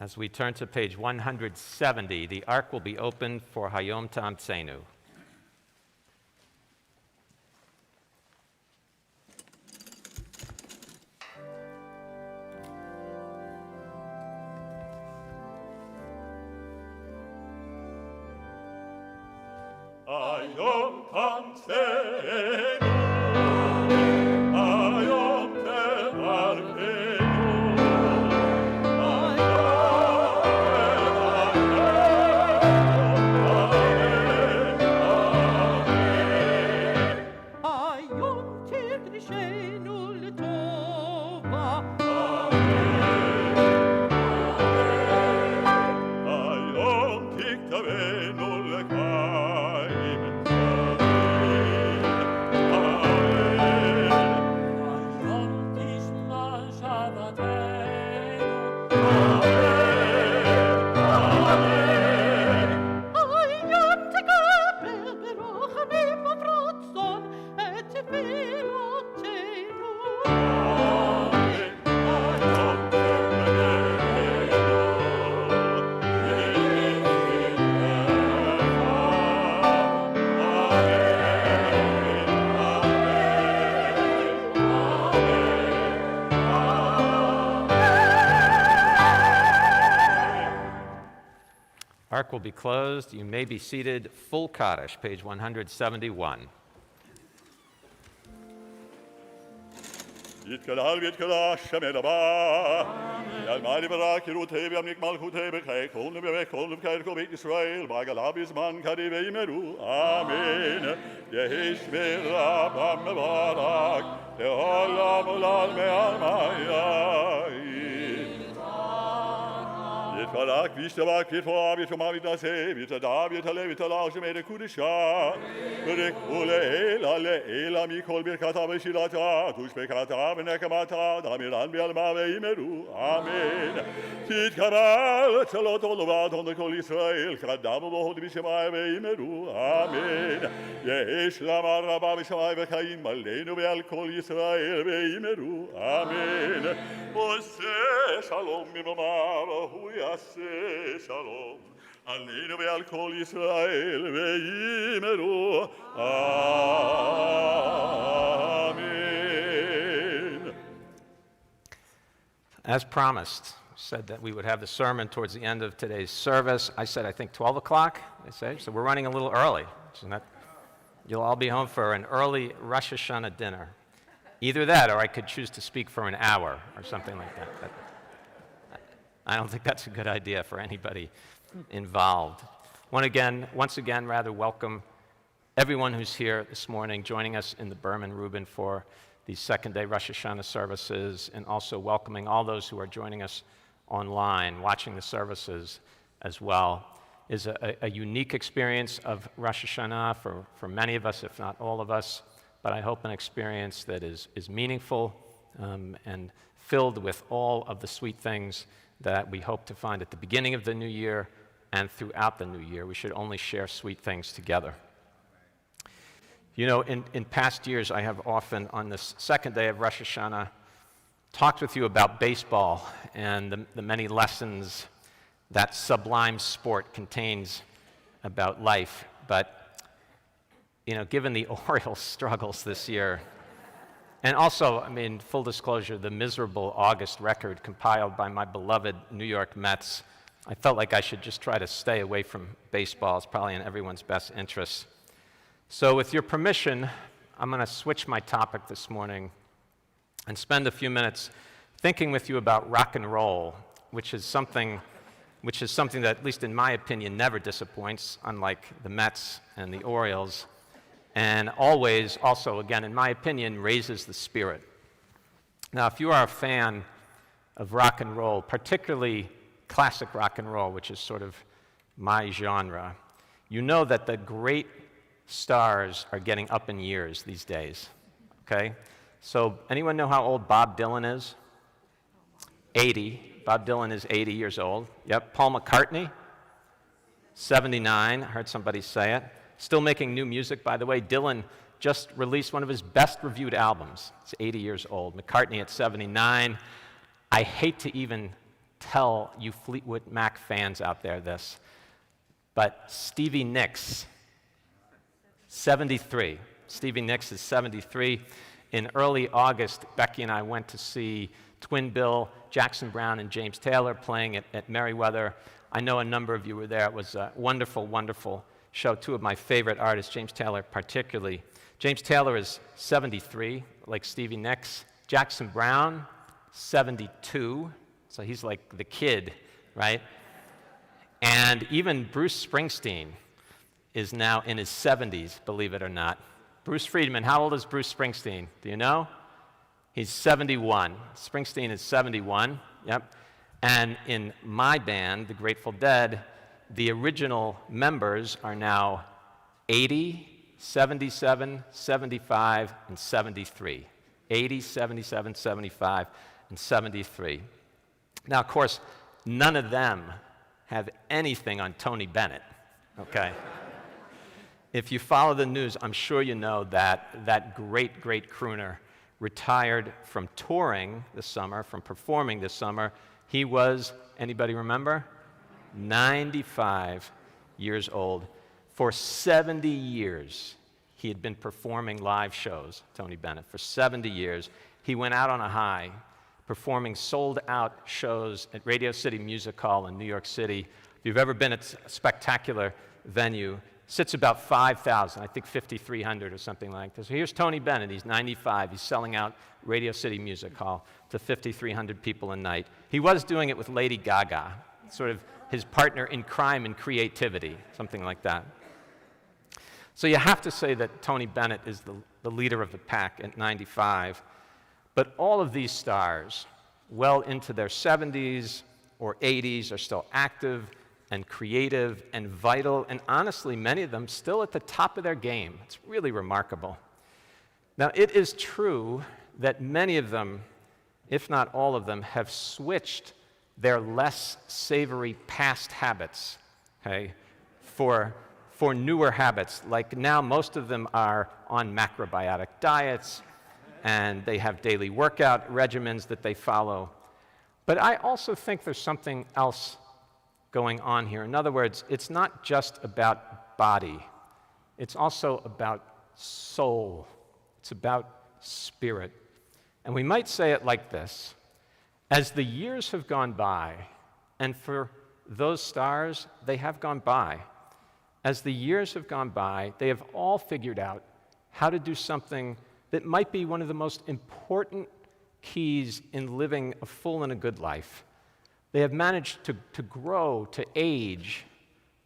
As we turn to page 170, the ark will be opened for Hayom Ta'amtzenu. Hayom Ta'amtzenu, Hayom Te'archenu. Ark will be closed. You may be seated. Full Kaddish, page 171. יתקדל ויתקדש שם אלבה. ילמד יברק ירותי וימליק מלכותי בחק, כל נביאך כל נבחר כל בית ישראל, בעגלה בזמן קדי וימרו, אמן. יהי שמירה במברק, לעולם עולם מעלמי. יתברך וישתבח ויתפאר ויתרומם ויתנשא ויתדע ויתעלה ויתעלה שמי לקודשה ברכו לעילא מכל ברכתה ושילתה ושבחתה ונקמתה דמירן בעלמה ויאמרו אמן. תתקבל צלות עולבת הון לכל ישראל קדמו בהוד בשמיים ויאמרו אמן. יש למה רבה בשמיים וחיים עלינו ועל כל ישראל ויאמרו אמן. עושה שלום במרומיו הוא יעשה שלום עלינו ועל כל ישראל ויאמרו amen. As promised, said that we would have the sermon towards the end of today's service. I said, I think 12 o'clock, I say, so we're running a little early. So that you'll all be home for an early Rosh Hashanah dinner. Either that, or I could choose to speak for an hour or something like that. But I don't think that's a good idea for anybody involved. Once again, rather welcome everyone who's here this morning, joining us in the Berman-Rubin for the second day Rosh Hashanah services, and also welcoming all those who are joining us online, watching the services as well. Is a unique experience of Rosh Hashanah for many of us, if not all of us, but I hope an experience that is meaningful and filled with all of the sweet things that we hope to find at the beginning of the new year and throughout the new year. We should only share sweet things together. You know, in past years, I have often, on this second day of Rosh Hashanah, talked with you about baseball and the many lessons that sublime sport contains about life. But, you know, given the Orioles' struggles this year, and also, I mean, full disclosure, the miserable August record compiled by my beloved New York Mets, I felt like I should just try to stay away from baseball. It's probably in everyone's best interest. So with your permission, I'm going to switch my topic this morning and spend a few minutes thinking with you about rock and roll, which is something that, at least in my opinion, never disappoints, unlike the Mets and the Orioles, and always, also, again, in my opinion, raises the spirit. Now, if you are a fan of rock and roll, particularly classic rock and roll, which is sort of my genre, you know that the great stars are getting up in years these days, okay? So anyone know how old Bob Dylan is? 80. Bob Dylan is 80 years old. Yep. Paul McCartney, 79. I heard somebody say it. Still making new music, by the way. Dylan just released one of his best reviewed albums. It's 80 years old. McCartney at 79. I hate to even tell you Fleetwood Mac fans out there this, but Stevie Nicks, 73. Stevie Nicks is 73. In early August, Becky and I went to see Twin Bill, Jackson Browne, and James Taylor playing at Merriweather. I know a number of you were there. It was a wonderful, wonderful show. Two of my favorite artists, James Taylor particularly. James Taylor is 73, like Stevie Nicks. Jackson Browne, 72. So he's like the kid, right? And even Bruce Springsteen is now in his 70s, believe it or not. Bruce Friedman, how old is Bruce Springsteen? Do you know? He's 71. Springsteen is 71, yep. And in my band, the Grateful Dead, the original members are now 80, 77, 75, and 73. 80, 77, 75, and 73. Now, of course, none of them have anything on Tony Bennett, okay? If you follow the news, I'm sure you know that that great, great crooner retired from touring this summer, from performing this summer. He was, anybody remember? 95 years old. For 70 years, he had been performing live shows, Tony Bennett. For 70 years, he went out on a high, performing sold-out shows at Radio City Music Hall in New York City. If you've ever been at a spectacular venue, sits about 5,000, I think 5,300 or something like this. So here's Tony Bennett, he's 95, he's selling out Radio City Music Hall to 5,300 people a night. He was doing it with Lady Gaga, sort of his partner in crime and creativity, something like that. So you have to say that Tony Bennett is the leader of the pack at 95. But all of these stars, well into their 70s or 80s, are still active and creative and vital, and honestly, many of them still at the top of their game. It's really remarkable. Now, it is true that many of them, if not all of them, have switched their less savory past habits, okay, for newer habits. Like now, most of them are on macrobiotic diets, and they have daily workout regimens that they follow. But I also think there's something else going on here. In other words, it's not just about body. It's also about soul. It's about spirit. And we might say it like this. As the years have gone by, and for those stars, they have gone by. As the years have gone by, they have all figured out how to do something that might be one of the most important keys in living a full and a good life. They have managed to grow, to age,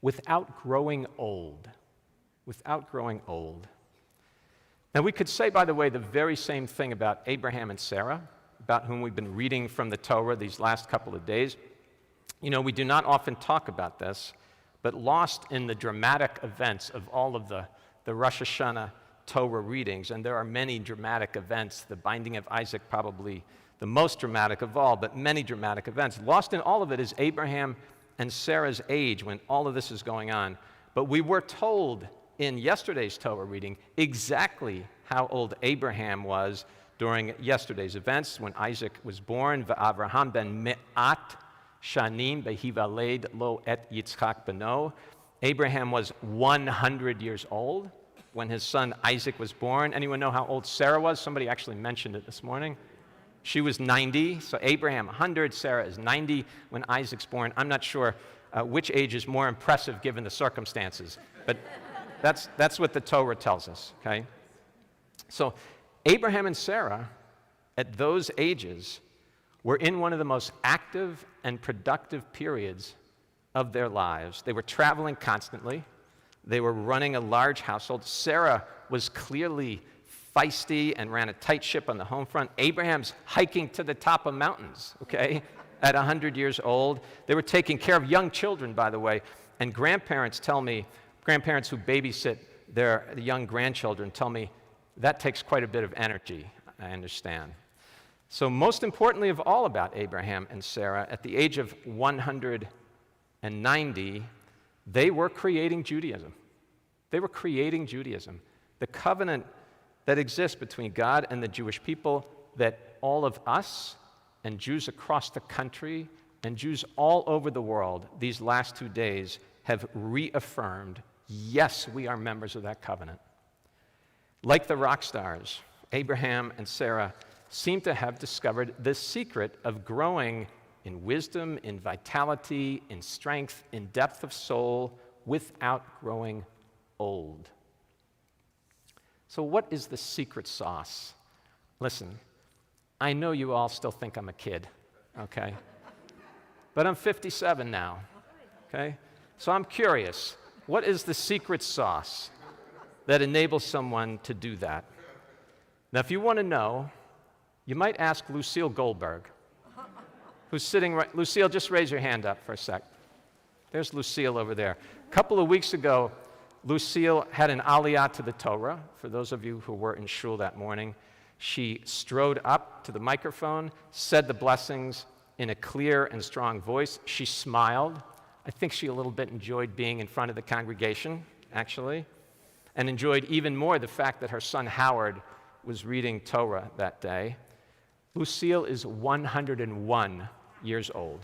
without growing old. Without growing old. Now, we could say, by the way, the very same thing about Abraham and Sarah, about whom we've been reading from the Torah these last couple of days. You know, we do not often talk about this, but lost in the dramatic events of all of the Rosh Hashanah Torah readings, and there are many dramatic events, the binding of Isaac probably the most dramatic of all, but many dramatic events. Lost in all of it is Abraham and Sarah's age when all of this is going on. But we were told in yesterday's Torah reading exactly how old Abraham was during yesterday's events when Isaac was born. V'Avraham ben me'at shanim behivaled lo et Yitzhak beno. Abraham was 100 years old when his son Isaac was born. Anyone know how old Sarah was? Somebody actually mentioned it this morning. She was 90, so Abraham 100, Sarah is 90 when Isaac's born. I'm not sure which age is more impressive given the circumstances, but that's what the Torah tells us, okay? So Abraham and Sarah, at those ages, were in one of the most active and productive periods of their lives. They were traveling constantly. They were running a large household. Sarah was clearly feisty and ran a tight ship on the home front. Abraham's hiking to the top of mountains, okay, at 100 years old. They were taking care of young children, by the way, and grandparents tell me, grandparents who babysit their young grandchildren tell me that takes quite a bit of energy, I understand. So most importantly of all about Abraham and Sarah, at the age of 190, they were creating Judaism. They were creating Judaism. The covenant that exists between God and the Jewish people that all of us and Jews across the country and Jews all over the world these last 2 days have reaffirmed, yes, we are members of that covenant. Like the rock stars, Abraham and Sarah seem to have discovered the secret of growing in wisdom, in vitality, in strength, in depth of soul, without growing old. So what is the secret sauce? Listen, I know you all still think I'm a kid, okay? But I'm 57 now, okay? So I'm curious, what is the secret sauce that enables someone to do that? Now, if you want to know, you might ask Lucille Goldberg, who's sitting right. Lucille, just raise your hand up for a sec. There's Lucille over there. A couple of weeks ago, Lucille had an aliyah to the Torah. For those of you who were in shul that morning, she strode up to the microphone, said the blessings in a clear and strong voice. She smiled. I think she a little bit enjoyed being in front of the congregation, actually, and enjoyed even more the fact that her son Howard was reading Torah that day. Lucille is 101 years old.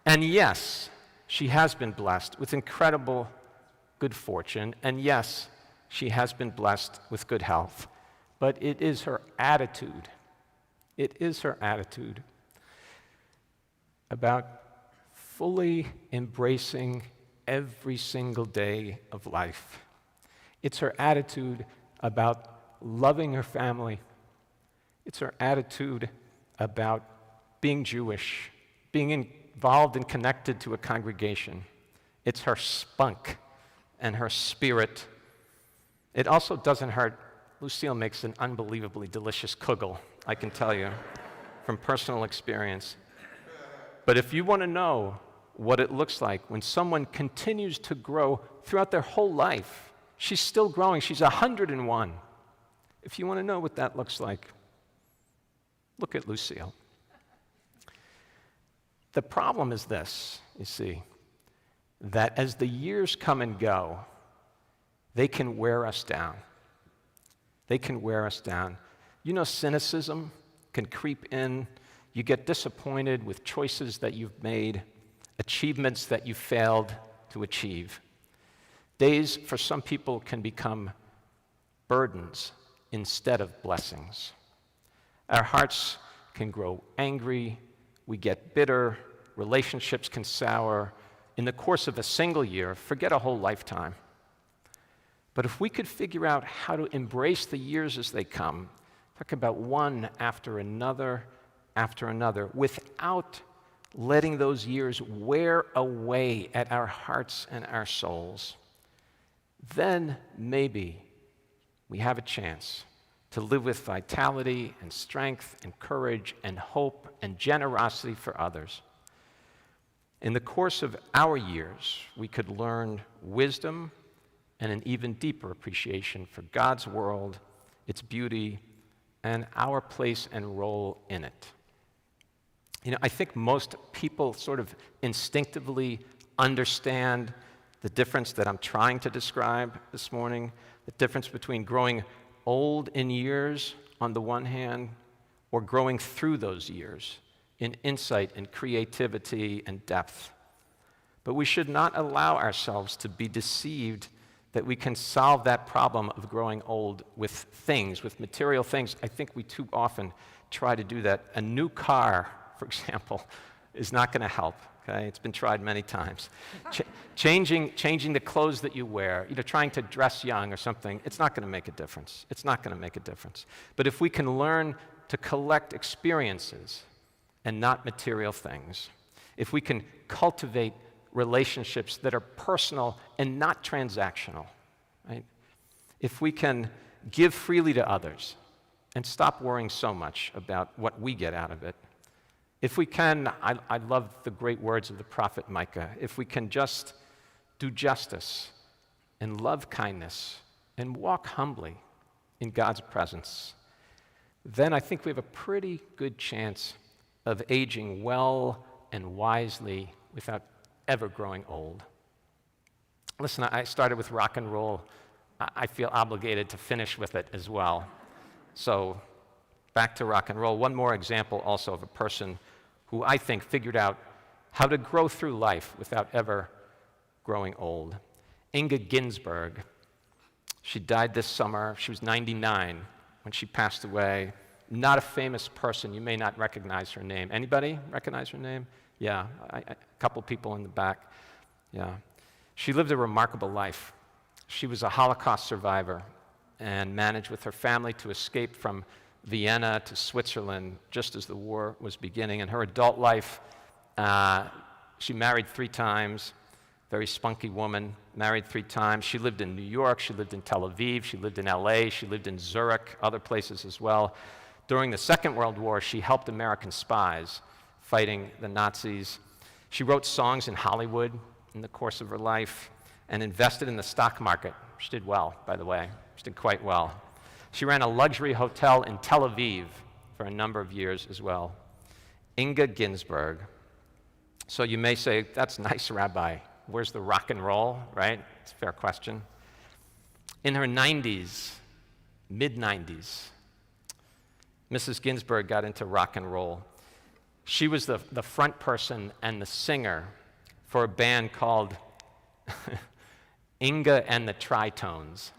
And yes, she has been blessed with incredible good fortune, and yes, she has been blessed with good health, but it is her attitude. It is her attitude about fully embracing every single day of life. It's her attitude about loving her family. It's her attitude about being Jewish, being involved and connected to a congregation. It's her spunk and her spirit. It also doesn't hurt. Lucille makes an unbelievably delicious kugel, I can tell you, from personal experience. But if you want to know what it looks like when someone continues to grow throughout their whole life, she's still growing. She's 101. If you want to know what that looks like, look at Lucille. The problem is this, you see, that as the years come and go, they can wear us down. They can wear us down. You know, cynicism can creep in. You get disappointed with choices that you've made, achievements that you failed to achieve. Days for some people can become burdens instead of blessings. Our hearts can grow angry, we get bitter, relationships can sour. In the course of a single year, forget a whole lifetime. But if we could figure out how to embrace the years as they come, talk about one after another, without letting those years wear away at our hearts and our souls, then maybe we have a chance to live with vitality and strength and courage and hope and generosity for others. In the course of our years, we could learn wisdom and an even deeper appreciation for God's world, its beauty, and our place and role in it. I think most people sort of instinctively understand the difference that I'm trying to describe this morning, the difference between growing old in years on the one hand, or growing through those years in insight and creativity and depth. But we should not allow ourselves to be deceived that we can solve that problem of growing old with things, with material things. I think we too often try to do that. A new car, for example, is not going to help. Okay? It's been tried many times. Changing the clothes that you wear, trying to dress young or something, it's not going to make a difference. It's not going to make a difference. But if we can learn to collect experiences and not material things, if we can cultivate relationships that are personal and not transactional, right? If we can give freely to others and stop worrying so much about what we get out of it, if we can, I love the great words of the prophet Micah, if we can just do justice and love kindness and walk humbly in God's presence, then I think we have a pretty good chance of aging well and wisely without ever growing old. Listen, I started with rock and roll. I feel obligated to finish with it as well. So back to rock and roll. One more example also of a person who I think figured out how to grow through life without ever growing old. Inga Ginsburg. She died this summer. She was 99 when she passed away. Not a famous person. You may not recognize her name. Anybody recognize her name? Yeah, a couple people in the back. Yeah. She lived a remarkable life. She was a Holocaust survivor and managed with her family to escape from Vienna to Switzerland just as the war was beginning. In her adult life, she married 3 times, very spunky woman, married 3 times. She lived in New York, she lived in Tel Aviv, she lived in LA, she lived in Zurich, other places as well. During the Second World War, she helped American spies fighting the Nazis. She wrote songs in Hollywood in the course of her life and invested in the stock market. She did well, by the way. She did quite well. She ran a luxury hotel in Tel Aviv for a number of years as well. Inga Ginsburg. So you may say, that's nice, Rabbi. Where's the rock and roll, right? It's a fair question. In her 90s, mid-90s, Mrs. Ginsburg got into rock and roll. She was the front person and the singer for a band called Inga and the Tritones.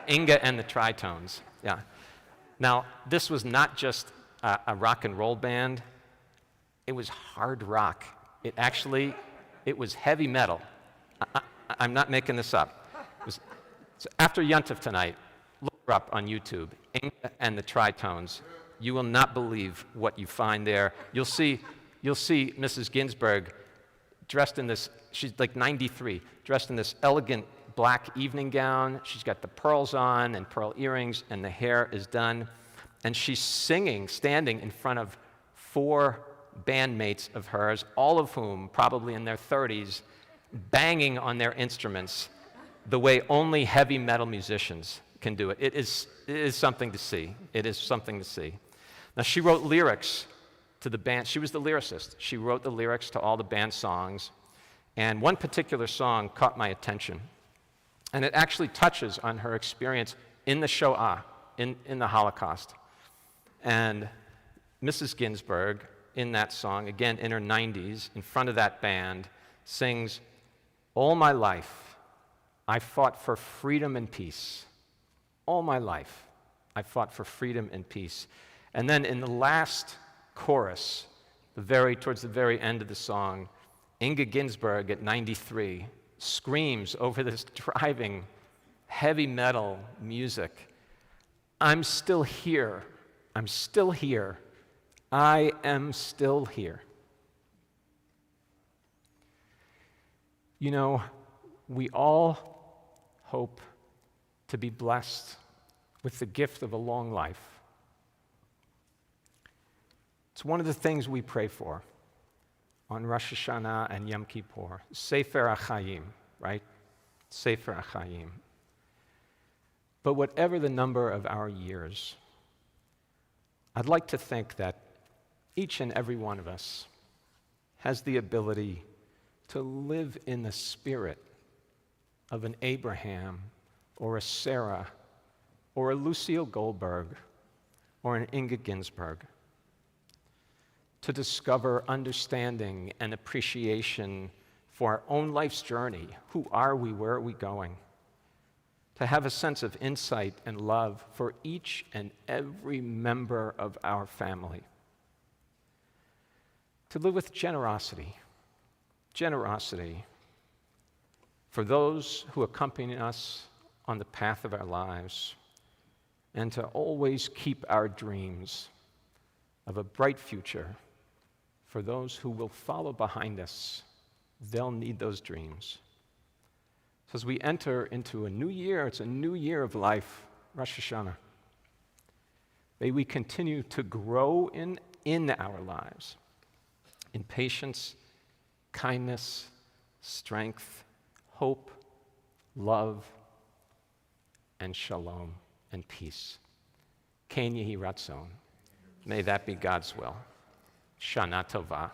Inga and the Tritones, yeah. Now, this was not just a rock and roll band. It was hard rock. It was heavy metal. I'm not making this up. So after Yontif tonight, look her up on YouTube, Inga and the Tritones. You will not believe what you find there. You'll see Mrs. Ginsburg dressed in this, she's like 93, dressed in this elegant black evening gown. She's got the pearls on and pearl earrings, and the hair is done. And she's singing, standing in front of 4 bandmates of hers, all of whom, probably in their 30s, banging on their instruments the way only heavy metal musicians can do it. It is something to see. It is something to see. Now, she wrote lyrics to the band. She was the lyricist. She wrote the lyrics to all the band songs. And one particular song caught my attention. And it actually touches on her experience in the Shoah, in the Holocaust. And Mrs. Ginsburg, in that song, again in her 90s, in front of that band, sings, "All my life, I fought for freedom and peace. All my life, I fought for freedom and peace." And then in the last chorus, towards the very end of the song, Inga Ginsburg at 93 screams over this driving heavy metal music, "I'm still here. I'm still here. I am still here." You know, we all hope to be blessed with the gift of a long life. It's one of the things we pray for on Rosh Hashanah and Yom Kippur. Sefer HaChaim, right? Sefer HaChaim. But whatever the number of our years, I'd like to think that each and every one of us has the ability to live in the spirit of an Abraham or a Sarah or a Lucille Goldberg or an Inga Ginsburg, to discover understanding and appreciation for our own life's journey. Who are we? Where are we going? To have a sense of insight and love for each and every member of our family. To live with generosity for those who accompany us on the path of our lives, and to always keep our dreams of a bright future for those who will follow behind us. They'll need those dreams. So as we enter into a new year, it's a new year of life, Rosh Hashanah. May we continue to grow in our lives, in patience, kindness, strength, hope, love, and shalom and peace. Ken Yehi Ratzon. May that be God's will. Shana Tova.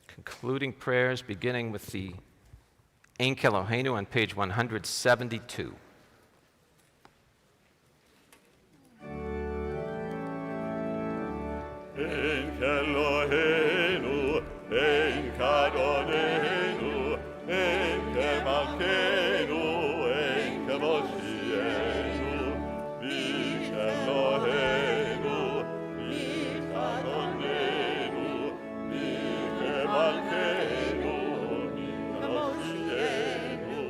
Concluding prayers, beginning with the Ein Keloheinu on page 172. Ein Keloheinu, Ein Kadonenu, Ein Kemalkeinu, Ein Kemoshienu, V'Keloheinu, V'Kadonenu, V'Kemalkeinu, V'Kemoshienu,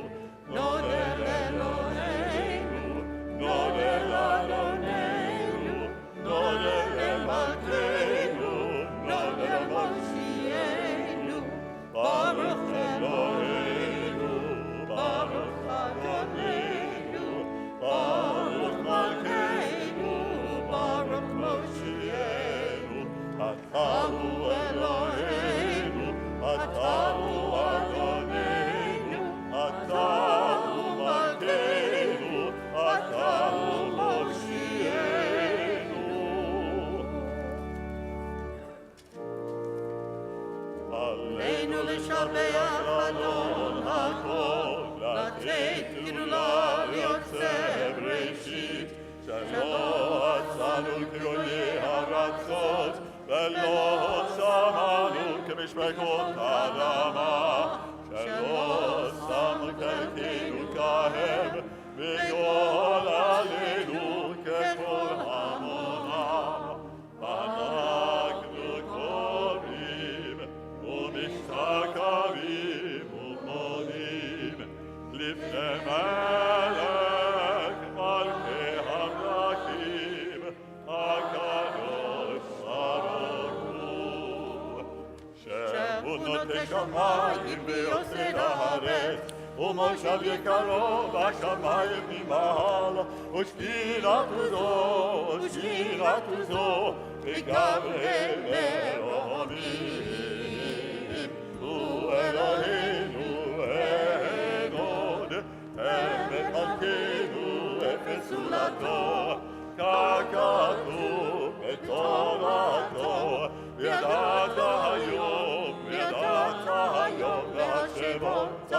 Nodel Eloheinu, Nodel Adonenu, Nodel Emalkeinu, Nodel Moshienu, Baruch Eloheinu, Baruch Adonenu, Baruch Malkeinu, Baruch Moshienu, Atahu Eloheinu, Atahu Adonenu, Atahu Malkeinu, Atahu Moshienu. Aleinu לשבח אדון הכל, לתת גדולה ליוצא בראשית, שלא עצרנו כגויי הרצות, ולא שמענו כמשפחות אדמה, שלא שמנו כחלקנו כהם, וגול עלינו ככל המונם. אנחנו קוראים ומשתקעים ומונים לפני מלך מלכי המלכים, הקדוש ברוך הוא. שהוא נותן שמיים ויוצר הארץ, ומושב יקרו בשמיים ממעל, ושכינת זו וגם הם אלוהים. הוא אלוהינו אין עוד, הם מלכנו אפס זולתו, ככתוב בתורתו. וידעת היום והשבות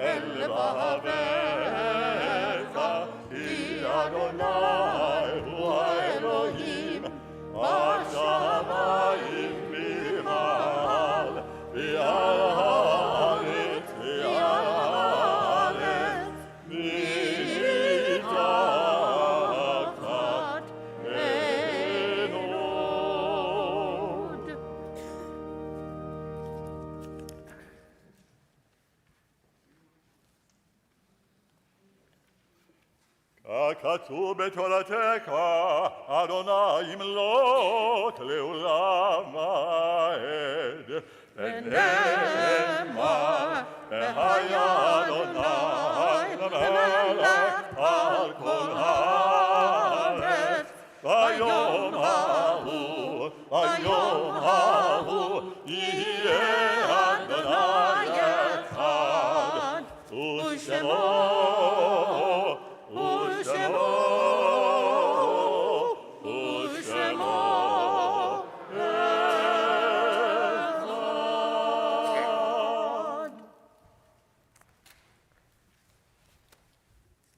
אל לבביך, כי אדוני הוא האלוהים בשמיים ממעל, ועל הארץ מתחת אין עוד. ככתוב בתורתך, אדוני ימלוך לעולם ועד. ונאמר, והיה אדוני למלך על כל הארץ. ביום ההוא יהיה אדוני אחד, ושמו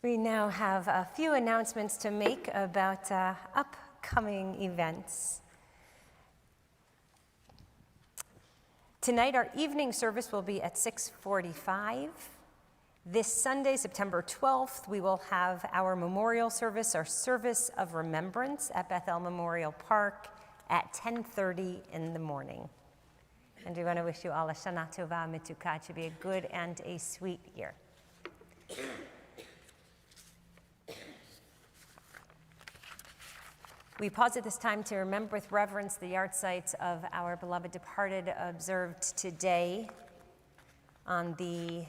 We now have a few announcements to make about upcoming events. Tonight, our evening service will be at 6:45. This Sunday, September 12th, we will have our memorial service, our service of remembrance at Bethel Memorial Park at 10:30 in the morning. And we want to wish you all a Shana Tova Mitukah, to be a good and a sweet year. We pause at this time to remember with reverence the yahrzeit of our beloved departed, observed today on the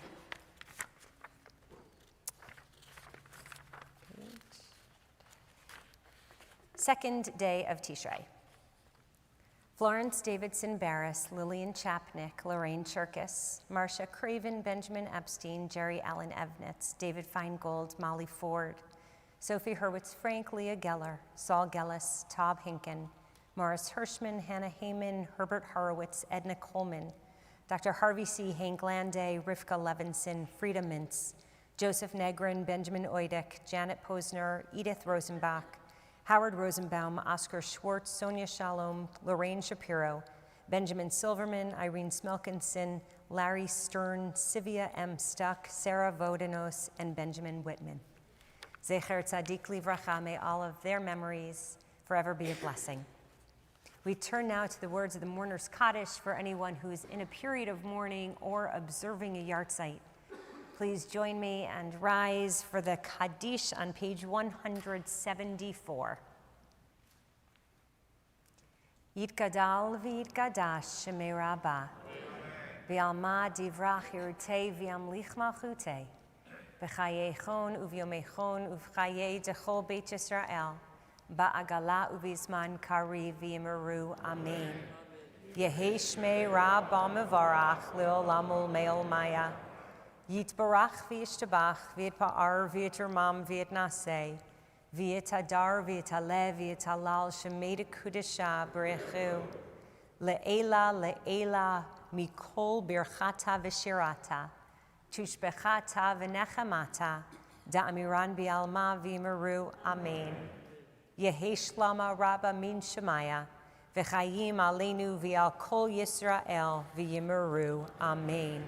second day of Tishrei. Florence Davidson Barris, Lillian Chapnick, Lorraine Cherkis, Marcia Craven, Benjamin Epstein, Jerry Allen Evnitz, David Feingold, Molly Ford, Sophie Hurwitz Frank, Leah Geller, Saul Gellis, Tob Hinken, Morris Hirschman, Hannah Heyman, Herbert Horowitz, Edna Coleman, Dr. Harvey C. Hank Landay, Rivka Levinson, Frida Mintz, Joseph Negrin, Benjamin Oidek, Janet Posner, Edith Rosenbach, Howard Rosenbaum, Oscar Schwartz, Sonia Shalom, Lorraine Shapiro, Benjamin Silverman, Irene Smelkinson, Larry Stern, Sivia M. Stuck, Sarah Vodinos, and Benjamin Whitman. Zecher Tzadik Livracha, may all of their memories forever be a blessing. We turn now to the words of the mourner's Kaddish for anyone who is in a period of mourning or observing a yahrzeit. Please join me and rise for the Kaddish on page 174. Yitgadal v'yitgadash shemei Rabbah, v'alma divrach yirtei v'yamlich malchutei, v'chayei uvyomei uv'chayei dechol beit Yisrael, ba'agala uvizman kari v'yimeru, amen. Yehi shmei Rabbah mevarach le'olam ulmeol maya, Yitbarach v'yishtabach v'yitpa'ar v'yitirmam v'yitnaseh, v'yitadar v'yitaleh v'yitalal shemei dekudesha b'rechu, le'ela mikol birchata v'shirata, tushbechata v'nechamata, da'amiran bi'alma v'yimeru, amen. Yehesh lama rabba min shemaya, v'chayim aleinu v'al kol Yisrael v'yimeru, amen.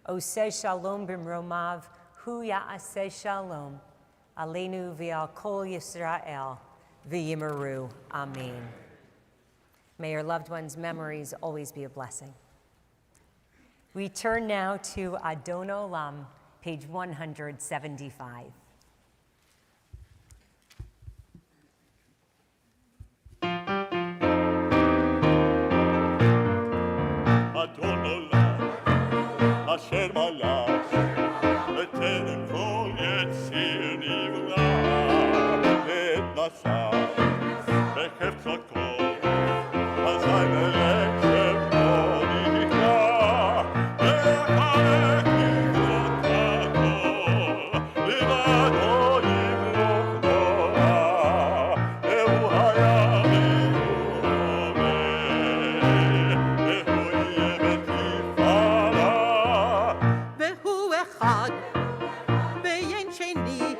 Oseh shalom b'mromav, hu ya'aseh shalom, aleinu v'al kol Yisrael v'yimeru, amen. May your loved ones' memories always be a blessing. We turn now to Adon Olam, page 175. Adon Olam, Asher Malach, V'tenen kol Yetzir Nivra, V'et Nasa, V'chef Tzakol, Azay Melech Shemon Yikra, V'chalek Yivot Tzakol, Livado Yivloch Noah, Ehu Haya V'hu Yeh V'tifara, והוא אחד ואין שני,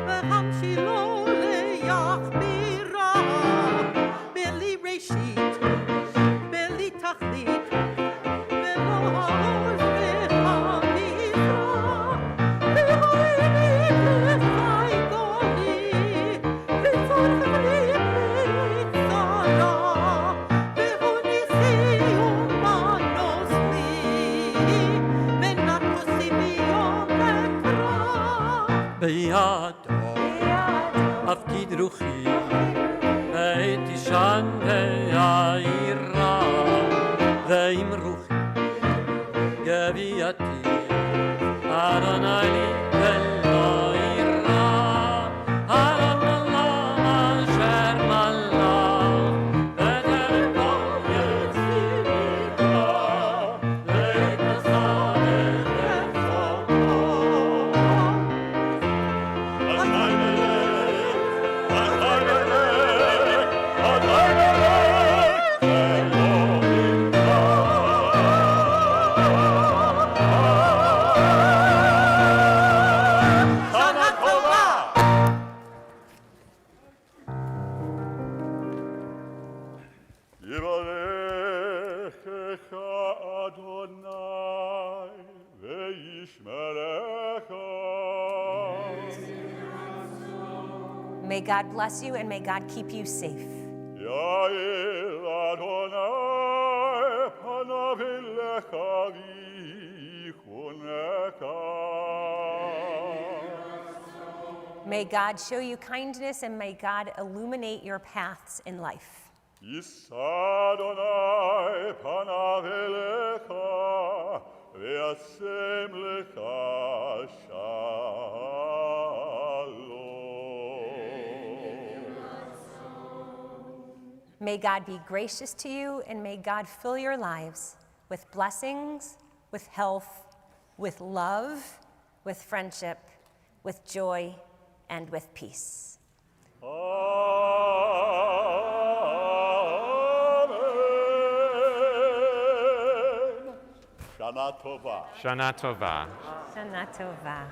והמשילו ליחבירה, בלי ראשית, בלי תכלית, ולא העוז והמזרח, והעינית לחי גולי, וצור חבלית בקצרה, והוא ניסי ומנוס לי, ונתוסי ביום לקרא. בידו אפקיד רוחי, ותישן והעירה, ועם רוחי גבייתי, אדוני לי ולא יירא, אדוני אשר מלך, ותן כל יציר נקרא, להתנסה ולפסוקו. Azay Melech, Azay Melech, Azay Melech, Elohim Tzad. May God bless you and may God keep you safe. Yael Adonai panav elecha v'yichuneka. May God show you kindness and may God illuminate your paths in life. Yisa Adonai panav elecha v'yasem lecha shalom. May God be gracious to you and may God fill your lives with blessings, with health, with love, with friendship, with joy, and with peace. Amen. Shana Tova. Shana Tova. Shana Tova.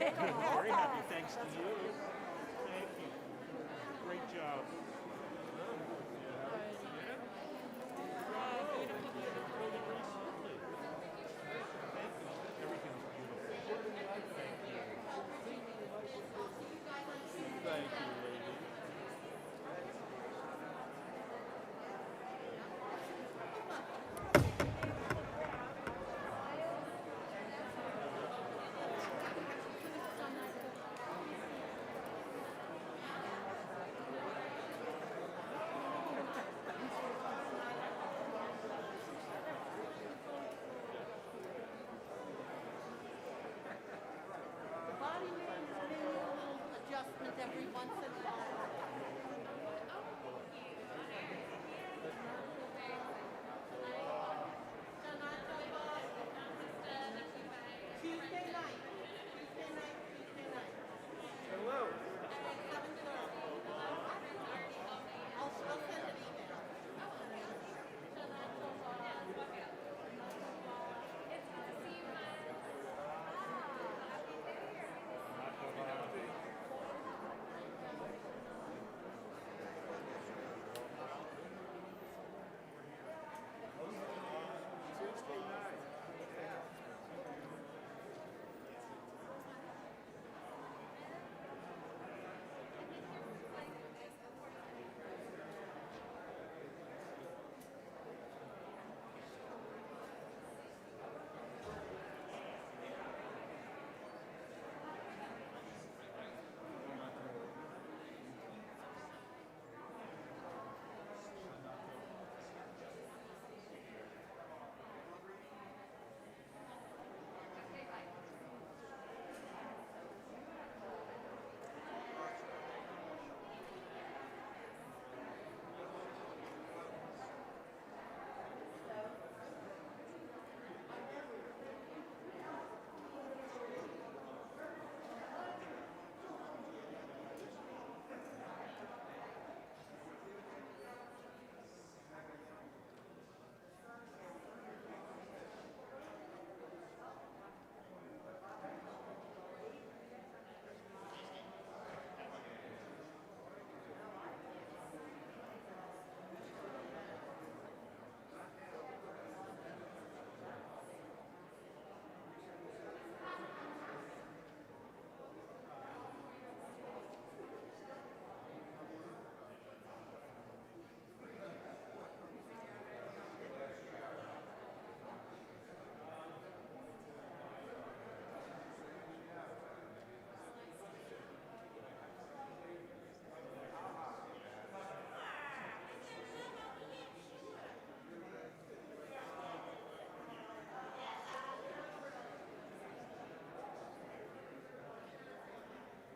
Very happy, thanks to you. Thank you. Great job.